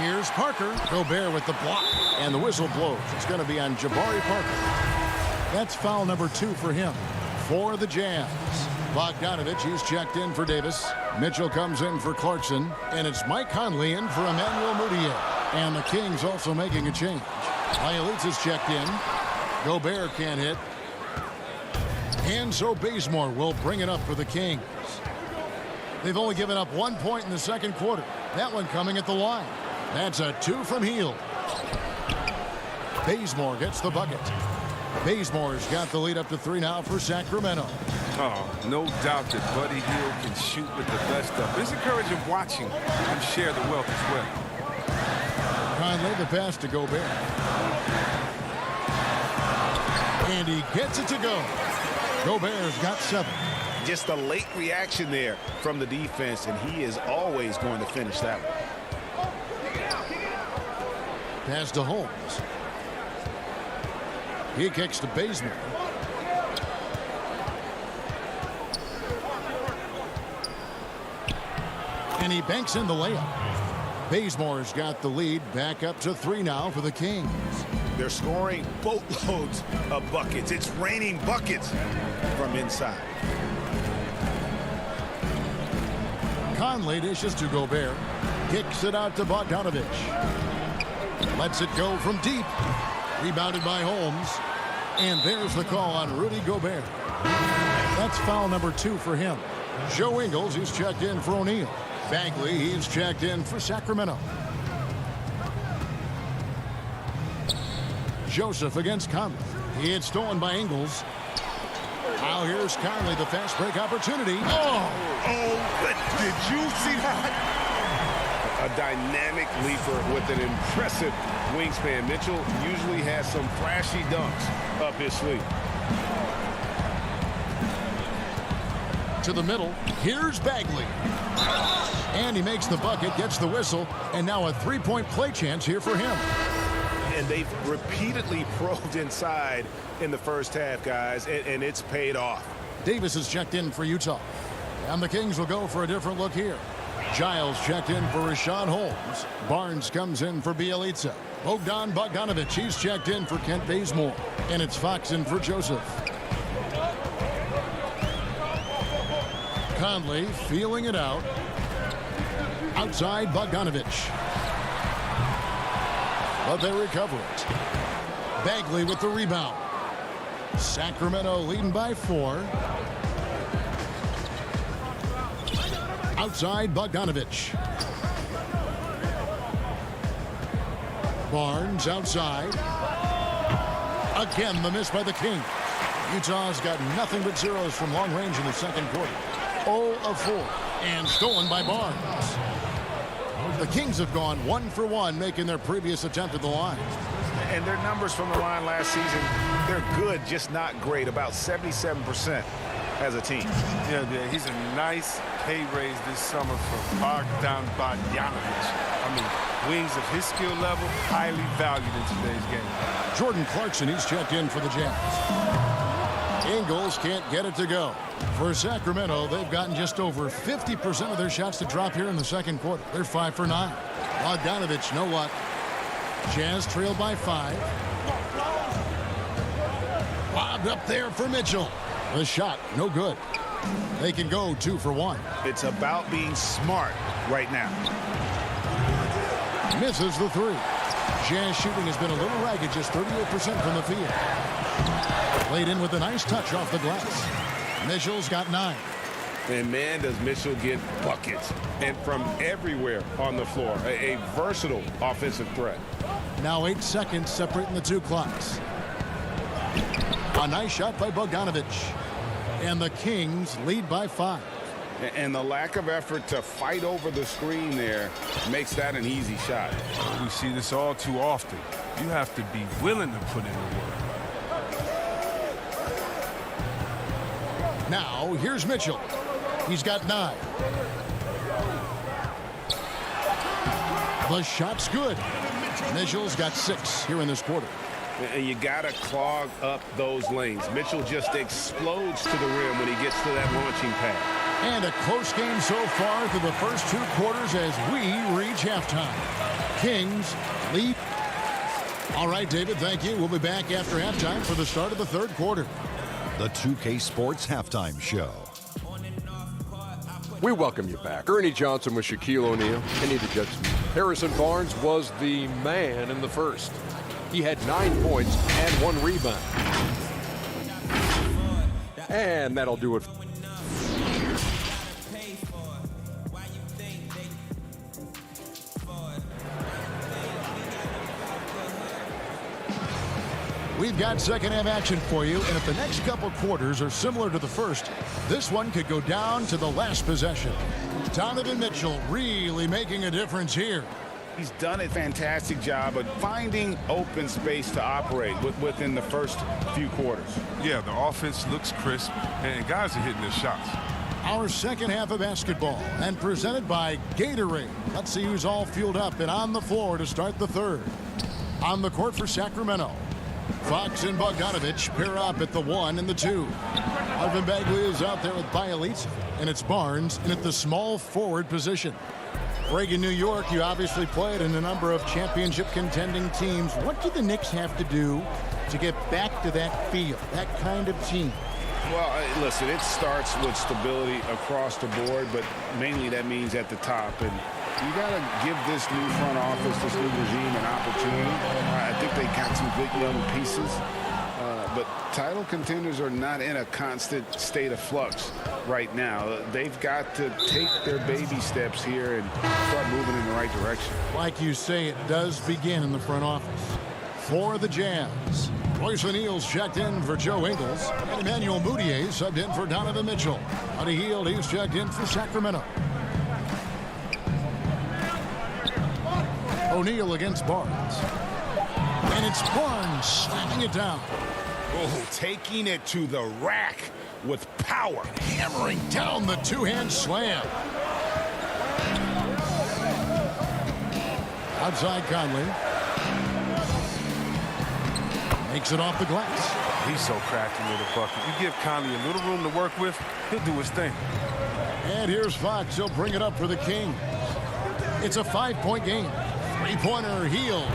Here's Parker. Gobert with the block. And the whistle blows. It's going to be on Jabari Parker. That's foul number 2 for him. For the Jazz. Bogdanovich, he's checked in for Davis. Mitchell comes in for Clarkson. And it's Mike Conley in for Emmanuel Moutier. And the Kings also making a change. Bielitz is checked in. Gobert can't hit. And so Bazemore will bring it up for the Kings. They've only given up 1 point in the second quarter. That one coming at the line. That's a 2 from Hield. Bazemore gets the bucket. Bazemore's got the lead up to 3 now for Sacramento.
Oh, no doubt that Buddy Hield can shoot with the best of. It's encouraging watching him share the wealth as well.
Conley the pass to Gobert. And he gets it to go. Gobert's got 7.
Just a late reaction there from the defense, and he is always going to finish that one.
Pass to Holmes. He kicks to Bazemore. And he banks in the layup. Bazemore's got the lead back up to 3 now for the Kings.
They're scoring boatloads of buckets. It's raining buckets from inside.
Conley dishes to Gobert. Kicks it out to Bogdanovich. Lets it go from deep. Rebounded by Holmes. And there's the call on Rudy Gobert. That's foul number 2 for him. Joe Ingles, he's checked in for O'Neal. Bagley, he's checked in for Sacramento. Joseph against Conley. He had stolen by Ingles. Now here's Conley, the fast break opportunity.
Did you see that? A dynamic leaper with an impressive wingspan. Mitchell usually has some flashy dunks up his sleeve.
To the middle. Here's Bagley. And he makes the bucket, gets the whistle, and now a 3-point play chance here for him.
And they've repeatedly probed inside in the first half, guys, and it's paid off.
Davis is checked in for Utah. And the Kings will go for a different look here. Giles checked in for Rashawn Holmes. Barnes comes in for Bielitsa. Bogdanovich, he's checked in for Kent Bazemore. And it's Fox in for Joseph. Conley feeling it out. Outside Bogdanovich. But they recover it. Bagley with the rebound. Sacramento leading by 4. Outside Bogdanovich. Barnes outside. Again, the miss by the Kings. Utah's got nothing but zeros from long range in the second quarter. 0 of 4. And stolen by Barnes. The Kings have gone 1 for 1, making their previous attempt at the line.
And their numbers from the line last season, they're good, just not great. About 77% as a team.
Yeah, he's a nice pay raise this summer for Bogdanovich. I mean, wings of his skill level, highly valued in today's game.
Jordan Clarkson, he's checked in for the Jazz. Ingles can't get it to go. For Sacramento, they've gotten just over 50% of their shots to drop here in the second quarter. They're 5 for 9. Bogdanovich, no luck. Jazz trailed by 5. Lobbed up there for Mitchell. The shot, no good. They can go 2 for 1.
It's about being smart right now.
Misses the 3. Jazz shooting has been a little ragged, just 38% from the field. Played in with a nice touch off the glass. Mitchell's got 9.
And man, does Mitchell get buckets. And from everywhere on the floor. A versatile offensive threat.
Now 8 seconds separating the two clocks. A nice shot by Bogdanovich. And the Kings lead by 5.
And the lack of effort to fight over the screen there makes that an easy shot.
We see this all too often. You have to be willing to put in the work.
Now, here's Mitchell. He's got 9. The shot's good. Mitchell's got 6 here in this quarter.
And you got to clog up those lanes. Mitchell just explodes to the rim when he gets to that launching pad.
And a close game so far through the first 2 quarters as we reach halftime. Kings lead. All right, David, thank you. We'll be back after halftime for the start of the third quarter.
The 2K Sports Halftime Show.
We welcome you back. Ernie Johnson with Shaquille O'Neal, Kenny the Judson. Harrison Barnes was the man in the first. He had 9 points and 1 rebound. And that'll do it.
We've got second half action for you, and if the next couple quarters are similar to the first, this one could go down to the last possession. Donovan Mitchell really making a difference here.
He's done a fantastic job of finding open space to operate within the first few quarters.
Yeah, the offense looks crisp, and guys are hitting their shots.
Our second half of basketball, and presented by Gatorade. Let's see who's all fueled up and on the floor to start the third. On the court for Sacramento, Fox and Bogdanovich pair up at the 1 and the 2. Marvin Bagley is out there with Bielitsa, and it's Barnes in at the small forward position. Reagan, New York, you obviously played in a number of championship contending teams. What do the Knicks have to do to get back to that feel, that kind of team?
Well, listen, it starts with stability across the board, but mainly that means at the top. And you got to give this new front office, this new regime, an opportunity. I think they got some good young pieces. But title contenders are not in a constant state of flux right now. They've got to take their baby steps here and start moving in the right direction.
Like you say, it does begin in the front office. For the Jazz, Royce O'Neal's checked in for Joe Ingles, and Emmanuel Mudiay subbed in for Donovan Mitchell. Buddy Hield, he's checked in for Sacramento. O'Neal against Barnes. And it's Barnes slamming it down.
Oh, taking it to the rack with power.
Hammering down the two-hand slam. Outside Conley. Makes it off the glass.
He's so crafty with a bucket. You give Conley a little room to work with, he'll do his thing.
And here's Fox. He'll bring it up for the Kings. It's a 5-point game. 3-pointer, Hield.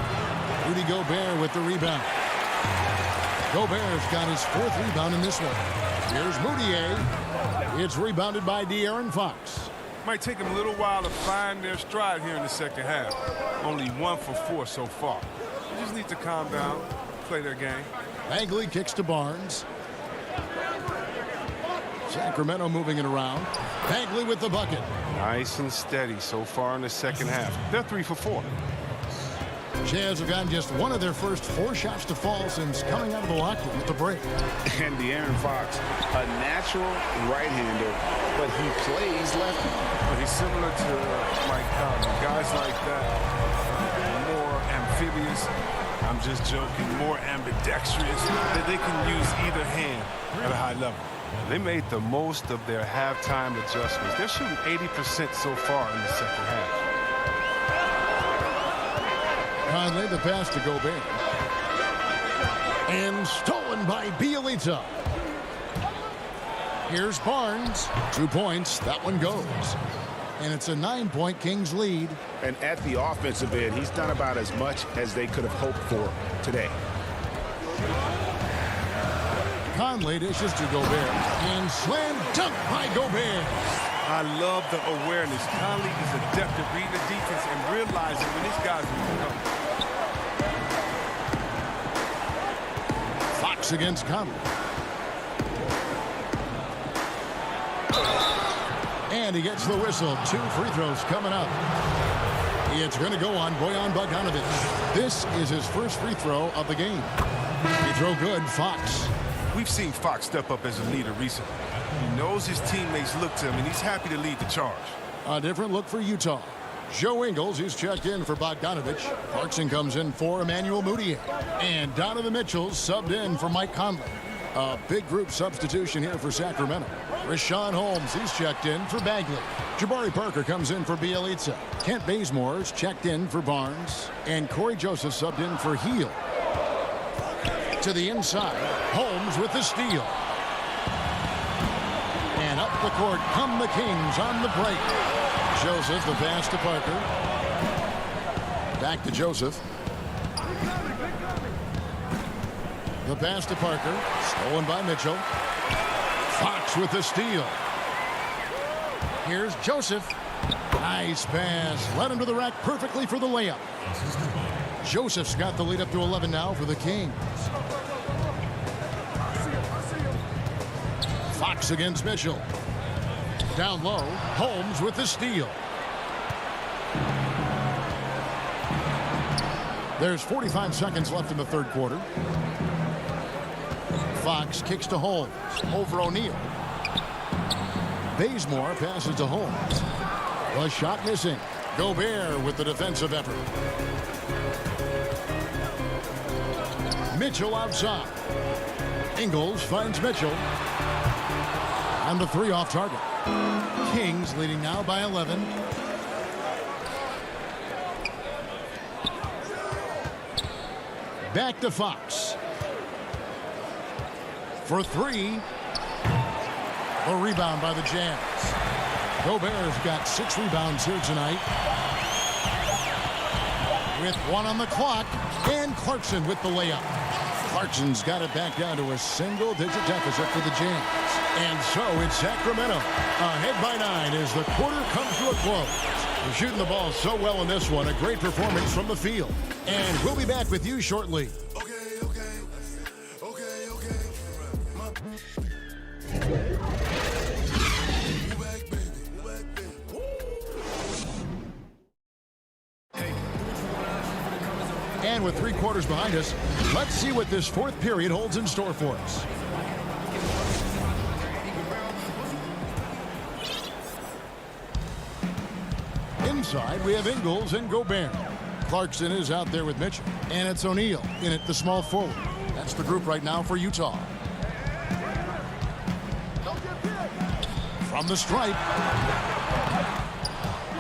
Rudy Gobert with the rebound. Gobert's got his 4th rebound in this one. Here's Moutier. It's rebounded by De'Aaron Fox.
Might take them a little while to find their stride here in the second half. Only 1 for 4 so far. They just need to calm down, play their game.
Bagley kicks to Barnes. Sacramento moving it around. Bagley with the bucket.
Nice and steady so far in the second half. They're 3 for 4.
Jazz have gotten just one of their first 4 shots to fall since coming out of the locker room at the break.
And De'Aaron Fox, a natural right-hander, but he plays lefty.
But he's similar to Mike Conley. Guys like that, more amphibious. I'm just joking, more ambidextrous, that they can use either hand at a high level. They made the most of their halftime adjustments. They're shooting 80% so far in the second half.
Conley, the pass to Gobert. And stolen by Bielitsa. Here's Barnes. 2 points. That one goes. And it's a 9-point Kings lead.
And at the offensive end, he's done about as much as they could have hoped for today.
Conley dishes to Gobert. And slam dunk by Gobert.
I love the awareness. Conley is adept at reading the defense and realizing when these guys are coming.
Fox against Conley. And he gets the whistle. 2 free throws coming up. It's going to go on Bojan Bogdanovic. This is his first free throw of the game. Free throw good, Fox.
We've seen Fox step up as a leader recently. He knows his teammates look to him, and he's happy to lead the charge.
A different look for Utah. Joe Ingles, he's checked in for Bogdanovic. Clarkson comes in for Emmanuel Moutier. And Donovan Mitchell subbed in for Mike Conley. A big group substitution here for Sacramento. Rashawn Holmes, he's checked in for Bagley. Jabari Parker comes in for Bielitsa. Kent Bazemore's checked in for Barnes. And Corey Joseph subbed in for Heel. To the inside, Holmes with the steal. And up the court come the Kings on the break. Joseph, the pass to Parker. Back to Joseph. The pass to Parker. Stolen by Mitchell. Fox with the steal. Here's Joseph. Nice pass. Led him to the rack perfectly for the layup. Joseph's got the lead up to 11 now for the Kings. Fox against Mitchell. Down low, Holmes with the steal. There's 45 seconds left in the third quarter. Fox kicks to Holmes. Over O'Neal. Bazemore passes to Holmes. The shot missing. Gobert with the defensive effort. Mitchell outside. Ingles finds Mitchell. And the 3 off target. Kings leading now by 11. Back to Fox. For 3. A rebound by the Jazz. Gobert's got 6 rebounds here tonight. With 1 on the clock. And Clarkson with the layup. Clarkson's got it back down to a single-digit deficit for the Jazz. And so it's Sacramento ahead by 9 as the quarter comes to a close. They're shooting the ball so well in this one. A great performance from the field. And we'll be back with you shortly. And with 3 quarters behind us, let's see what this 4th period holds in store for us. Inside, we have Ingles and Gobert. Clarkson is out there with Mitchell. And it's O'Neal in at the small forward. That's the group right now for Utah. From the stripe.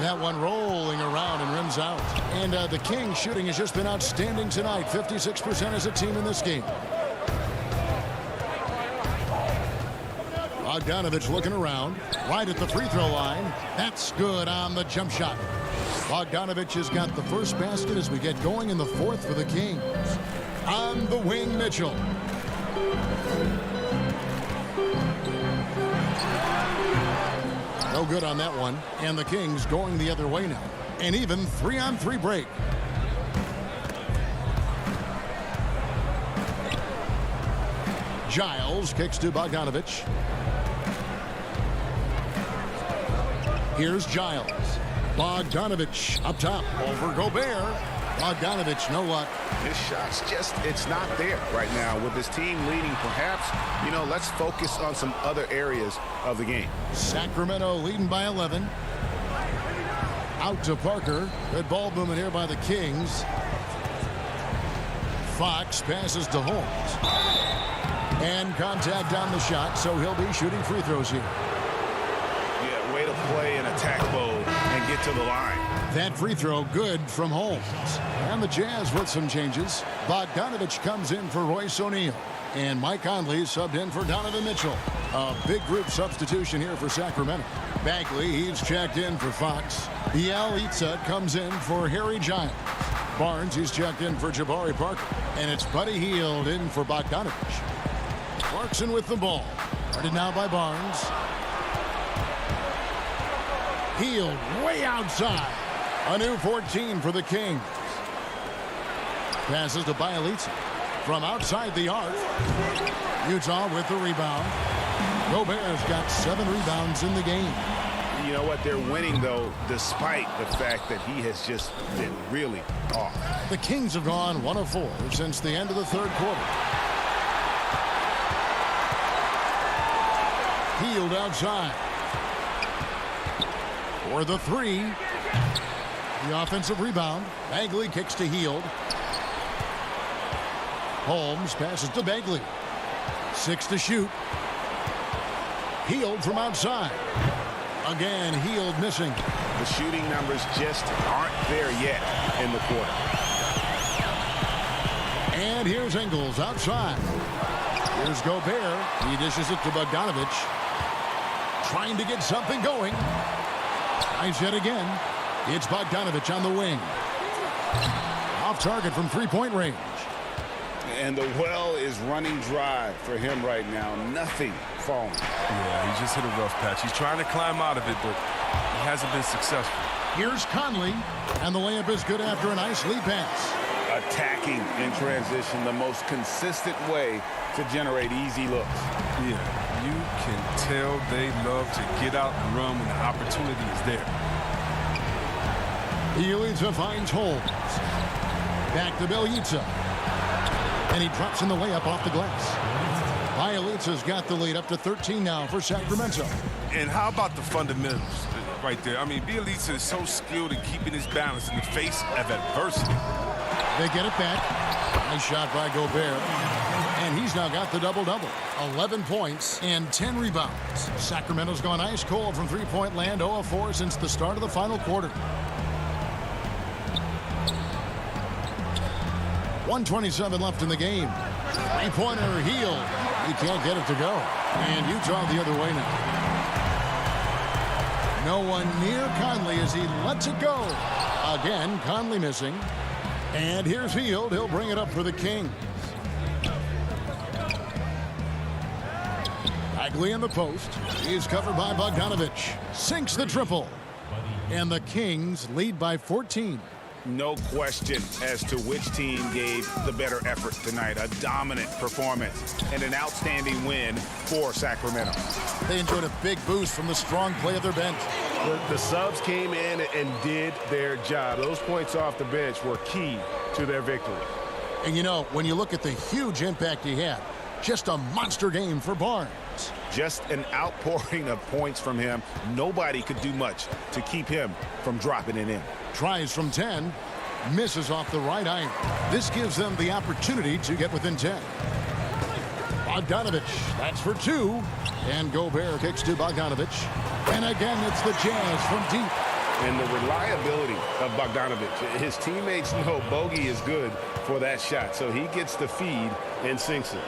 That one rolling around and rims out. And the Kings shooting has just been outstanding tonight. 56% as a team in this game. Bogdanovic looking around. Right at the free throw line. That's good on the jump shot. Bogdanovich has got the first basket as we get going in the fourth for the Kings. On the wing, Mitchell. No good on that one. And the Kings going the other way now. An even 3-on-3 break. Giles kicks to Bogdanovich. Here's Giles. Bogdanovich up top over Gobert. Bogdanovich, no luck.
His shot's it's not there right now. With his team leading, perhaps, let's focus on some other areas of the game.
Sacramento leading by 11. Out to Parker. Good ball movement here by the Kings. Fox passes to Holmes. And contact on the shot, so he'll be shooting free throws here.
Yeah, way to play in attack mode and get to the line.
That free throw good from Holmes. And the Jazz with some changes. Bogdanovich comes in for Royce O'Neal. And Mike Conley subbed in for Donovan Mitchell. A big group substitution here for Sacramento. Bagley, he's checked in for Fox. Bielitsa comes in for Harry Giles. Barnes, he's checked in for Jabari Parker. And it's Buddy Hield in for Bogdanovich. Clarkson with the ball. Guarded now by Barnes. Hield way outside. A new 14 for the Kings. Passes to Bielitsa. From outside the arc. Utah with the rebound. Gobert's got 7 rebounds in the game.
You know what? They're winning, though, despite the fact that he has just been really off.
The Kings have gone 1 of 4 since the end of the third quarter. Hield outside. For the 3. The offensive rebound. Bagley kicks to Hield. Holmes passes to Bagley. 6 to shoot. Hield from outside. Again, Hield missing.
The shooting numbers just aren't there yet in the quarter.
And here's Ingles outside. Here's Gobert. He dishes it to Bogdanovich. Trying to get something going. Tries yet again. It's Bogdanovich on the wing. Off target from three-point range.
And the well is running dry for him right now. Nothing falling.
Yeah, he just hit a rough patch. He's trying to climb out of it, but he hasn't been successful.
Here's Conley, and the layup is good after a nice lead pass.
Attacking in transition, the most consistent way to generate easy looks.
Yeah, you can tell they love to get out and run when the opportunity is there.
Bielitsa finds Holmes. Back to Bielitsa. And he drops in the layup off the glass. Bielitsa's got the lead up to 13 now for Sacramento.
And how about the fundamentals right there? I mean, Bielitsa is so skilled in keeping his balance in the face of adversity.
They get it back. Nice shot by Gobert. And he's now got the double-double. 11 points and 10 rebounds. Sacramento's gone ice cold from three-point land, 0 of 4 since the start of the final quarter. 1:27 left in the game. Three-pointer Hield. He can't get it to go. And Utah the other way now. No one near Conley as he lets it go. Again, Conley missing. And here's Hield. He'll bring it up for the Kings. Bagley in the post. He's covered by Bogdanovich. Sinks the triple. And the Kings lead by 14.
No question as to which team gave the better effort tonight. A dominant performance and an outstanding win for Sacramento.
They enjoyed a big boost from the strong play of their bench.
The subs came in and did their job. Those points off the bench were key to their victory.
And you know, when you look at the huge impact he had, just a monster game for Barnes.
Just an outpouring of points from him. Nobody could do much to keep him from dropping it in.
Tries from 10, misses off the right iron. This gives them the opportunity to get within 10. Bogdanovich, that's for 2. And Gobert kicks to Bogdanovich. And again, it's the Jazz from deep.
And the reliability of Bogdanovich. His teammates know bogey is good for that shot. So he gets the feed and sinks it.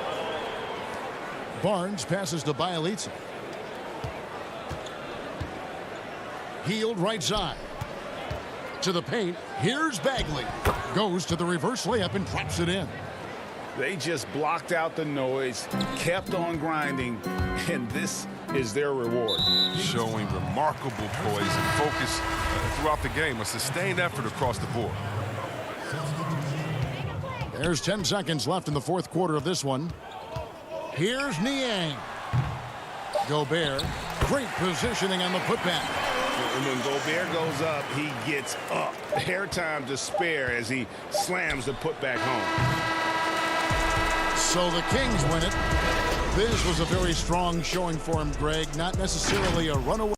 Barnes passes to Bielitsa. Hield right side. To the paint. Here's Bagley. Goes to the reverse layup and drops it in.
They just blocked out the noise, kept on grinding, and this is their reward.
Showing remarkable poise and focus throughout the game. A sustained effort across the board.
There's 10 seconds left in the fourth quarter of this one. Here's Niang. Gobert. Great positioning on the putback.
And when Gobert goes up, he gets up. Airtime to spare as he slams the putback home.
So the Kings win it. This was a very strong showing for him, Greg. Not necessarily a runaway.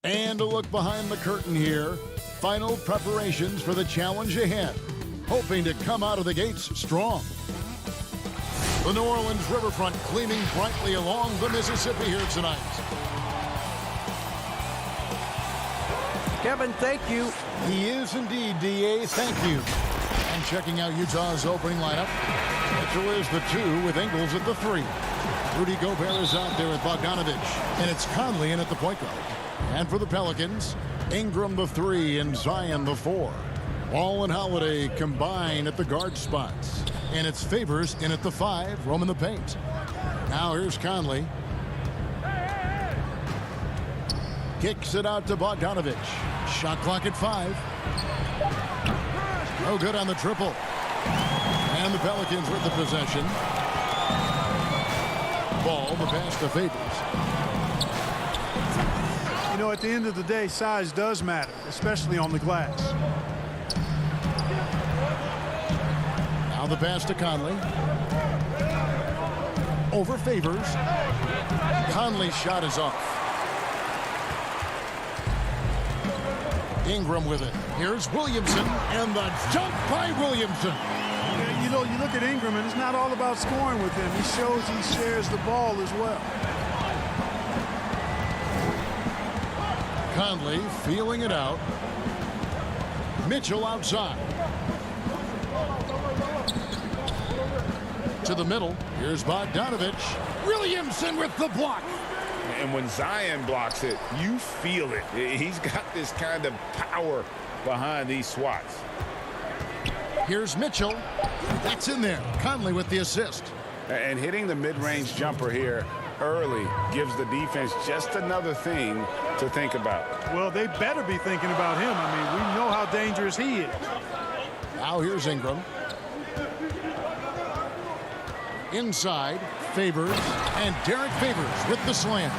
And a look behind the curtain here. Final preparations for the challenge ahead. Hoping to come out of the gates strong. The New Orleans riverfront gleaming brightly along the Mississippi here tonight.
Kevin, thank you.
He is indeed, D.A. Thank you. And checking out Utah's opening lineup. Mitchell is the 2 with Ingles at the 3. Rudy Gobert is out there with Bogdanovich. And it's Conley in at the point guard. And for the Pelicans, Ingram the 3 and Zion the 4. Ball and Holiday combine at the guard spots. And it's Favors in at the 5, roaming the paint. Now here's Conley. Kicks it out to Bogdanovich. Shot clock at 5. No good on the triple. And the Pelicans with the possession. Ball, the pass to Favors.
You know, at the end of the day, size does matter, especially on the glass.
Now the pass to Conley. Over Favors. Conley's shot is off. Ingram with it. Here's Williamson, and the dunk by Williamson.
Yeah, you know, you look at Ingram, and it's not all about scoring with him. He shows he shares the ball as well.
Conley feeling it out. Mitchell outside. To the middle. Here's Bogdanovich. Williamson with the block.
And when Zion blocks it, you feel it. He's got this kind of power behind these swats.
Here's Mitchell. That's in there. Conley with the assist.
And hitting the mid-range jumper here early gives the defense just another thing to think about.
Well, they better be thinking about him. I mean, we know how dangerous he is.
Now here's Ingram. Inside, Favors, and Derek Favors with the slam.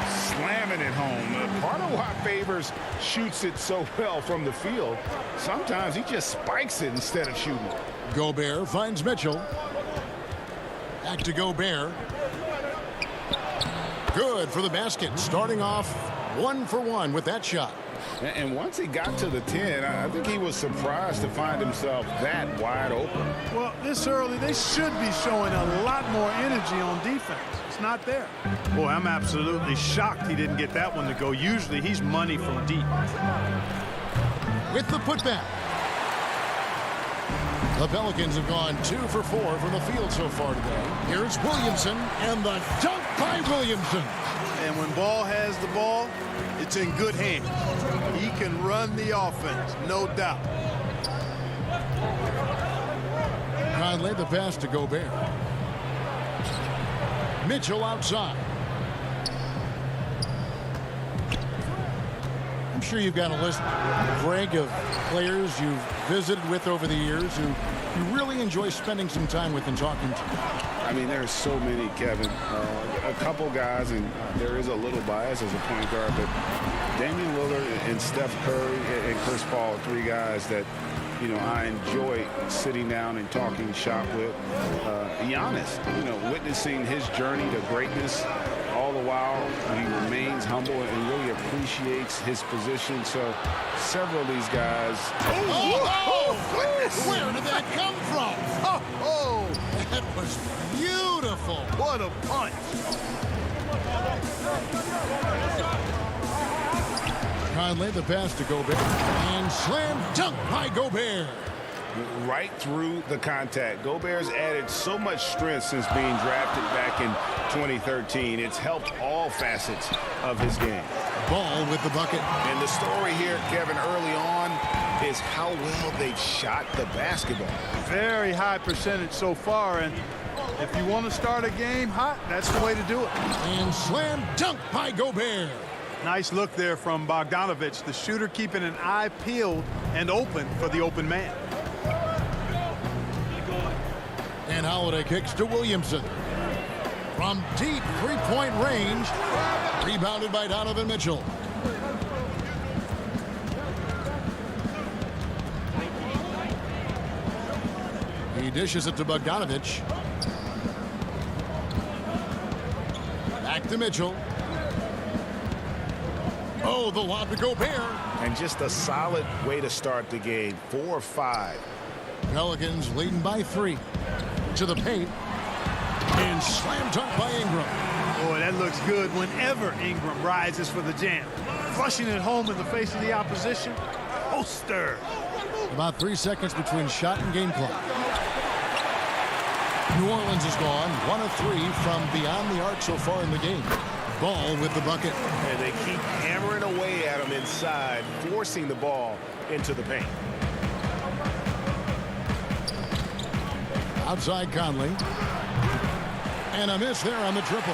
Slamming it home. Part of why Favors shoots it so well from the field, sometimes he just spikes it instead of shooting it.
Gobert finds Mitchell. Back to Gobert. Good for the basket. Starting off 1 for 1 with that shot.
And once he got to the 10, I think he was surprised to find himself that wide open.
Well, this early, they should be showing a lot more energy on defense. It's not there. Boy, I'm absolutely shocked he didn't get that one to go. Usually he's money from deep.
With the putback. The Pelicans have gone 2 for 4 from the field so far today. Here's Williamson, and the dunk by Williamson.
And when Ball has the ball, it's in good hands. He can run the offense, no doubt.
Conley, the pass to Gobert. Mitchell outside. I'm sure you've got a list, Greg, of players you've visited with over the years who you really enjoy spending some time with and talking to.
I mean, there's so many, Kevin. A couple guys, and there is a little bias as a point guard, but Damian Lillard and Steph Curry and Chris Paul, 3 guys that, you know, I enjoy sitting down and talking shop with. Giannis, you know, witnessing his journey to greatness, all the while he remains humble and really appreciates his position. So several of these guys.
Oh, goodness! Where did that come from? Oh, that was beautiful. What a punch. Conley, the pass to Gobert, and slam dunk by Gobert.
Right through the contact. Gobert's added so much strength since being drafted back in 2013. It's helped all facets of his game.
Ball with the bucket.
And the story here, Kevin, early on is how well they've shot the basketball.
Very high percentage so far, and if you want to start a game hot, that's the way to do it.
And slam dunk by Gobert.
Nice look there from Bogdanovich, the shooter keeping an eye peeled and open for the open man.
And Holiday kicks to Williamson. From deep three-point range. Rebounded by Donovan Mitchell. He dishes it to Bogdanovich. Back to Mitchell. Oh, the lob to Gobert.
And just a solid way to start the game. 4-5.
Pelicans leading by 3. To the paint. And slam dunk by Ingram.
Boy, that looks good whenever Ingram rises for the jam. Flushing it home in the face of the opposition. Poster.
About 3 seconds between shot and game clock. New Orleans is gone 1 of 3 from beyond the arc so far in the game. Ball with the bucket.
And they keep hammering away at him inside, forcing the ball into the paint.
Outside Conley. And a miss there on the triple.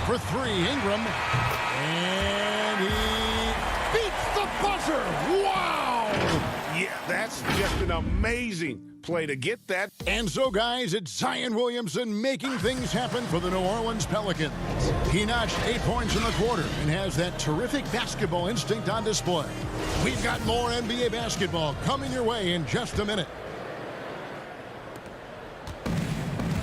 For 3, Ingram. And he beats the buzzer. Wow!
Yeah, that's just an amazing play to get that.
And so, guys, it's Zion Williamson making things happen for the New Orleans Pelicans. He notched 8 points in the quarter and has that terrific basketball instinct on display. We've got more NBA basketball coming your way in just a minute.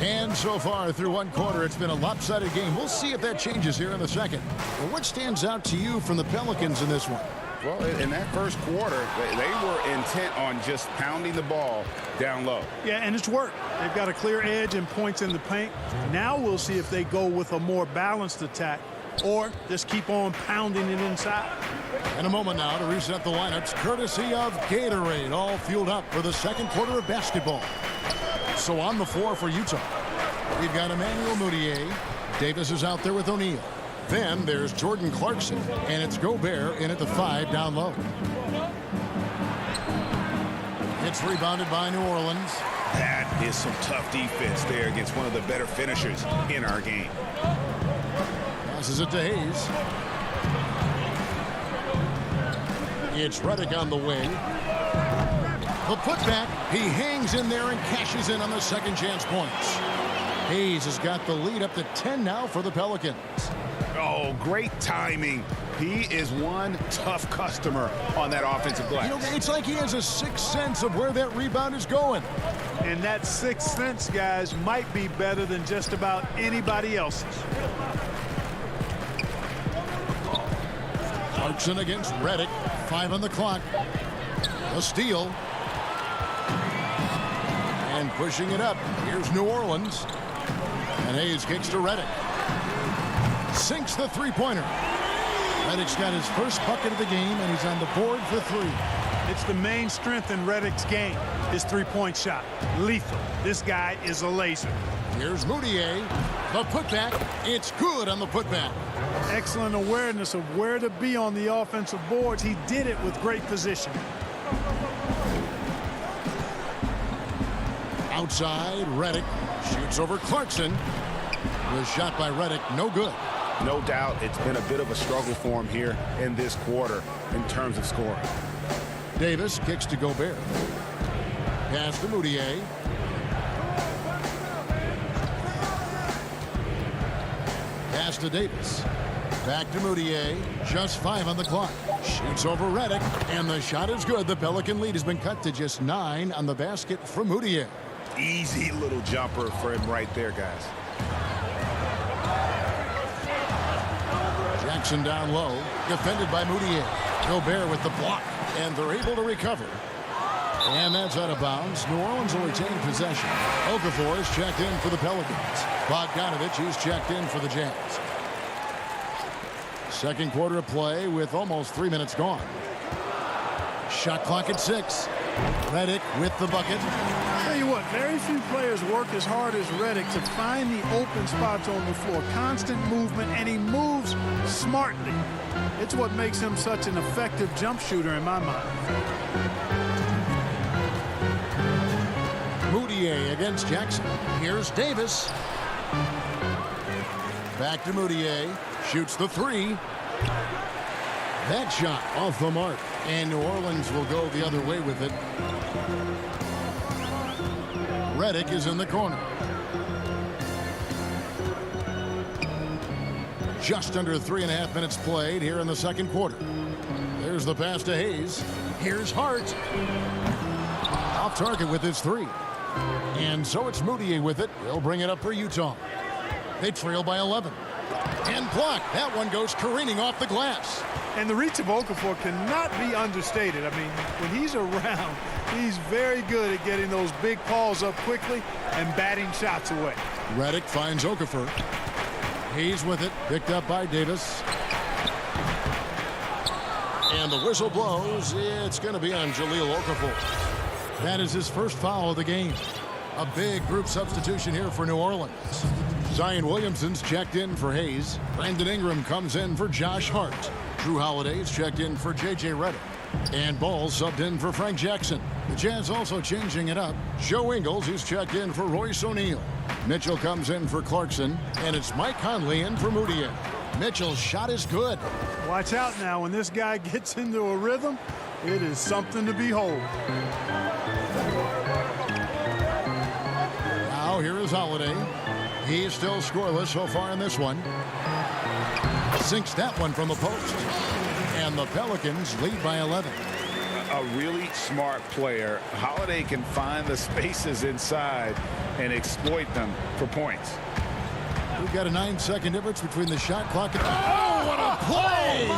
And so far through 1 quarter, it's been a lopsided game. We'll see if that changes here in the second. Well, what stands out to you from the Pelicans in this one?
Well, in that first quarter, they were intent on just pounding the ball down low.
Yeah, and it's worked. They've got a clear edge and points in the paint. Now we'll see if they go with a more balanced attack or just keep on pounding it inside.
In a moment now to reset the lineups, courtesy of Gatorade, all fueled up for the second quarter of basketball. So on the floor for Utah, we've got Emmanuel Mudiay. Davis is out there with O'Neal. Then there's Jordan Clarkson, and it's Gobert in at the 5 down low. It's rebounded by New Orleans.
That is some tough defense there against one of the better finishers in our game.
Passes it to Hayes. It's Redick on the wing. The putback, he hangs in there and cashes in on the second chance points. Hayes has got the lead up to 10 now for the Pelicans.
Oh, great timing. He is one tough customer on that offensive glass.
You know, it's like he has a sixth sense of where that rebound is going.
And that sixth sense, guys, might be better than just about anybody else's.
Clarkson against Redick. 5 on the clock. A steal. And pushing it up. Here's New Orleans. And Hayes kicks to Redick. Sinks the three-pointer. Redick's got his first bucket of the game, and he's on the board for 3.
It's the main strength in Redick's game, his three-point shot. Lethal. This guy is a laser.
Here's Mudiay. The putback. It's good on the putback.
Excellent awareness of where to be on the offensive boards. He did it with great position.
Outside, Redick shoots over Clarkson. The shot by Redick, no good.
No doubt it's been a bit of a struggle for him here in this quarter in terms of scoring.
Davis kicks to Gobert. Pass to Mudiay. Pass to Davis. Back to Mudiay. Just 5 on the clock. Shoots over Redick, and the shot is good. The Pelican lead has been cut to just 9 on the basket from Mudiay.
Easy little jumper for him right there, guys.
Jackson down low, defended by Mudiay. Gobert with the block, and they're able to recover. And that's out of bounds. New Orleans will retain possession. Okafor is checked in for the Pelicans. Bogdanovich is checked in for the Jazz. Second quarter of play with almost 3 minutes gone. Shot clock at 6. Redick with the bucket.
Tell you what, very few players work as hard as Redick to find the open spots on the floor. Constant movement, and he moves smartly. It's what makes him such an effective jump shooter in my mind.
Mudiay against Jackson. Here's Davis. Back to Mudiay. Shoots the 3. That shot off the mark. And New Orleans will go the other way with it. Redick is in the corner. Just under 3.5 minutes played here in the second quarter. There's the pass to Hayes. Here's Hart. Off target with his 3. And so it's Mudiay with it. He'll bring it up for Utah. They trail by 11. And blocked. That one goes careening off the glass.
And the reach of Okafor cannot be understated. I mean, when he's around, he's very good at getting those big balls up quickly and batting shots away.
Redick finds Okafor. He's with it. Picked up by Davis. And the whistle blows. It's going to be on Jahlil Okafor. That is his first foul of the game. A big group substitution here for New Orleans. Zion Williamson's checked in for Hayes. Brandon Ingram comes in for Josh Hart. Drew Holiday's checked in for J.J. Redick. And Ball subbed in for Frank Jackson. The Jazz also changing it up. Joe Ingles, who's checked in for Royce O'Neal. Mitchell comes in for Clarkson. And it's Mike Conley in for Moutier. Mitchell's shot is good.
Watch out now. When this guy gets into a rhythm, it is something to behold.
Now here is Holiday. He's still scoreless so far in this one. Sinks that one from the post. And the Pelicans lead by 11.
A really smart player. Holiday can find the spaces inside and exploit them for points.
We've got a 9-second difference between the shot clock and... Oh, what a play!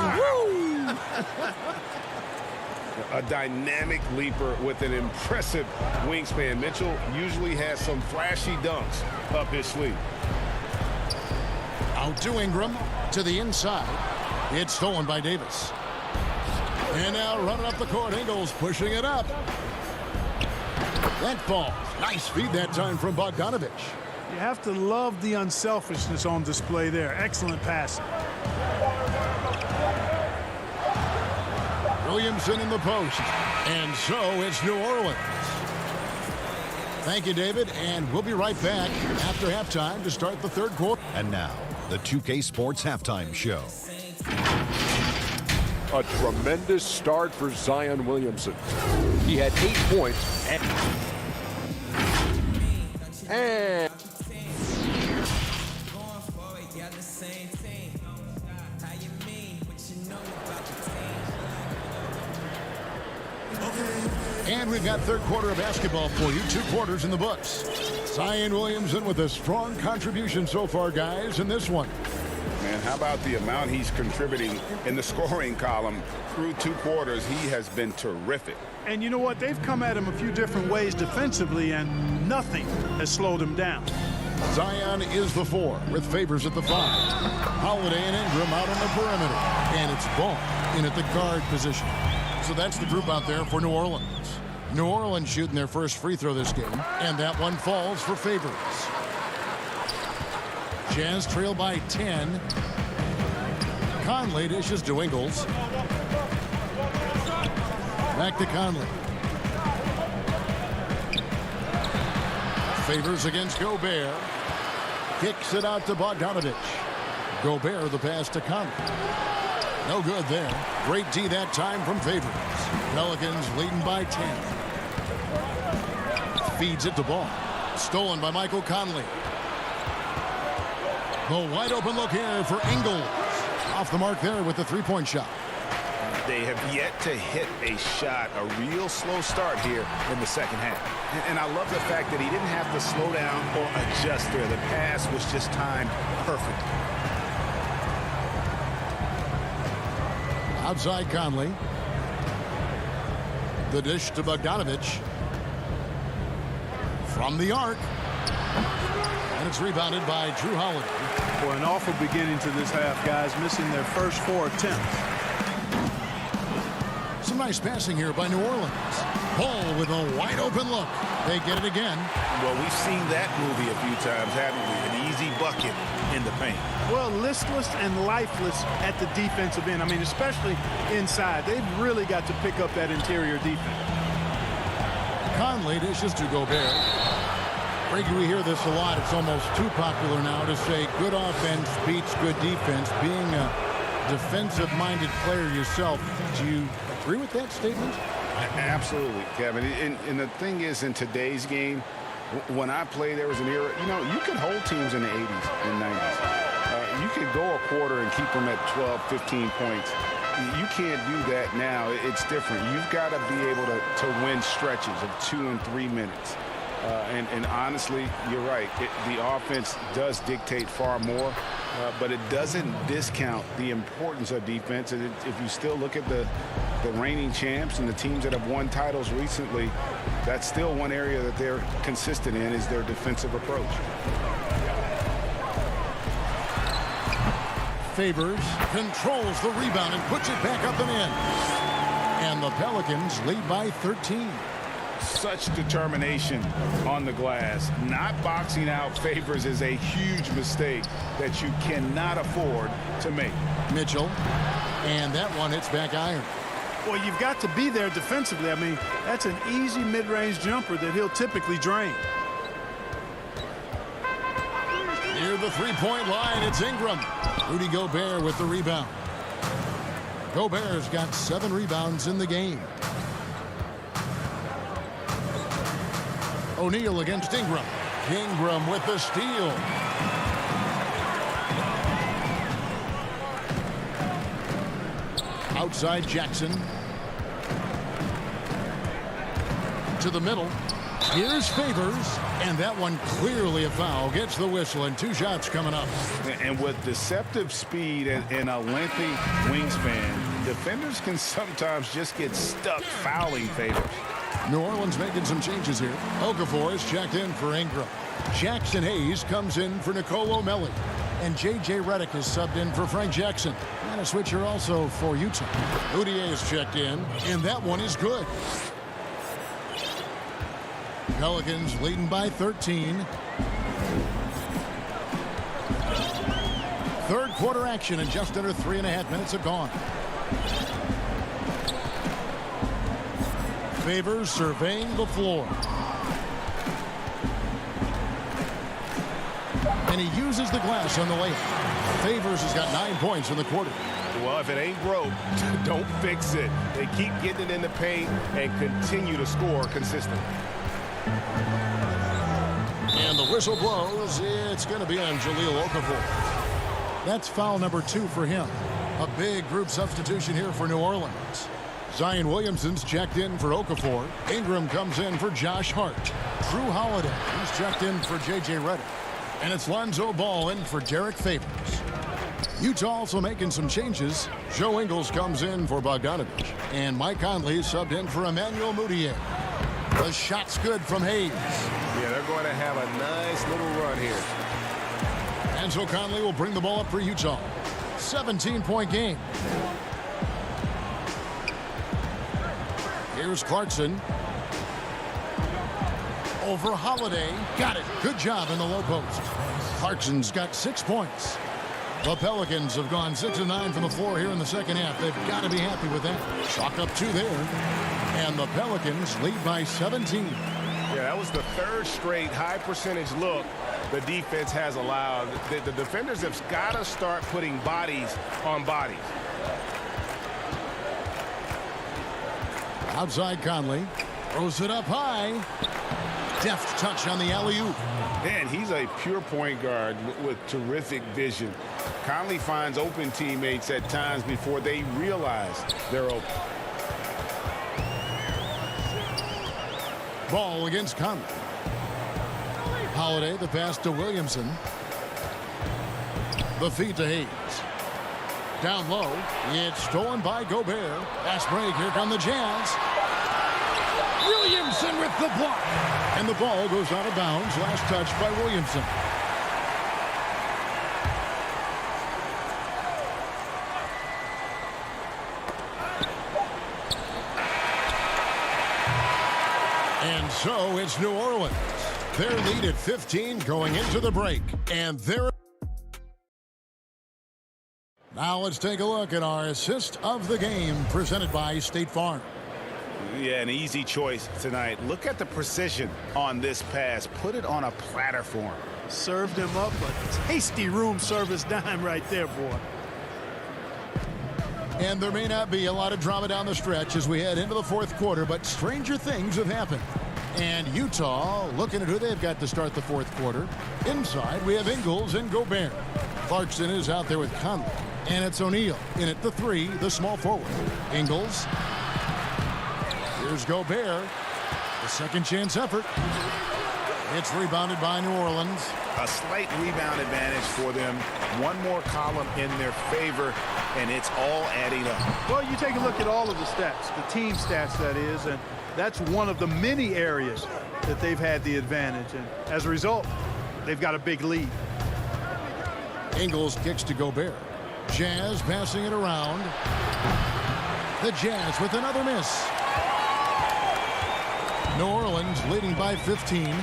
A dynamic leaper with an impressive wingspan. Mitchell usually has some flashy dunks up his sleeve.
Out to Ingram, to the inside. It's stolen by Davis. And now running up the court, Ingles pushing it up. That falls. Nice feed that time from Bogdanovich.
You have to love the unselfishness on display there. Excellent passing.
Williamson in the post. And so it's New Orleans. Thank you, David. And we'll be right back after halftime to start the third quarter.
And now, the 2K Sports Halftime Show.
A tremendous start for Zion Williamson. He had 8 points and
we've got third quarter of basketball for you. 2 quarters in the books. Zion Williamson with a strong contribution so far, guys, in this one.
Man, how about the amount he's contributing in the scoring column through 2 quarters? He has been terrific.
And you know what? They've come at him a few different ways defensively, and nothing has slowed him down.
Zion is the 4 with Favors at the 5. Holiday and Ingram out on the perimeter. And it's Ball in at the guard position. So that's the group out there for New Orleans. New Orleans shooting their first free throw this game. And that one falls for Favors. Jazz trail by 10. Conley dishes to Ingles. Back to Conley. Favors against Gobert. Kicks it out to Bogdanovich. Gobert the pass to Conley. No good there. Great D that time from Favors. Pelicans leading by 10. Feeds it to Ball. Stolen by Michael Conley. The wide open look here for Ingles. Off the mark there with the 3-point shot.
They have yet to hit a shot, a real slow start here in the second half. And I love the fact that he didn't have to slow down or adjust there. The pass was just timed perfect.
Outside Conley. The dish to Bogdanovich. From the arc. And it's rebounded by Drew Holiday.
Boy, an awful beginning to this half, guys, missing their first 4 attempts.
Some nice passing here by New Orleans. Ball with a wide open look. They get it again.
Well, we've seen that movie a few times, haven't we? An easy bucket in the paint.
Well, listless and lifeless at the defensive end. I mean, especially inside. They've really got to pick up that interior defense.
Conley dishes to Gobert. Frankie, we hear this a lot. It's almost too popular now to say good offense beats good defense. Being a defensive-minded player yourself, do you agree with that statement?
Absolutely, Kevin. And the thing is, in today's game, when I played, there was an era, you know, you could hold teams in the 80s and 90s. You could go a quarter and keep them at 12, 15 points. You can't do that now. It's different. You've got to be able to win stretches of 2 and 3 minutes. And honestly, you're right. The offense does dictate far more, but it doesn't discount the importance of defense. And if you still look at the reigning champs and the teams that have won titles recently, that's still one area that they're consistent in, is their defensive approach.
Favors controls the rebound and puts it back up and in. And the Pelicans lead by 13.
Such determination on the glass. Not boxing out Favors is a huge mistake that you cannot afford to make.
Mitchell, and that one hits back iron.
Well, you've got to be there defensively. I mean, that's an easy mid-range jumper that he'll typically drain.
Near the three-point line, it's Ingram. Rudy Gobert with the rebound. Gobert's got 7 rebounds in the game. O'Neal against Ingram. Ingram with the steal. Outside Jackson. To the middle. Here's Favors. And that one clearly a foul. Gets the whistle and 2 shots coming up.
And with deceptive speed and a lengthy wingspan, defenders can sometimes just get stuck fouling Favors.
New Orleans making some changes here. Okafor is checked in for Ingram. Jackson Hayes comes in for Nicolo Melli. And J.J. Redick is subbed in for Frank Jackson. And a switcher also for Utah. Udier is checked in, and that one is good. Pelicans leading by 13. Third quarter action, and just under 3.5 minutes have gone. Favors surveying the floor. And he uses the glass on the layup. Favors has got 9 points in the quarter.
Well, if it ain't broke, don't fix it. They keep getting it in the paint and continue to score consistently.
And the whistle blows. It's going to be on Jahlil Okafor. That's foul number 2 for him. A big group substitution here for New Orleans. Zion Williamson's checked in for Okafor. Ingram comes in for Josh Hart. Drew Holiday, he's checked in for J.J. Redick. And it's Lonzo Ball in for Derek Favors. Utah also making some changes. Joe Ingles comes in for Bogdanovich. And Mike Conley subbed in for Emmanuel Mudiay. The shot's good from Hayes.
Yeah, they're going to have a nice little run here.
And so Conley will bring the ball up for Utah. 17-point game. Here's Clarkson. Over Holiday. Got it. Good job in the low post. Clarkson's got 6 points. The Pelicans have gone 6 of 9 from the floor here in the second half. They've got to be happy with that. Chalk up 2 there. And the Pelicans lead by 17.
Yeah, that was the 3rd straight high percentage look the defense has allowed. The defenders have got to start putting bodies on bodies.
Outside Conley. Throws it up high. Deft touch on the alley-oop.
Man, he's a pure point guard with terrific vision. Conley finds open teammates at times before they realize they're open.
Ball against Conley. Holiday, the pass to Williamson. The feed to Hayes. Down low. It's stolen by Gobert. Fast break. Here come the Jazz. Williamson with the block. And the ball goes out of bounds. Last touch by Williamson. And so it's New Orleans. Their lead at 15 going into the break. And they're... Now let's take a look at our assist of the game presented by State Farm.
Yeah, an easy choice tonight. Look at the precision on this pass. Put it on a platter for him.
Served him up a tasty room service dime right there, boy.
And there may not be a lot of drama down the stretch as we head into the 4th quarter, but stranger things have happened. And Utah looking at who they've got to start the 4th quarter. Inside, we have Ingles and Gobert. Clarkson is out there with Conley. And it's O'Neal in at the 3, the small forward. Ingles. Here's Gobert. The second chance effort. It's rebounded by New Orleans.
A slight rebound advantage for them. One more column in their favor, and it's all adding up.
Well, you take a look at all of the stats, the team stats, that is, and that's one of the many areas that they've had the advantage. And as a result, they've got a big lead.
Ingles kicks to Gobert. Jazz passing it around. The Jazz with another miss. New Orleans leading by 15.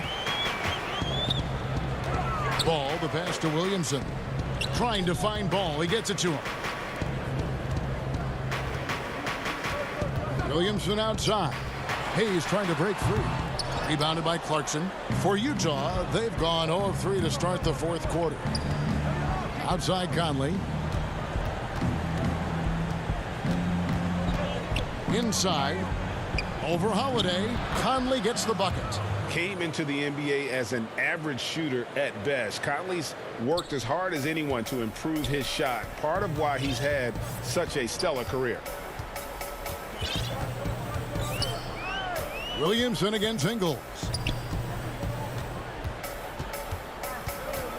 Ball, the pass to Williamson. Trying to find Ball. He gets it to him. Williamson outside. Hayes trying to break free. Rebounded by Clarkson. For Utah, they've gone 0 of 3 to start the fourth quarter. Outside Conley. Inside. Over Holiday. Conley gets the bucket.
Came into the NBA as an average shooter at best. Conley's worked as hard as anyone to improve his shot. Part of why he's had such a stellar career.
Williamson against Ingles.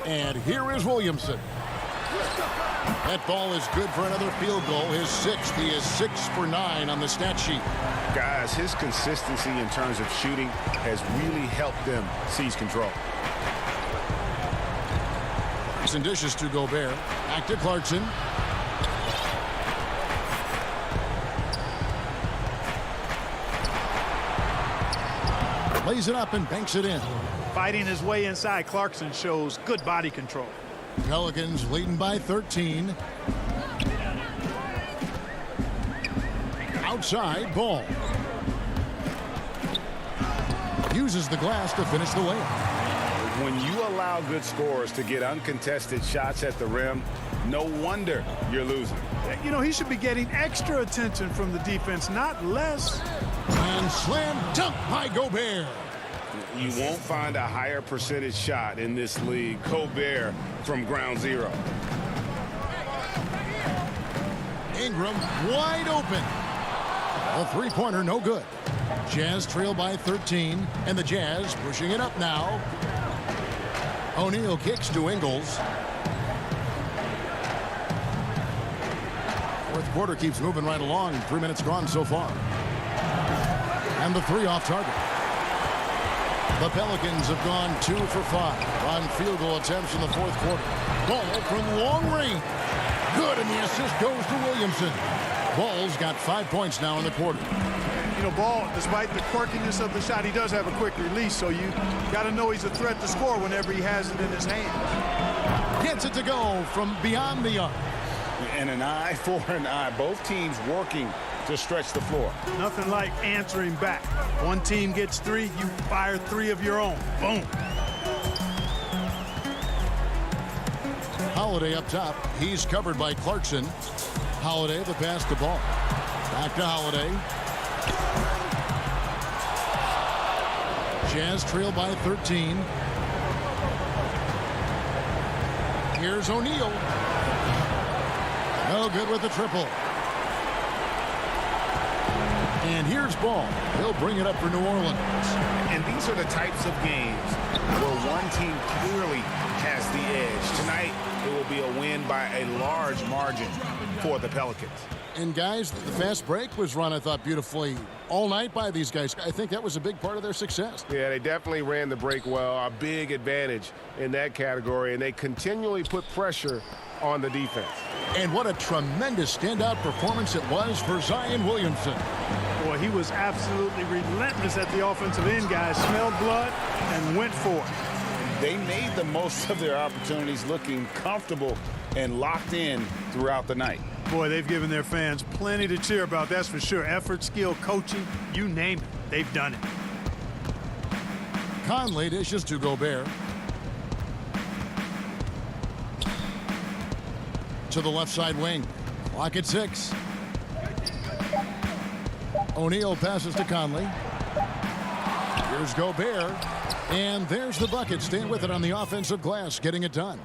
And here is Williamson. That ball is good for another field goal. His sixth. He is 6 for 9 on the stat sheet.
Guys, his consistency in terms of shooting has really helped them seize control.
And dishes to Gobert. Back to Clarkson. Lays it up and banks it in.
Fighting his way inside, Clarkson shows good body control.
Pelicans leading by 13. Outside, Ball. Uses the glass to finish the layup.
When you allow good scorers to get uncontested shots at the rim, no wonder you're losing.
You know, he should be getting extra attention from the defense, not less.
And slam dunk by Gobert.
You won't find a higher percentage shot in this league. Gobert from ground zero.
Ingram wide open. A three-pointer no good. Jazz trail by 13, and the Jazz pushing it up now. O'Neal kicks to Ingles. Fourth quarter keeps moving right along. 3 minutes gone so far. And the three off target. The Pelicans have gone 2 for 5 on field goal attempts in the fourth quarter. Ball from long range. Good, and the assist goes to Williamson. Ball's got 5 points now in the quarter.
You know, Ball, despite the quirkiness of the shot, he does have a quick release, so you got to know he's a threat to score whenever he has it in his hand.
Gets it to go from beyond the arc.
And an eye for an eye. Both teams working to stretch the floor.
Nothing like answering back. One team gets 3, you fire 3 of your own. Boom.
Holiday up top. He's covered by Clarkson. Holiday, the pass to Ball. Back to Holiday. Jazz trail by 13. Here's O'Neal. No good with the triple. And here's Ball. He'll bring it up for New Orleans.
And these are the types of games where one team clearly has the edge. Tonight, it will be a win by a large margin for the Pelicans.
And guys, the fast break was run, I thought, beautifully all night by these guys. I think that was a big part of their success.
Yeah, they definitely ran the break well. A big advantage in that category, and they continually put pressure on the defense.
And what a tremendous standout performance it was for Zion Williamson.
Boy, he was absolutely relentless at the offensive end, guys. Smelled blood and went for it.
They made the most of their opportunities, looking comfortable and locked in throughout the night.
Boy, they've given their fans plenty to cheer about, that's for sure. Effort, skill, coaching, you name it, they've done it.
Conley dishes to Gobert. To the left side wing. Clock at 6. O'Neal passes to Conley. Here's Gobert. And there's the bucket. Staying with it on the offensive glass, getting it done.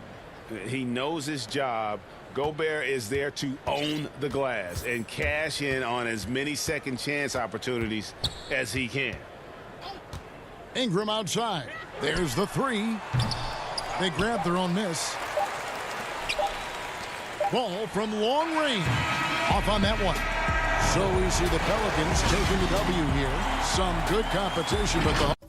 He knows his job. Gobert is there to own the glass and cash in on as many second chance opportunities as he can.
Ingram outside. There's the three. They grab their own miss. Ball from long range. Off on that one. So we see the Pelicans taking the W here. Some good competition, but the